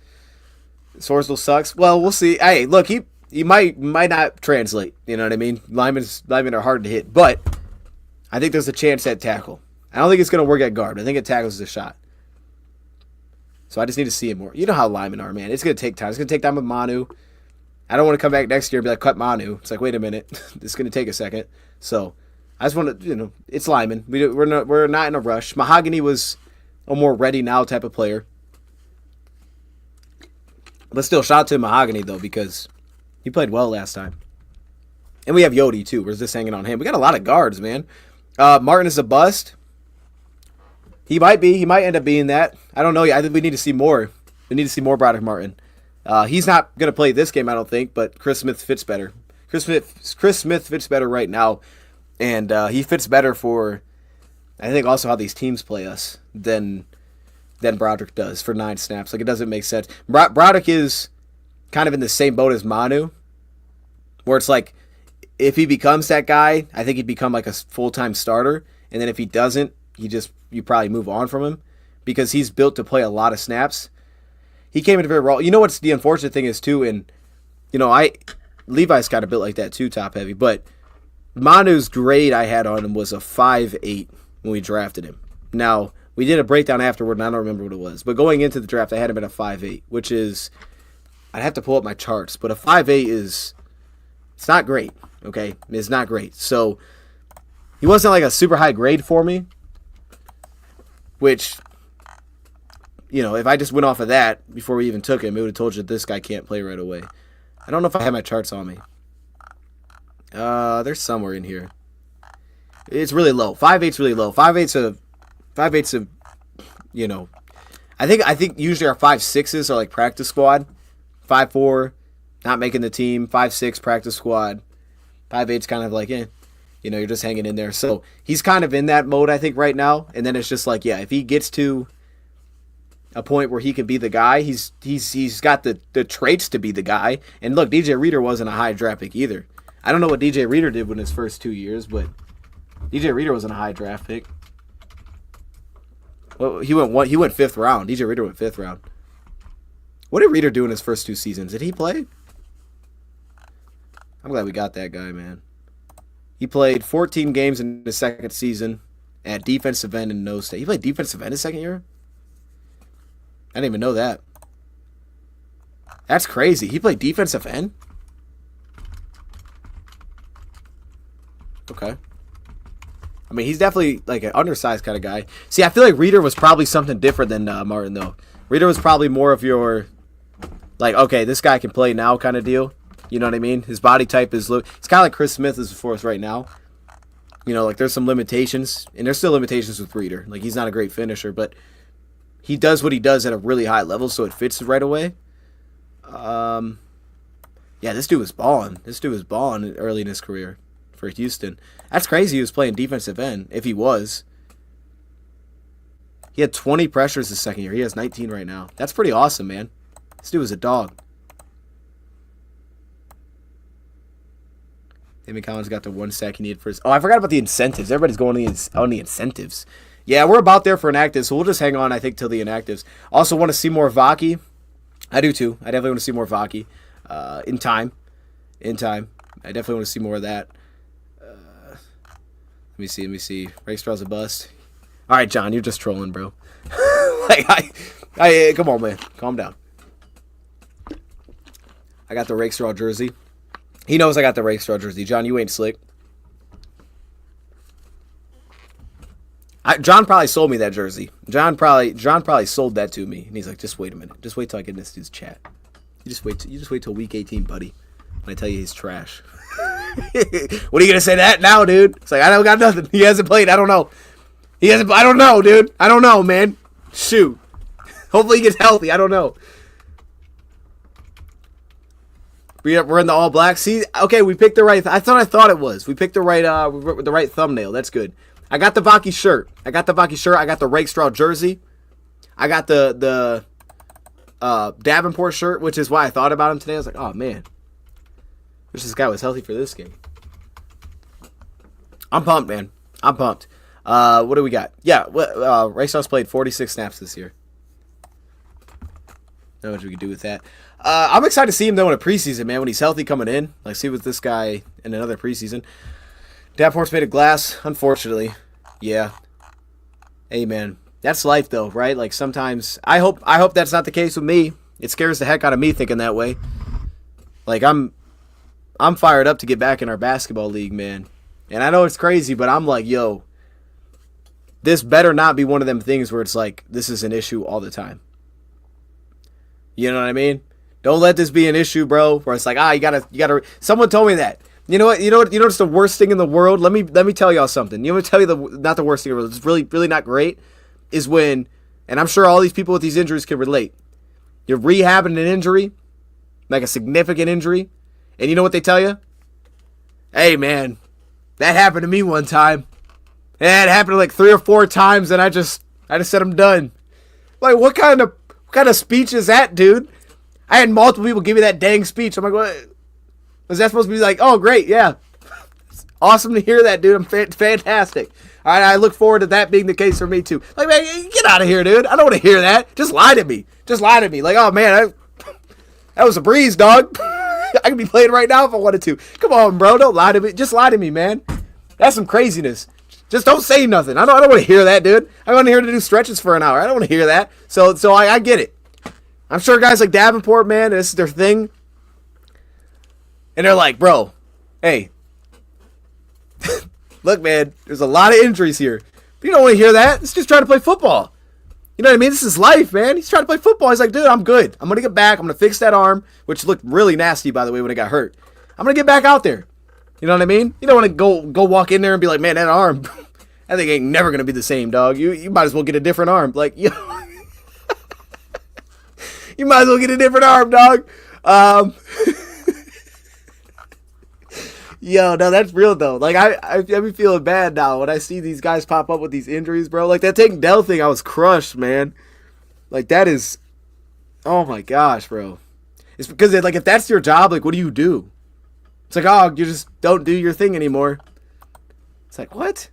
Sorsdal sucks. Well, we'll see. Hey, look, he might not translate. You know what I mean? Linemen are hard to hit. But I think there's a chance at tackle. I don't think it's going to work at guard. I think at tackle is a shot. So I just need to see it more. You know how linemen are, man. It's going to take time. It's going to take time with Manu. I don't want to come back next year and be like, cut Manu. It's like, wait a minute. This is going to take a second. So I just want to, it's linemen. We're not in a rush. Mahogany was a more ready now type of player. But still, shout out to Mahogany, though, because he played well last time. And we have Yodi, too. We're just hanging on him. We got a lot of guards, man. Martin is a bust. He might be. He might end up being that. I don't know. I think we need to see more. We need to see more Broderick Martin. He's not going to play this game, I don't think, but Chris Smith fits better. Chris Smith fits better right now, and he fits better for, I think, also how these teams play us than Broderick does for 9 snaps. Like, it doesn't make sense. Broderick is kind of in the same boat as Manu, where it's like, if he becomes that guy, I think he'd become like a full-time starter, and then if he doesn't, you probably move on from him because he's built to play a lot of snaps. He came in very raw. You know what's the unfortunate thing is too, and Levi's kind of built like that too, top heavy. But Manu's grade I had on him was a 5.8 when we drafted him. Now We did a breakdown afterward, and I don't remember what it was. But going into the draft, I had him at a 5'8", which is, I'd have to pull up my charts, but a 5'8" is, it's not great, okay? It's not great. So he wasn't like a super high grade for me, which, you know, if I just went off of that before we even took him, it would have told you that this guy can't play right away. I don't know if I have my charts on me. They're somewhere in here. It's really low. 5'8's really low. 5'8's a, you know, I think usually our 5'6s are like practice squad. 5'4", not making the team. 5'6", practice squad. 5'8's kind of like, you know, you're just hanging in there. So he's kind of in that mode, I think, right now. And then it's just like, yeah, if he gets to a point where he can be the guy, he's got the traits to be the guy. And look, DJ Reader wasn't a high draft pick either. I don't know what DJ Reader did in his first 2 years, but DJ Reader wasn't a high draft pick. Well, he went fifth round. DJ Reader went fifth round. What did Reader do in his first 2 seasons? Did he play? I'm glad we got that guy, man. He played 14 games in his second season at defensive end in no state. He played defensive end his second year? I didn't even know that. That's crazy. He played defensive end? Okay. I mean, he's definitely like an undersized kind of guy. See, I feel like Reader was probably something different than Martin, though. Reader was probably more of your, like, okay, this guy can play now kind of deal. You know what I mean? His body type is, it's kind of like Chris Smith is for us right now. You know, like there's some limitations, and there's still limitations with Reader. Like, he's not a great finisher, but he does what he does at a really high level, so it fits right away. Yeah, this dude was balling. This dude was balling early in his career for Houston. That's crazy he was playing defensive end, if he was. He had 20 pressures his second year. He has 19 right now. That's pretty awesome, man. This dude was a dog. David Collins got the 1 sack he needed for his... Oh, I forgot about the incentives. Everybody's going on the incentives. Yeah, we're about there for inactives, so we'll just hang on, I think, till the inactives. Also want to see more Vaki. I do, too. I definitely want to see more Vaki in time. In time. I definitely want to see more of that. Let me see. Rakestraw's a bust. All right, John, you're just trolling, bro. Like, come on, man. Calm down. I got the Rakestraw jersey. He knows I got the Rakestraw jersey. John, you ain't slick. John probably sold me that jersey. John probably sold that to me, and he's like, just wait a minute. Just wait till I get in this dude's chat. You just wait till week 18, buddy. When I tell you he's trash. What are you gonna say that now, dude? It's like, I don't got nothing. He hasn't played. I don't know. I don't know, dude. I don't know, man. Shoot. Hopefully he gets healthy. I don't know. We're in the all black. See, okay, we picked the right. I thought it was. We picked the right thumbnail. That's good. I got the Vaki shirt. I got the Rakestraw jersey. I got the Davenport shirt, which is why I thought about him today. I was like, oh man, wish this guy was healthy for this game. I'm pumped, man. I'm pumped. What do we got? Yeah, Rakestraw's played 46 snaps this year. Not much we can do with that. I'm excited to see him, though, in a preseason, man, when he's healthy coming in. Like, see with this guy in another preseason. Davenport's made of glass, unfortunately. Yeah. Hey, man. That's life, though, right? Like, sometimes... I hope that's not the case with me. It scares the heck out of me thinking that way. Like, I'm fired up to get back in our basketball league, man. And I know it's crazy, but I'm like, yo, this better not be one of them things where it's like, this is an issue all the time. You know what I mean? Don't let this be an issue, bro, where it's like, you gotta. Someone told me that. You know what's the worst thing in the world? Let me tell y'all something. You know what? Tell you not the worst thing in the world. It's really, really not great. Is when, and I'm sure all these people with these injuries can relate. You're rehabbing an injury, like a significant injury, and you know what they tell you? Hey, man, that happened to me one time. Yeah, it happened like 3 or 4 times, and I just said I'm done. Like, what kind of speech is that, dude? I had multiple people give me that dang speech. I'm like, what? Was that supposed to be like, oh, great, yeah. It's awesome to hear that, dude. I'm fantastic. All right, I look forward to that being the case for me, too. Like, man, get out of here, dude. I don't want to hear that. Just lie to me. Like, oh, man, that was a breeze, dog. I could be playing right now if I wanted to. Come on, bro. Don't lie to me. Just lie to me, man. That's some craziness. Just don't say nothing. I don't want to hear that, dude. I want to hear to do stretches for an hour. I don't want to hear that. So I get it. I'm sure guys like Davenport, man, this is their thing. And they're like, bro, hey, look, man, there's a lot of injuries here. But you don't want to hear that. It's just trying to play football. You know what I mean? This is life, man. He's trying to play football. He's like, dude, I'm good. I'm going to get back. I'm going to fix that arm, which looked really nasty, by the way, when it got hurt. I'm going to get back out there. You know what I mean? You don't want to go walk in there and be like, man, that arm, that thing ain't never going to be the same, dog. You might as well get a different arm. Like, you might as well get a different arm, dog. Yo, no, that's real, though. Like, I be feeling bad now when I see these guys pop up with these injuries, bro. Like, that Tank Dell thing, I was crushed, man. Like, that is, oh, my gosh, bro. It's because, like, if that's your job, like, what do you do? It's like, oh, you just don't do your thing anymore. It's like, what?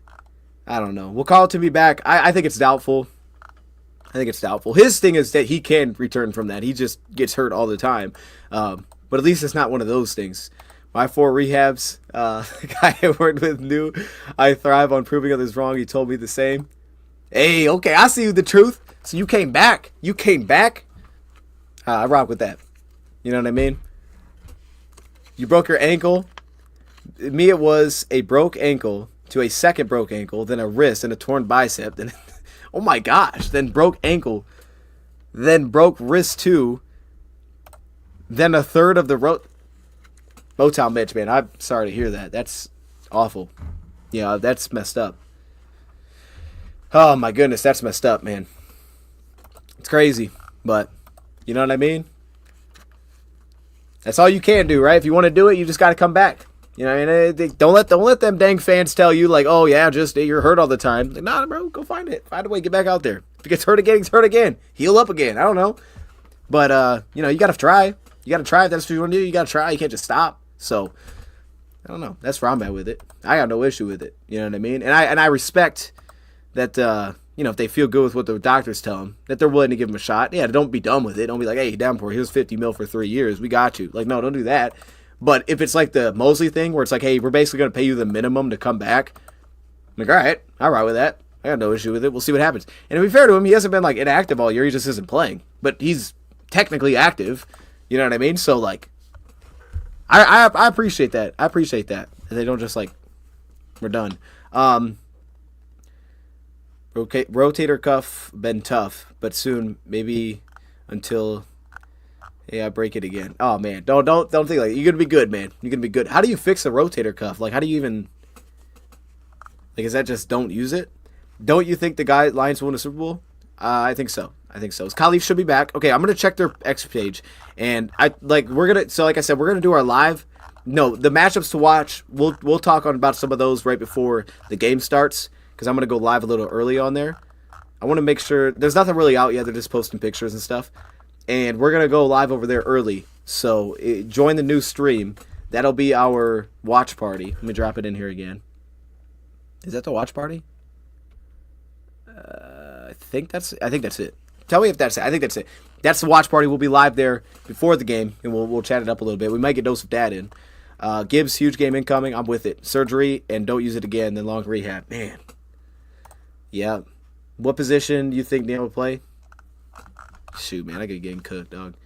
I don't know. We'll call it to be back. I think it's doubtful. His thing is that he can return from that. He just gets hurt all the time. But at least it's not one of those things. My 4 rehabs, the guy I worked with knew I thrive on proving others wrong. He told me the same. Hey, okay, I see the truth. So you came back. I rock with that. You know what I mean? You broke your ankle. Me, it was a broke ankle to a second broke ankle, then a wrist and a torn bicep. Then, oh my gosh, then broke ankle, then broke wrist too, then a third of the Motown Mitch, man, I'm sorry to hear that. That's awful. Yeah, that's messed up. Oh my goodness, that's messed up, man. It's crazy, but you know what I mean? That's all you can do, right? If you want to do it, you just got to come back. You know, and don't let them dang fans tell you like, oh yeah, just you're hurt all the time. Like, nah, bro, go find it. Find a way, get back out there. If he gets hurt again, he's hurt again. Heal up again. I don't know, but you know, you got to try. You got to try if that's what you want to do. You got to try. You can't just stop. So I don't know. That's where I'm at with it. I got no issue with it. You know what I mean? And I respect that. You know, if they feel good with what the doctors tell them, that they're willing to give them a shot. Yeah, don't be dumb with it. Don't be like, hey, Davenport, here's $50 million for 3 years. We got you. Like, no, don't do that. But if it's like the Mosley thing where it's like, hey, we're basically going to pay you the minimum to come back. I'm like, all right, I'll ride with that. I got no issue with it. We'll see what happens. And to be fair to him, he hasn't been like inactive all year. He just isn't playing. But he's technically active. You know what I mean? So, like, I appreciate that. I appreciate that. And they don't just like, we're done. Rotator cuff been tough, but soon maybe until I break it again. Oh man, don't think like you're gonna be good, man. You're gonna be good. How do you fix a rotator cuff? Like, how do you even like? Is that just don't use it? Don't you think the Lions will win a Super Bowl? I think so. Khalif should be back. Okay, I'm gonna check their X page, and we're gonna. So like I said, we're gonna do our live. No, the matchups to watch. We'll talk about some of those right before the game starts. Because I'm going to go live a little early on there. I want to make sure... There's nothing really out yet. They're just posting pictures and stuff. And we're going to go live over there early. So join the new stream. That'll be our watch party. Let me drop it in here again. Is that the watch party? I think that's it. Tell me if that's it. I think that's it. That's the watch party. We'll be live there before the game. And we'll chat it up a little bit. We might get Dose of Dad in. Gibbs, huge game incoming. I'm with it. Surgery and don't use it again. Then long rehab. Man. Yeah. What position do you think Neil will play? Shoot, man, I get getting cooked, dog.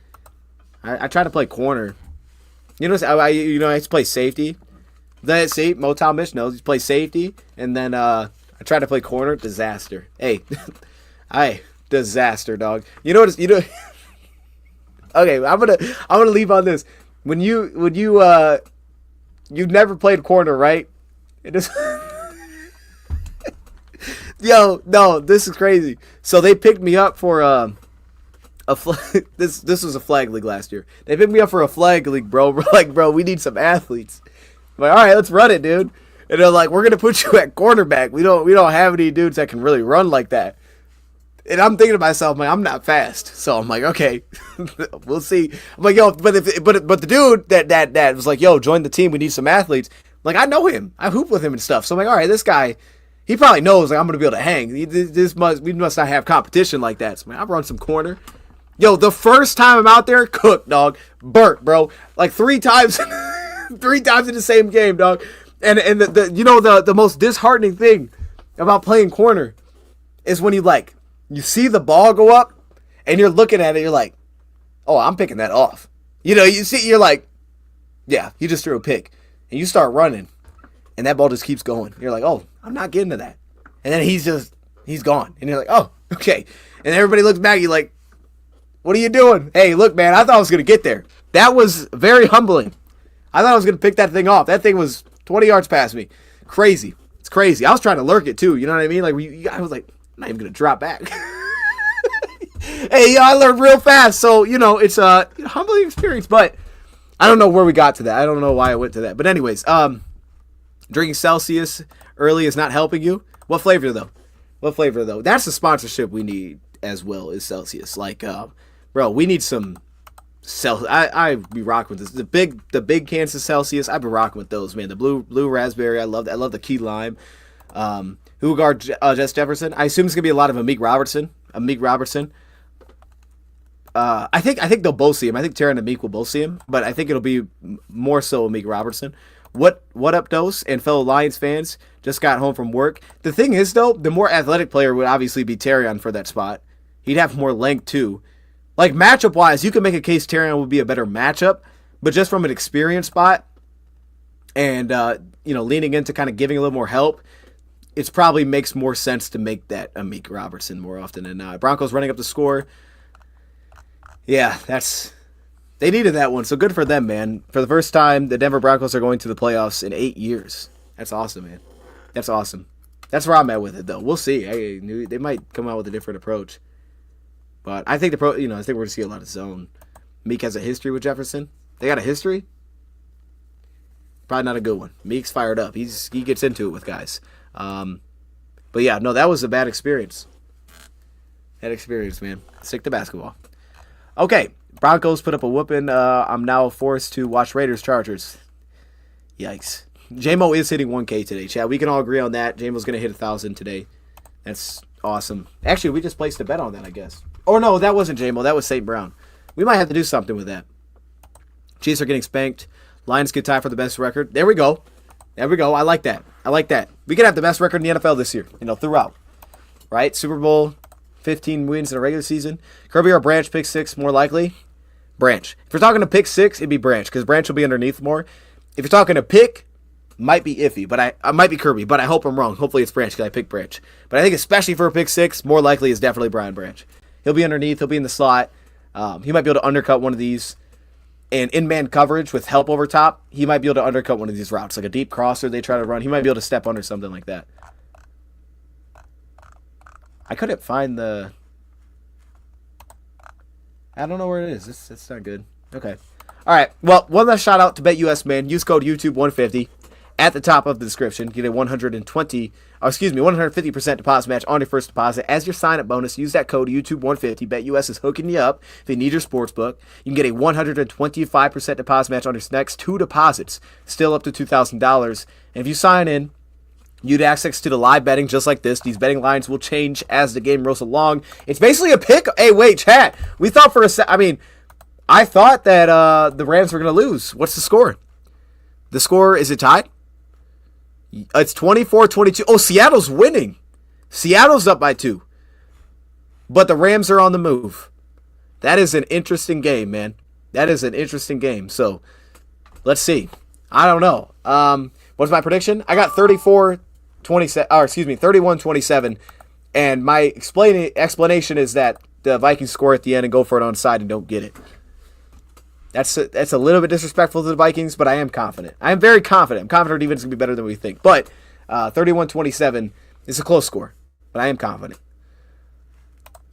I try to play corner. You know, I used to play safety. Then see, Motown Mitch knows he plays safety, and then I try to play corner. Disaster. Hey, disaster, dog. You know what? Okay, I'm gonna leave on this. When you you've never played corner, right? It is. Yo, no, this is crazy. So they picked me up for this was a flag league last year. They picked me up for a flag league, bro. We're like, bro, we need some athletes. I'm like, all right, let's run it, dude. And they're like, we're gonna put you at cornerback. We don't have any dudes that can really run like that. And I'm thinking to myself, man, I'm not fast. So I'm like, okay, we'll see. I'm like, yo, but the dude that was like, yo, join the team. We need some athletes. Like, I know him. I hoop with him and stuff. So I'm like, all right, this guy. He probably knows like I'm gonna be able to hang. We must not have competition like that. So man, I run some corner. Yo, the first time I'm out there, cooked, dog, burnt, bro. Like 3 times, 3 times in the same game, dog. And the most disheartening thing about playing corner is when you see the ball go up and you're looking at it, you're like, oh, I'm picking that off. You see, you're like, yeah, you just threw a pick. And you start running, and that ball just keeps going. You're like, oh, I'm not getting to that. And then he's gone. And you're like, oh, okay. And everybody looks back at you like, what are you doing? Hey, look, man, I thought I was going to get there. That was very humbling. I thought I was going to pick that thing off. That thing was 20 yards past me. Crazy. It's crazy. I was trying to lurk it, too. You know what I mean? Like, I was like, I'm not even going to drop back. Hey, I learned real fast. So, it's a humbling experience. But I don't know where we got to that. I don't know why I went to that. But anyways, drinking Celsius early is not helping you. What flavor, though? That's the sponsorship we need as well, is Celsius. Like, bro, we need some Celsius. I be rocking with this. The big cans of Celsius, I've been rocking with those, man. The blue raspberry, I love that. I love the key lime. Who guard Jess Jefferson? I assume it's going to be a lot of Amik Robertson. I think they'll both see him. I think Tara and Amik will both see him, but I think it'll be more so Amik Robertson. What up, Dose, and fellow Lions fans? Just got home from work. The thing is, though, the more athletic player would obviously be Terrion for that spot. He'd have more length, too. Like, matchup-wise, you can make a case Terrion would be a better matchup, but just from an experience spot and, leaning into kind of giving a little more help, it probably makes more sense to make that Amik Robertson more often than not. Broncos running up the score. Yeah, they needed that one, so good for them, man. For the first time, the Denver Broncos are going to the playoffs in 8 years. That's awesome, man. That's awesome. That's where I'm at with it, though. We'll see. They might come out with a different approach. But I think I think we're going to see a lot of zone. Meek has a history with Jefferson. They got a history? Probably not a good one. Meek's fired up. He gets into it with guys. But yeah, no, that was a bad experience. Bad experience, man. Stick to basketball. Okay, Broncos put up a whooping. I'm now forced to watch Raiders Chargers. Yikes. J-Mo is hitting 1K today, Chad. We can all agree on that. J-Mo's going to hit 1,000 today. That's awesome. Actually, we just placed a bet on that, I guess. Oh, no, that wasn't J-Mo. That was St. Brown. We might have to do something with that. Chiefs are getting spanked. Lions get tied for the best record. There we go. I like that. We could have the best record in the NFL this year, throughout. Right? Super Bowl, 15 wins in a regular season. Kirby or Branch, pick 6, more likely? Branch. If you're talking to pick 6, it'd be Branch, because Branch will be underneath more. If you're talking to pick, might be iffy, but I might be Kirby, but I hope I'm wrong. Hopefully it's Branch, because I picked Branch. But I think especially for a pick 6, more likely is definitely Brian Branch. He'll be underneath. He'll be in the slot. He might be able to undercut one of these. And in-man coverage with help over top, he might be able to undercut one of these routes. Like a deep crosser they try to run. He might be able to step under something like that. I couldn't find the... I don't know where it is. It's not good. Okay. All right. Well, one last shout out to BetUS, man. Use code YouTube150 at the top of the description. Get a 150% deposit match on your first deposit. As your sign-up bonus, use that code YouTube150. BetUS is hooking you up. If you need your sports book, you can get a 125% deposit match on your next 2 deposits, still up to $2,000. And if you sign in, you'd access to the live betting just like this. These betting lines will change as the game rolls along. It's basically a pick. Hey, wait, chat. We thought for a second. I thought that the Rams were going to lose. What's the score? The score, is it tied? It's 24-22. Oh, Seattle's winning. Seattle's up by 2. But the Rams are on the move. That is an interesting game, man. That is an interesting game. So, let's see. I don't know. What's my prediction? I got 31-27. And my explanation is that the Vikings score at the end and go for it onside and don't get it. That's a little bit disrespectful to the Vikings, but I am confident. I am very confident. I'm confident our defense is going to be better than we think. But 31-27 is a close score, but I am confident.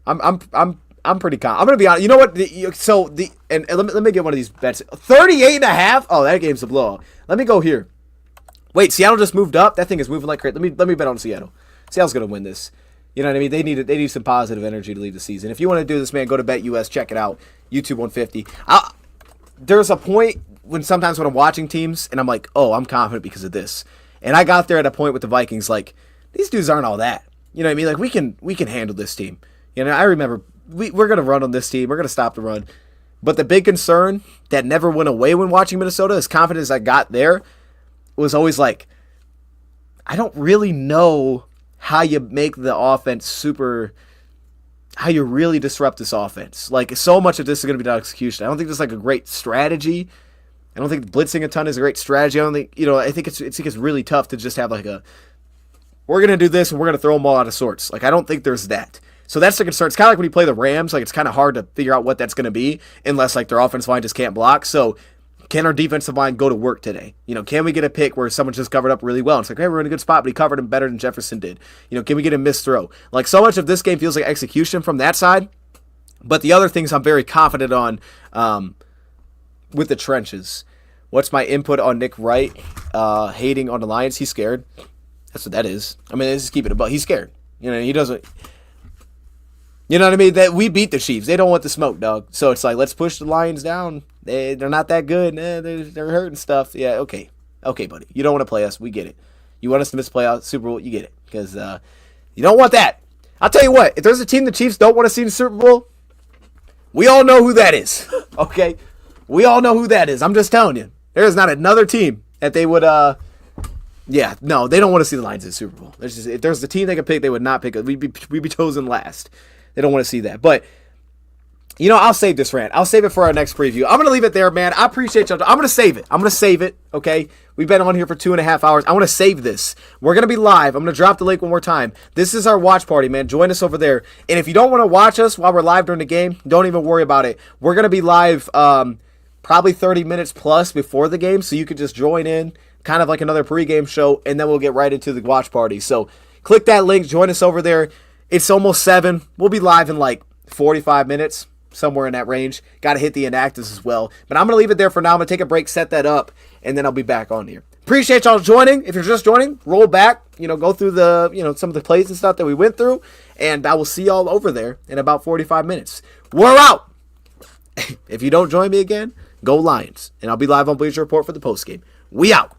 I'm pretty confident. I'm going to be honest. You know what? Let me get one of these bets. 38.5. Oh, that game's a blowout. Let me go here. Wait, Seattle just moved up. That thing is moving like crazy. Let me bet on Seattle. Seattle's going to win this. You know what I mean? They need some positive energy to lead the season. If you want to do this, man, go to BetUS. Check it out. YouTube 150. There's a point when I'm watching teams and I'm like, oh, I'm confident because of this. And I got there at a point with the Vikings, like, these dudes aren't all that. You know what I mean? Like, we can handle this team. You know, I remember we're going to run on this team. We're going to stop the run. But the big concern that never went away when watching Minnesota, as confident as I got there, was always like, I don't really know how you make the offense how you really disrupt this offense. Like, so much of this is going to be about execution. I don't think there's like a great strategy. I don't think blitzing a ton is a great strategy. I don't think, I think it's really tough to just have like we're going to do this and we're going to throw them all out of sorts. Like, I don't think there's that. So that's the concern. It's kind of like when you play the Rams, like it's kind of hard to figure out what that's going to be unless like their offensive line just can't block. So can our defensive line go to work today? Can we get a pick where someone just covered up really well? It's like, hey, we're in a good spot, but he covered him better than Jefferson did. Can we get a missed throw? Like, so much of this game feels like execution from that side. But the other things I'm very confident on with the trenches. What's my input on Nick Wright hating on the Lions? He's scared. That's what that is. I mean, let's just keep it above. He's scared. He doesn't. You know what I mean? That we beat the Chiefs. They don't want the smoke, dog. So it's like, let's push the Lions down. They're not that good. They're hurting stuff. Yeah, okay. Okay, buddy. You don't want to play us. We get it. You want us to miss playoffs, Super Bowl. You get it. Because you don't want that. I'll tell you what. If there's a team the Chiefs don't want to see in the Super Bowl, we all know who that is. Okay? We all know who that is. I'm just telling you. There is not another team that they would yeah, no, they don't want to see the Lions in the Super Bowl. If there's a team they could pick, they would not pick it. We'd be chosen last. They don't want to see that. But, I'll save this rant. I'll save it for our next preview. I'm going to leave it there, man. I appreciate y'all. I'm going to save it. Okay? We've been on here for 2.5 hours. I want to save this. We're going to be live. I'm going to drop the link one more time. This is our watch party, man. Join us over there. And if you don't want to watch us while we're live during the game, don't even worry about it. We're going to be live probably 30 minutes plus before the game, so you can just join in, kind of like another pregame show, and then we'll get right into the watch party. So click that link. Join us over there. It's almost 7. We'll be live in like 45 minutes, somewhere in that range. Got to hit the inactives as well. But I'm going to leave it there for now. I'm going to take a break, set that up, and then I'll be back on here. Appreciate y'all joining. If you're just joining, roll back, go through the, some of the plays and stuff that we went through, and I will see y'all over there in about 45 minutes. We're out. If you don't join me again, go Lions. And I'll be live on Bleacher Report for the postgame. We out.